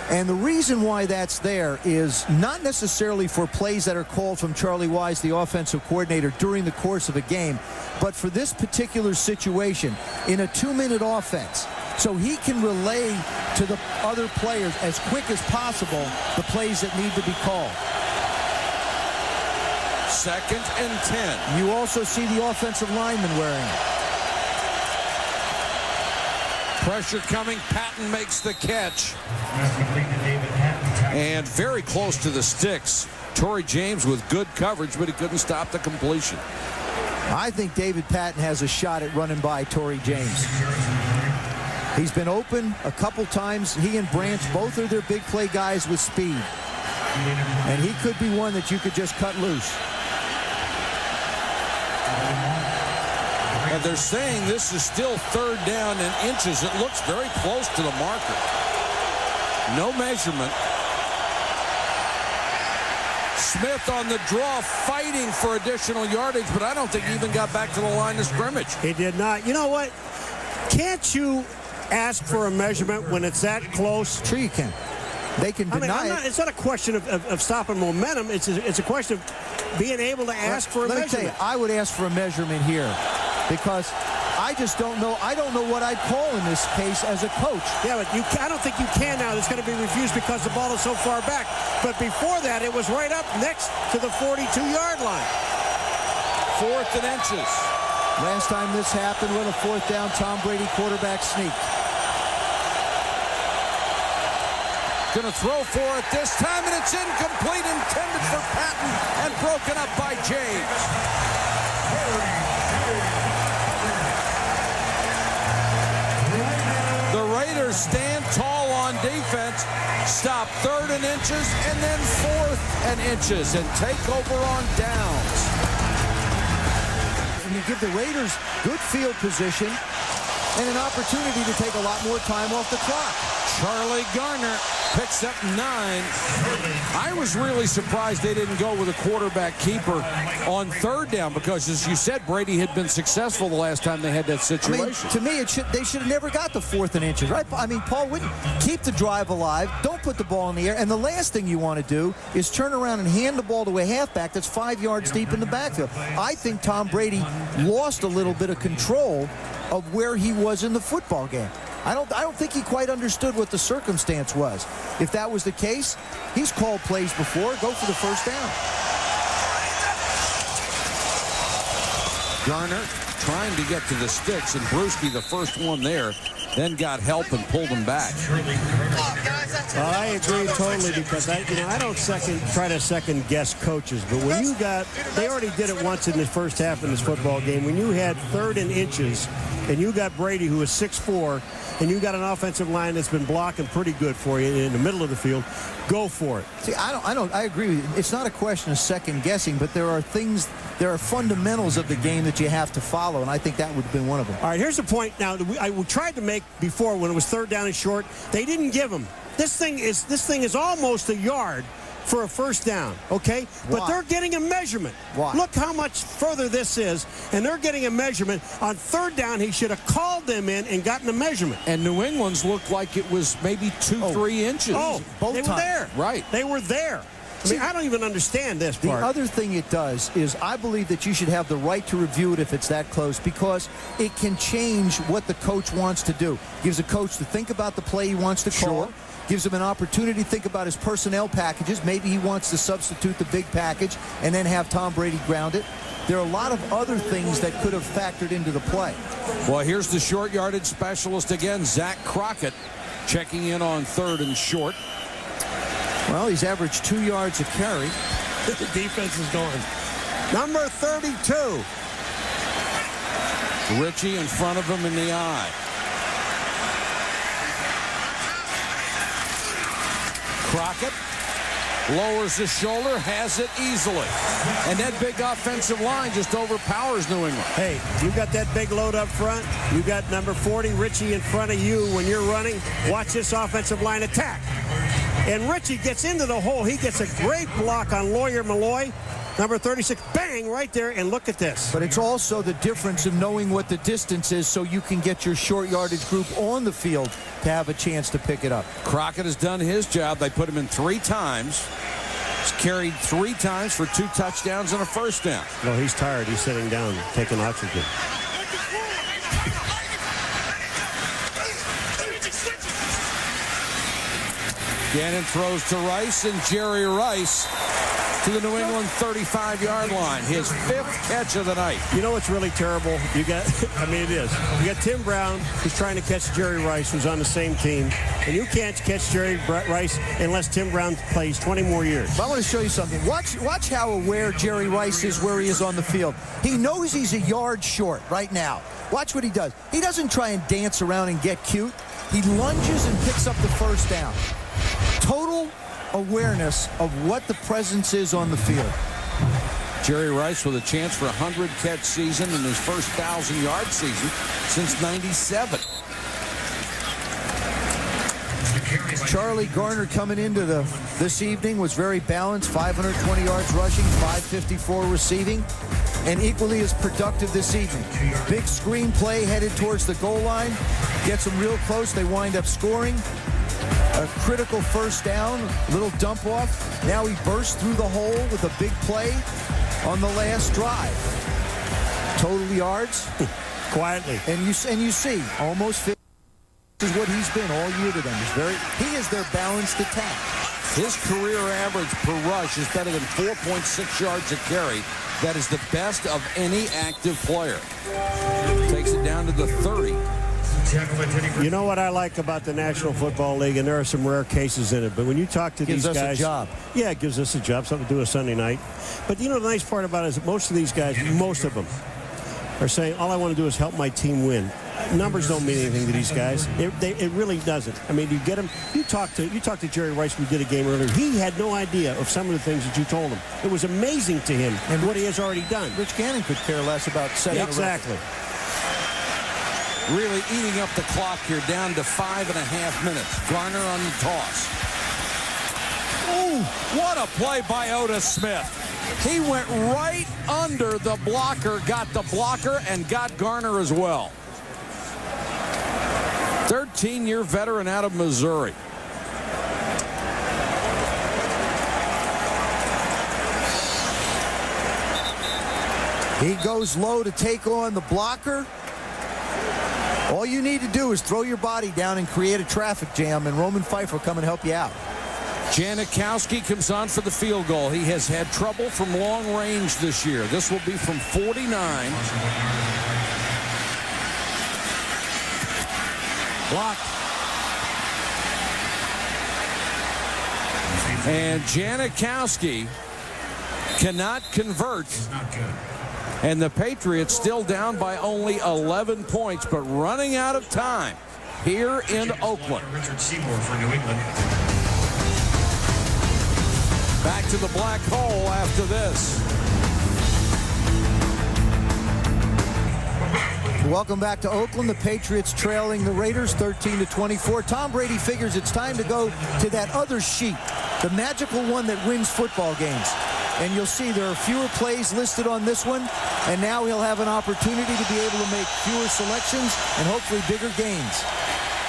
And the reason why that's there is not necessarily for plays that are called from Charlie Wise, the offensive coordinator, during the course of a game, but for this particular situation in a 2-minute offense. So he can relay to the other players as quick as possible the plays that need to be called. 2nd and 10. You also see the offensive lineman wearing it. Pressure coming. Patton makes the catch. And very close to the sticks. Torrey James with good coverage, but he couldn't stop the completion. I think David Patton has a shot at running by Torrey James. He's been open a couple times. He and Branch both are their big play guys with speed. And he could be one that you could just cut loose. And they're saying this is still 3rd down and inches. It looks very close to the marker. No measurement. Smith on the draw, fighting for additional yardage, but I don't think he even got back to the line of scrimmage. He did not. You know what? Can't you ask for a measurement when it's that close? Sure you can. They can deny it. It's not a question of stopping momentum. It's a question of being able to ask for a measurement. Let me tell you, I would ask for a measurement here because I just don't know. I don't know what I'd call in this case as a coach. Yeah, but I don't think you can now. It's going to be refused because the ball is so far back. But before that, it was right up next to the 42-yard line. 4th and inches. Last time this happened with a 4th down, Tom Brady quarterback sneak. Going to throw for it this time, and it's incomplete, intended for Patton, and broken up by James. The Raiders stand tall on defense, stop 3rd and inches, and then 4th and inches, and take over on downs. And you give the Raiders good field position and an opportunity to take a lot more time off the clock. Charlie Garner picks up 9. I was really surprised they didn't go with a quarterback keeper on 3rd down because, as you said, Brady had been successful the last time they had that situation. To me, they should have never got the 4th and inches, right? I mean, Paul Whitten, keep the drive alive. Don't put the ball in the air. And the last thing you want to do is turn around and hand the ball to a halfback that's 5 yards deep in the backfield. I think Tom Brady lost a little bit of control of where he was in the football game. I don't think he quite understood what the circumstance was. If that was the case, he's called plays before. Go for the 1st down. Garner trying to get to the sticks, and Brewski, the first one there, then got help and pulled him back. Well, I agree totally because I don't try to second guess coaches, but when you got, they already did it once in the first half in this football game. When you had 3rd and inches, and you got Brady, who is 6'4", and you got an offensive line that's been blocking pretty good for you in the middle of the field, go for it. See, I agree with you. It's not a question of second guessing, but there are fundamentals of the game that you have to follow, and I think that would have been one of them. All right, here's the point now that I tried to make before when it was 3rd down and short. They didn't give them. This thing is almost a yard for a first down, okay? But they're getting a measurement. Why? Look how much further this is, and they're getting a measurement. On 3rd down, he should have called them in and gotten a measurement. And New England's looked like it was maybe 2-3 inches. Oh, they were there. Right. They were there. I mean, I don't even understand this part. The other thing it does is I believe that you should have the right to review it if it's that close, because it can change what the coach wants to do. Gives a coach to think about the play he wants to call. Sure. Gives him an opportunity to think about his personnel packages. Maybe he wants to substitute the big package and then have Tom Brady ground it. There are a lot of other things that could have factored into the play. Well, here's the short yardage specialist again, Zach Crockett, checking in on 3rd and short. Well, he's averaged 2 yards a carry. The defense is going. Number 32. Richie in front of him in the eye. Crockett lowers his shoulder, has it easily. And that big offensive line just overpowers New England. Hey, you got that big load up front. You got number 40, Richie, in front of you when you're running. Watch this offensive line attack. And Richie gets into the hole. He gets a great block on Lawyer Malloy. Number 36, bang, right there, and look at this. But it's also the difference of knowing what the distance is so you can get your short yardage group on the field to have a chance to pick it up. Crockett has done his job. They put him in 3 times. He's carried 3 times for 2 touchdowns and a first down. No, he's tired. He's sitting down, taking oxygen. Gannon throws to Rice, and Jerry Rice to the New England 35-yard line. His 5th catch of the night. You know what's really terrible? You got, I mean, it is. You got Tim Brown, who's trying to catch Jerry Rice, who's on the same team. And you can't catch Jerry Rice unless Tim Brown plays 20 more years. But I want to show you something. Watch how aware Jerry Rice is where he is on the field. He knows he's a yard short right now. Watch what he does. He doesn't try and dance around and get cute. He lunges and picks up the first down. Total awareness of what the presence is on the field. Jerry Rice with a chance for a 100-catch season in his first 1,000-yard season since '97. Charlie Garner coming into this evening was very balanced. 520 yards rushing, 554 receiving, and equally as productive this evening. Big screen play headed towards the goal line. Gets them real close. They wind up scoring. A critical first down, little dump off. Now he bursts through the hole with a big play on the last drive. Total yards. Quietly. And you see, almost 50. This is what he's been all year to them. He is their balanced attack. His career average per rush is better than 4.6 yards a carry. That is the best of any active player. Takes it down to the 30. You know what I like about the National Football League, and there are some rare cases in it, but when you talk to these guys... Gives us a job. Yeah, it gives us a job, something to do a Sunday night. But you know the nice part about it is that most of these guys, most of them, are saying, all I want to do is help my team win. Numbers don't mean anything to these guys. It really doesn't. I mean, you get them. You talked to Jerry Rice. We did a game earlier. He had no idea of some of the things that you told him. It was amazing to him and what he has already done. Rich Gannon could care less about setting exactly. Really eating up the clock here, down to 5.5 minutes. Garner on the toss. Ooh, what a play by Otis Smith. He went right under the blocker, got the blocker, and got Garner as well. 13-year veteran out of Missouri. He goes low to take on the blocker. All you need to do is throw your body down and create a traffic jam, and Roman Pfeiffer will come and help you out. Janikowski comes on for the field goal. He has had trouble from long range this year. This will be from 49. Blocked. And Janikowski cannot convert. And the Patriots still down by only 11 points, but running out of time here in Oakland. Richard Seymour for New England. Back to the black hole after this. Welcome back to Oakland. The Patriots trailing the Raiders 13-24. Tom Brady figures it's time to go to that other sheet, the magical one that wins football games. And you'll see there are fewer plays listed on this one, and now he'll have an opportunity to be able to make fewer selections and hopefully bigger gains.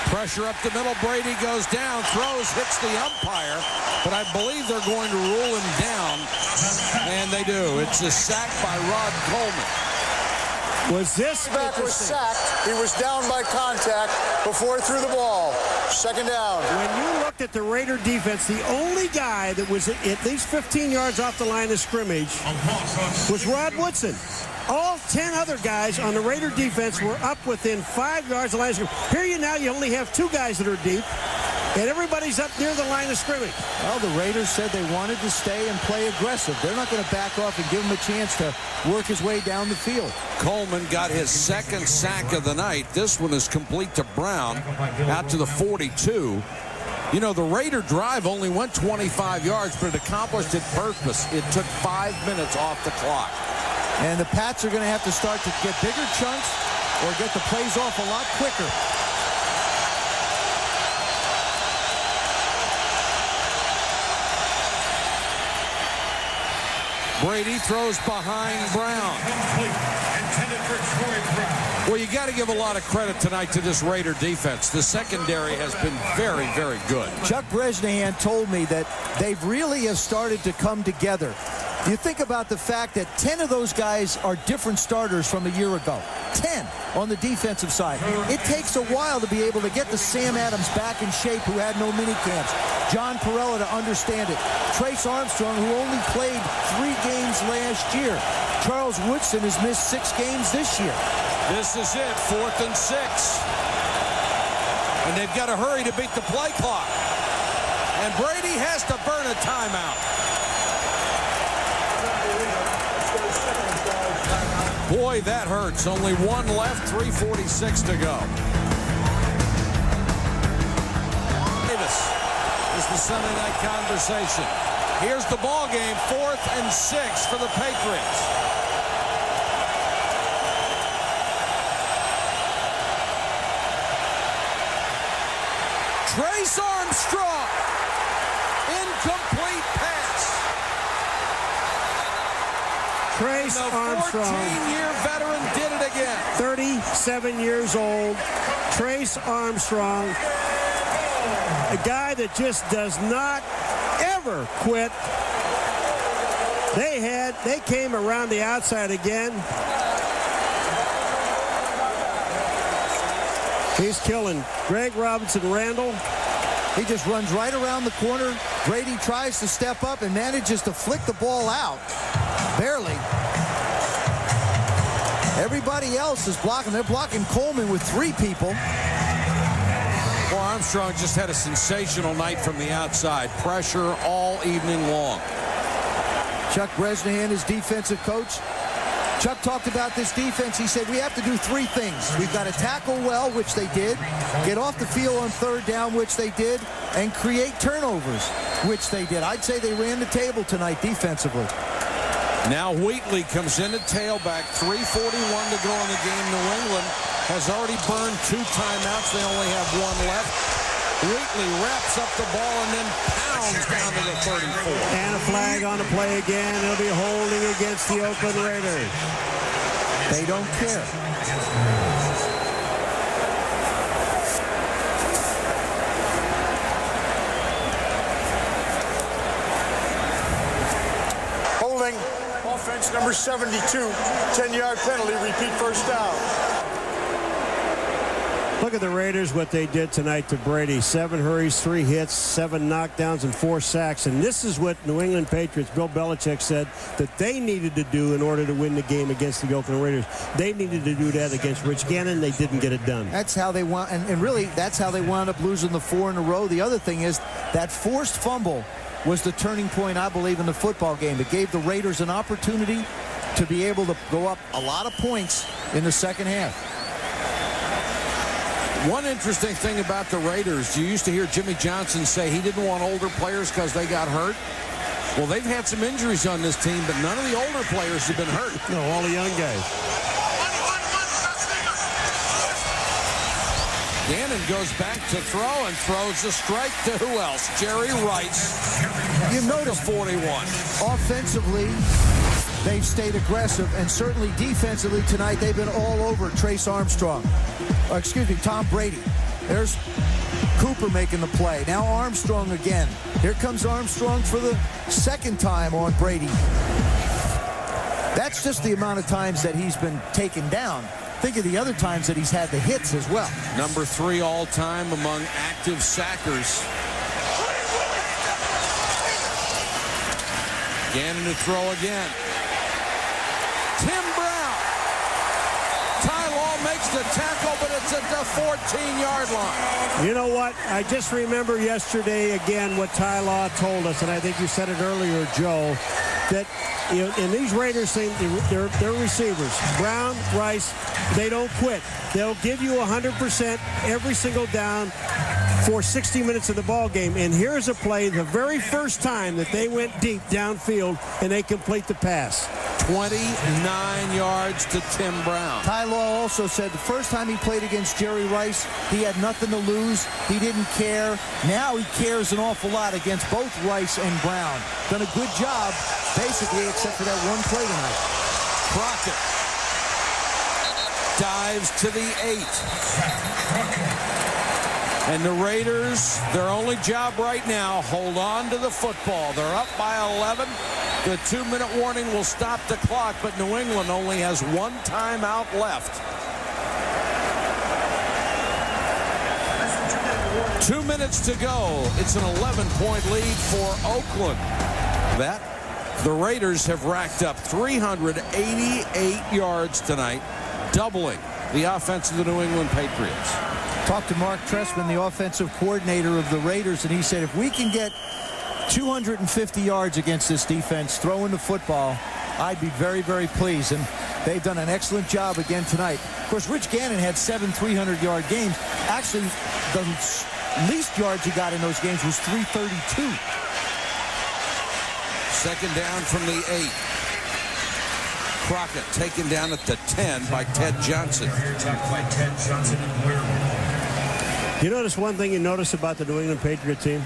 Pressure up the middle. Brady goes down, throws, hits the umpire, but I believe they're going to rule him down, and they do. It's a sack by Rod Coleman. Was this back was sacked? He was down by contact before he threw the ball. Second down. When you looked at the Raider defense, the only guy that was at least 15 yards off the line of scrimmage was Rod Woodson. All 10 other guys on the Raider defense were up within 5 yards of the line of scrimmage. Here you only have 2 guys that are deep, and everybody's up near the line of scrimmage. Well, the Raiders said they wanted to stay and play aggressive. They're not going to back off and give him a chance to work his way down the field. Coleman got his second sack of the night. This one is complete to Brown out to the 42. You know, the Raider drive only went 25 yards, but it accomplished its purpose. It took 5 minutes off the clock. And the Pats are going to have to start to get bigger chunks or get the plays off a lot quicker. Brady throws behind Brown. Well, you got to give a lot of credit tonight to this Raider defense. The secondary has been very, very good. Chuck Bresnahan told me that they've really have started to come together. You think about the fact that 10 of those guys are different starters from a year ago. 10 on the defensive side. It takes a while to be able to get the Sam Adams back in shape who had no mini camps. John Perella to understand it. Trace Armstrong, who only played 3 games last year. Charles Woodson has missed 6 games this year. This is it, 4th and 6. And they've got to hurry to beat the play clock. And Brady has to burn a timeout. Boy, that hurts. Only 1 left, 3:46 to go. Davis is the Sunday night conversation. Here's the ball game, 4th and 6 for the Patriots. Trace Armstrong, incomplete pass. Trace Armstrong, 14-year veteran, did it again. 37 years old. Trace Armstrong, a guy that just does not ever quit. They came around the outside again. He's killing Greg Robinson-Randall. He just runs right around the corner. Brady tries to step up and manages to flick the ball out. Barely. Everybody else is blocking. They're blocking Coleman with 3 people. Well, Armstrong just had a sensational night from the outside. Pressure all evening long. Chuck Bresnahan, his defensive coach. Chuck talked about this defense. He said, we have to do 3 things. We've got to tackle well, which they did, get off the field on 3rd down, which they did, and create turnovers, which they did. I'd say they ran the table tonight defensively. Now Wheatley comes in at tailback. 3:41 to go in the game. New England has already burned 2 timeouts. They only have 1 left. Wheatley wraps up the ball and then pounds down to the 34. And a flag on the play again. It'll be holding against the Oakland Raiders. They don't care. Holding. Offense number 72. 10-yard penalty. Repeat first down. Look at the Raiders, what they did tonight to Brady. 7 hurries, 3 hits, 7 knockdowns, and 4 sacks. And this is what New England Patriots, Bill Belichick, said that they needed to do in order to win the game against the Oakland Raiders. They needed to do that against Rich Gannon. They didn't get it done. That's how they want, and really, that's how they wound up losing the 4 in a row. The other thing is that forced fumble was the turning point, I believe, in the football game. It gave the Raiders an opportunity to be able to go up a lot of points in the second half. One interesting thing about the Raiders, you used to hear Jimmy Johnson say he didn't want older players because they got hurt. Well, they've had some injuries on this team, but none of the older players have been hurt. No, all the young guys. Gannon goes back to throw and throws a strike to who else? Jerry Rice. You notice 41. Offensively, they've stayed aggressive, and certainly defensively tonight, they've been all over Trace Armstrong. Tom Brady. There's Cooper making the play. Now Armstrong again. Here comes Armstrong for the second time on Brady. That's just the amount of times that he's been taken down. Think of the other times that he's had the hits as well. Number 3 all-time among active sackers. Gannon to throw again. Tim Brown. Ty Law makes the tackle, but it's at the 14-yard line. You know what? I just remember yesterday again what Ty Law told us, and I think you said it earlier, Joe, that in these Raiders thing, they're receivers. Brown, Rice, they don't quit. They'll give you 100% every single down for 60 minutes of the ball game. And here's a play, the very first time that they went deep downfield and they complete the pass. 29 yards to Tim Brown. Ty Law also said the first time he played against Jerry Rice, he had nothing to lose. He didn't care. Now he cares an awful lot against both Rice and Brown. Done a good job, basically, except for that one play tonight. Crockett dives to the 8. And the Raiders, their only job right now, hold on to the football. They're up by 11. The 2-minute warning will stop the clock, but New England only has one timeout left. 2 minutes to go. It's an 11-point lead for Oakland. The Raiders have racked up 388 yards tonight, doubling the offense of the New England Patriots. Talked to Mark Trestman, the offensive coordinator of the Raiders, and he said if we can get 250 yards against this defense throwing the football, I'd be very, very pleased. And they've done an excellent job again tonight. Of course, Rich Gannon had 7 300-yard games. Actually, the least yards he got in those games was 332. Second down from the 8. Crockett taken down at the 10 by Ted Johnson. You notice one thing you notice about the New England Patriot team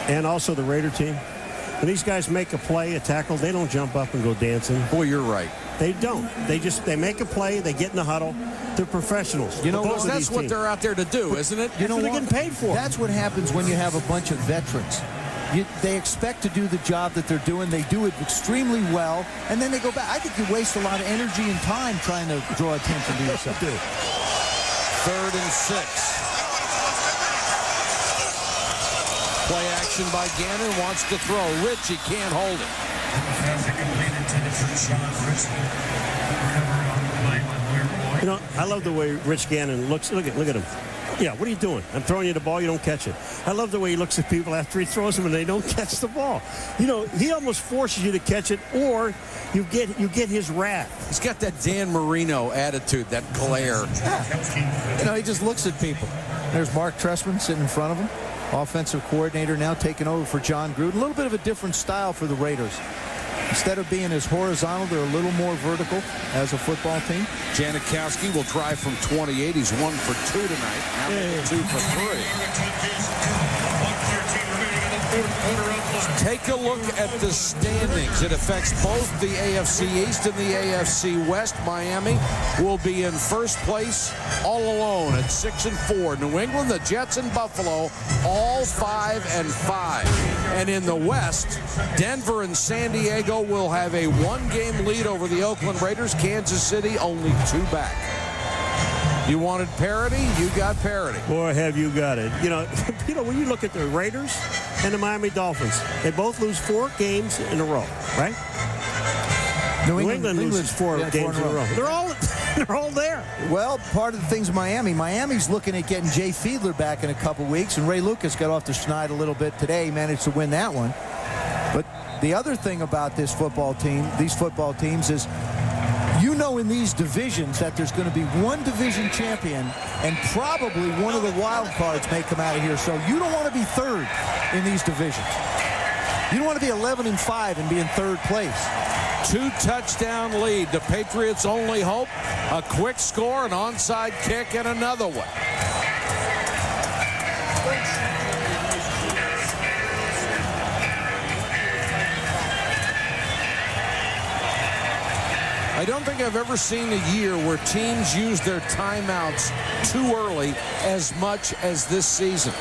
and also the Raider team? When these guys make a play, a tackle, they don't jump up and go dancing. Boy, you're right. They don't. They make a play, they get in the huddle. They're professionals. You know what? That's what they're out there to do, isn't it? You know what? They're getting paid for. That's what happens when you have a bunch of veterans. They expect to do the job that they're doing. They do it extremely well, and then they go back. I think you waste a lot of energy and time trying to draw attention to yourself. 3rd and 6. Play action by Gannon, wants to throw. Ritchie can't hold it. You know, I love the way Rich Gannon looks. Look at him. Yeah, what are you doing? I'm throwing you the ball, you don't catch it. I love the way he looks at people after he throws them and they don't catch the ball. You know, he almost forces you to catch it, or you get his wrath. He's got that Dan Marino attitude, that glare. Yeah. You know, he just looks at people. There's Mark Trestman sitting in front of him. Offensive coordinator now taking over for John Gruden. A little bit of a different style for the Raiders. Instead of being as horizontal, they're a little more vertical as a football team. Janikowski will drive from 28. He's 1 for 2 tonight. Now 2 for 3. Take a look at the standings. It affects both the AFC East and the AFC West. Miami will be in first place all alone at 6-4. New England, the Jets, and Buffalo all 5-5. And in the West, Denver and San Diego will have a 1-game lead over the Oakland Raiders. Kansas City only 2 back. You wanted parity, you got parity. Boy, have you got it. You know, when you look at the Raiders and the Miami Dolphins, they both lose 4 games in a row, right? New England loses 4 games in a row. They're all there. Well, part of the things Miami's looking at getting Jay Fiedler back in a couple weeks, and Ray Lucas got off the schneid a little bit today, managed to win that one. the other thing about this football team, these football teams, is you know in these divisions that there's going to be one division champion and probably one of the wild cards may come out of here. So you don't want to be third in these divisions. You don't want to be 11-5 and be in third place. 2-touchdown lead. The Patriots' only hope, a quick score, an onside kick, and another one. I don't think I've ever seen a year where teams use their timeouts too early as much as this season.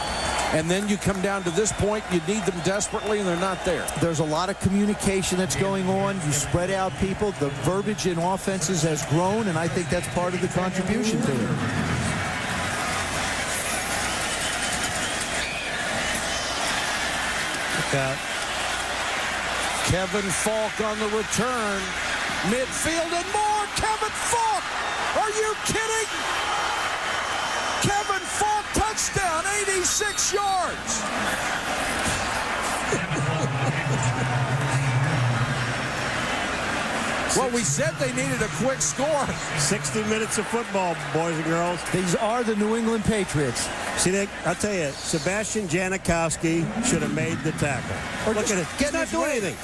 And then you come down to this point, you need them desperately, and they're not there. There's a lot of communication that's going on. You spread out people. The verbiage in offenses has grown, and I think that's part of the contribution to it. Look out. Kevin Falk on the return. Midfield and more. Kevin Falk! Are you kidding? Kevin Falk, touchdown, 86 yards. Well, we said they needed a quick score. 60 minutes of football, boys and girls. These are the New England Patriots. See, I'll tell you, Sebastian Janikowski should have made the tackle. Look at it. He's not doing anything.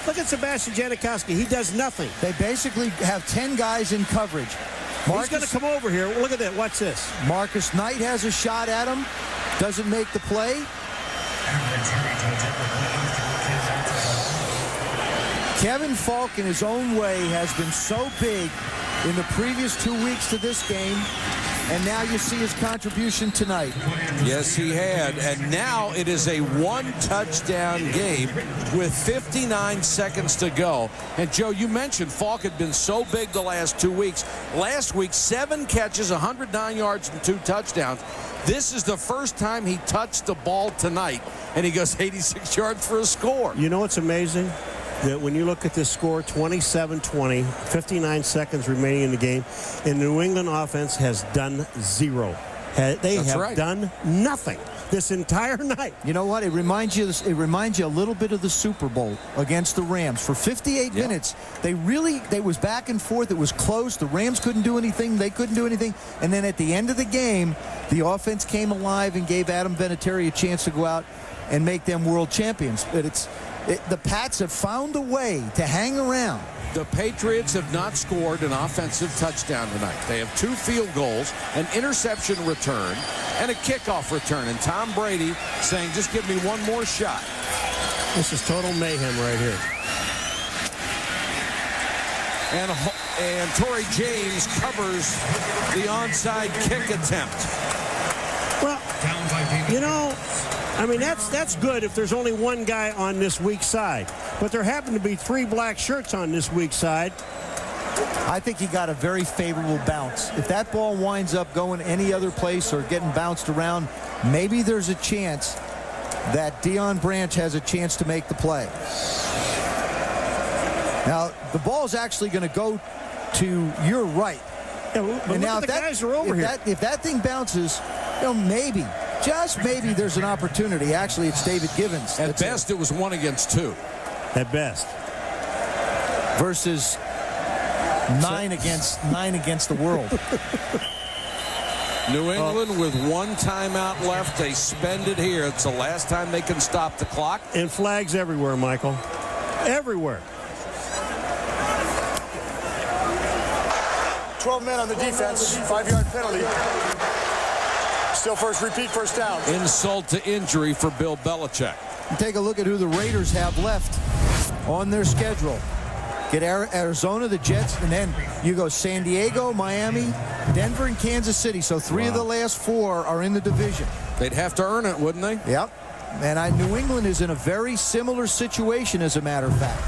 Look at Sebastian Janikowski. He does nothing. They basically have 10 guys in coverage. He's going to come over here. Look at that. Watch this. Marcus Knight has a shot at him. Doesn't make the play. Kevin Falk, in his own way, has been so big in the previous 2 weeks to this game, and now you see his contribution tonight. Yes, he had, and now it is a one-touchdown game with 59 seconds to go. And, Joe, you mentioned Falk had been so big the last 2 weeks. Last week, 7 catches, 109 yards, and 2 touchdowns. This is the first time he touched the ball tonight, and he goes 86 yards for a score. You know what's amazing? That when you look at this score, 27-20, 59 seconds remaining in the game, and the New England offense has done zero. They have done nothing this entire night. You know what? It reminds you a little bit of the Super Bowl against the Rams. For 58 minutes, they was back and forth. It was close. The Rams couldn't do anything. They couldn't do anything. And then at the end of the game, the offense came alive and gave Adam Vinatieri a chance to go out and make them world champions. But the Pats have found a way to hang around. The Patriots have not scored an offensive touchdown tonight. They have 2 field goals, an interception return, and a kickoff return. And Tom Brady saying, just give me one more shot. This is total mayhem right here. And Torrey James covers the onside kick attempt. Well, you know, I mean, that's good if there's only one guy on this weak side. But there happen to be 3 black shirts on this weak side. I think he got a very favorable bounce. If that ball winds up going any other place or getting bounced around, maybe there's a chance that Deion Branch has a chance to make the play. Now, the ball's actually going to go to your right. Yeah, and now if the guys are over here. If that thing bounces, maybe, just maybe there's an opportunity. Actually, it's David Givens. At best, it was 1 against 2. At best. Versus 9 against the world. New England with 1 timeout left. They spend it here. It's the last time they can stop the clock. And flags everywhere, Michael. Everywhere. 12 men on the defense, 5-yard penalty. Still repeat first down. Insult to injury for Bill Belichick. Take a look at who the Raiders have left on their schedule. Get Arizona, the Jets, and then you go San Diego, Miami, Denver, and Kansas City. So 3 of the last 4 are in the division. They'd have to earn it, wouldn't they? Yep. And New England is in a very similar situation, as a matter of fact.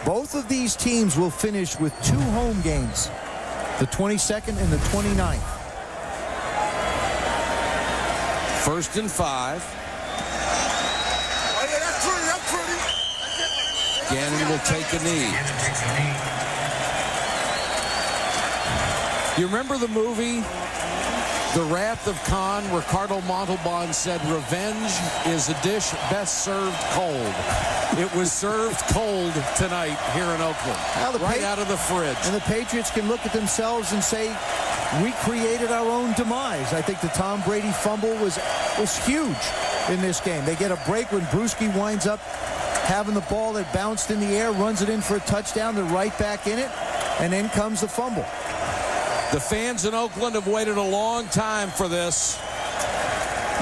Both of these teams will finish with 2 home games, the 22nd and the 29th. 1st and 5. Gannon will take a knee. You remember the movie The Wrath of Khan, Ricardo Montalban said, revenge is a dish best served cold. It was served cold tonight here in Oakland, right out of the fridge. And the Patriots can look at themselves and say, we created our own demise. I think the Tom Brady fumble was huge in this game. They get a break when Bruschi winds up having the ball that bounced in the air, runs it in for a touchdown. They're right back in it, and then comes the fumble. The fans in Oakland have waited a long time for this.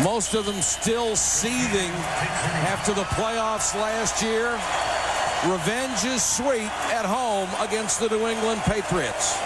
Most of them still seething after the playoffs last year. Revenge is sweet at home against the New England Patriots.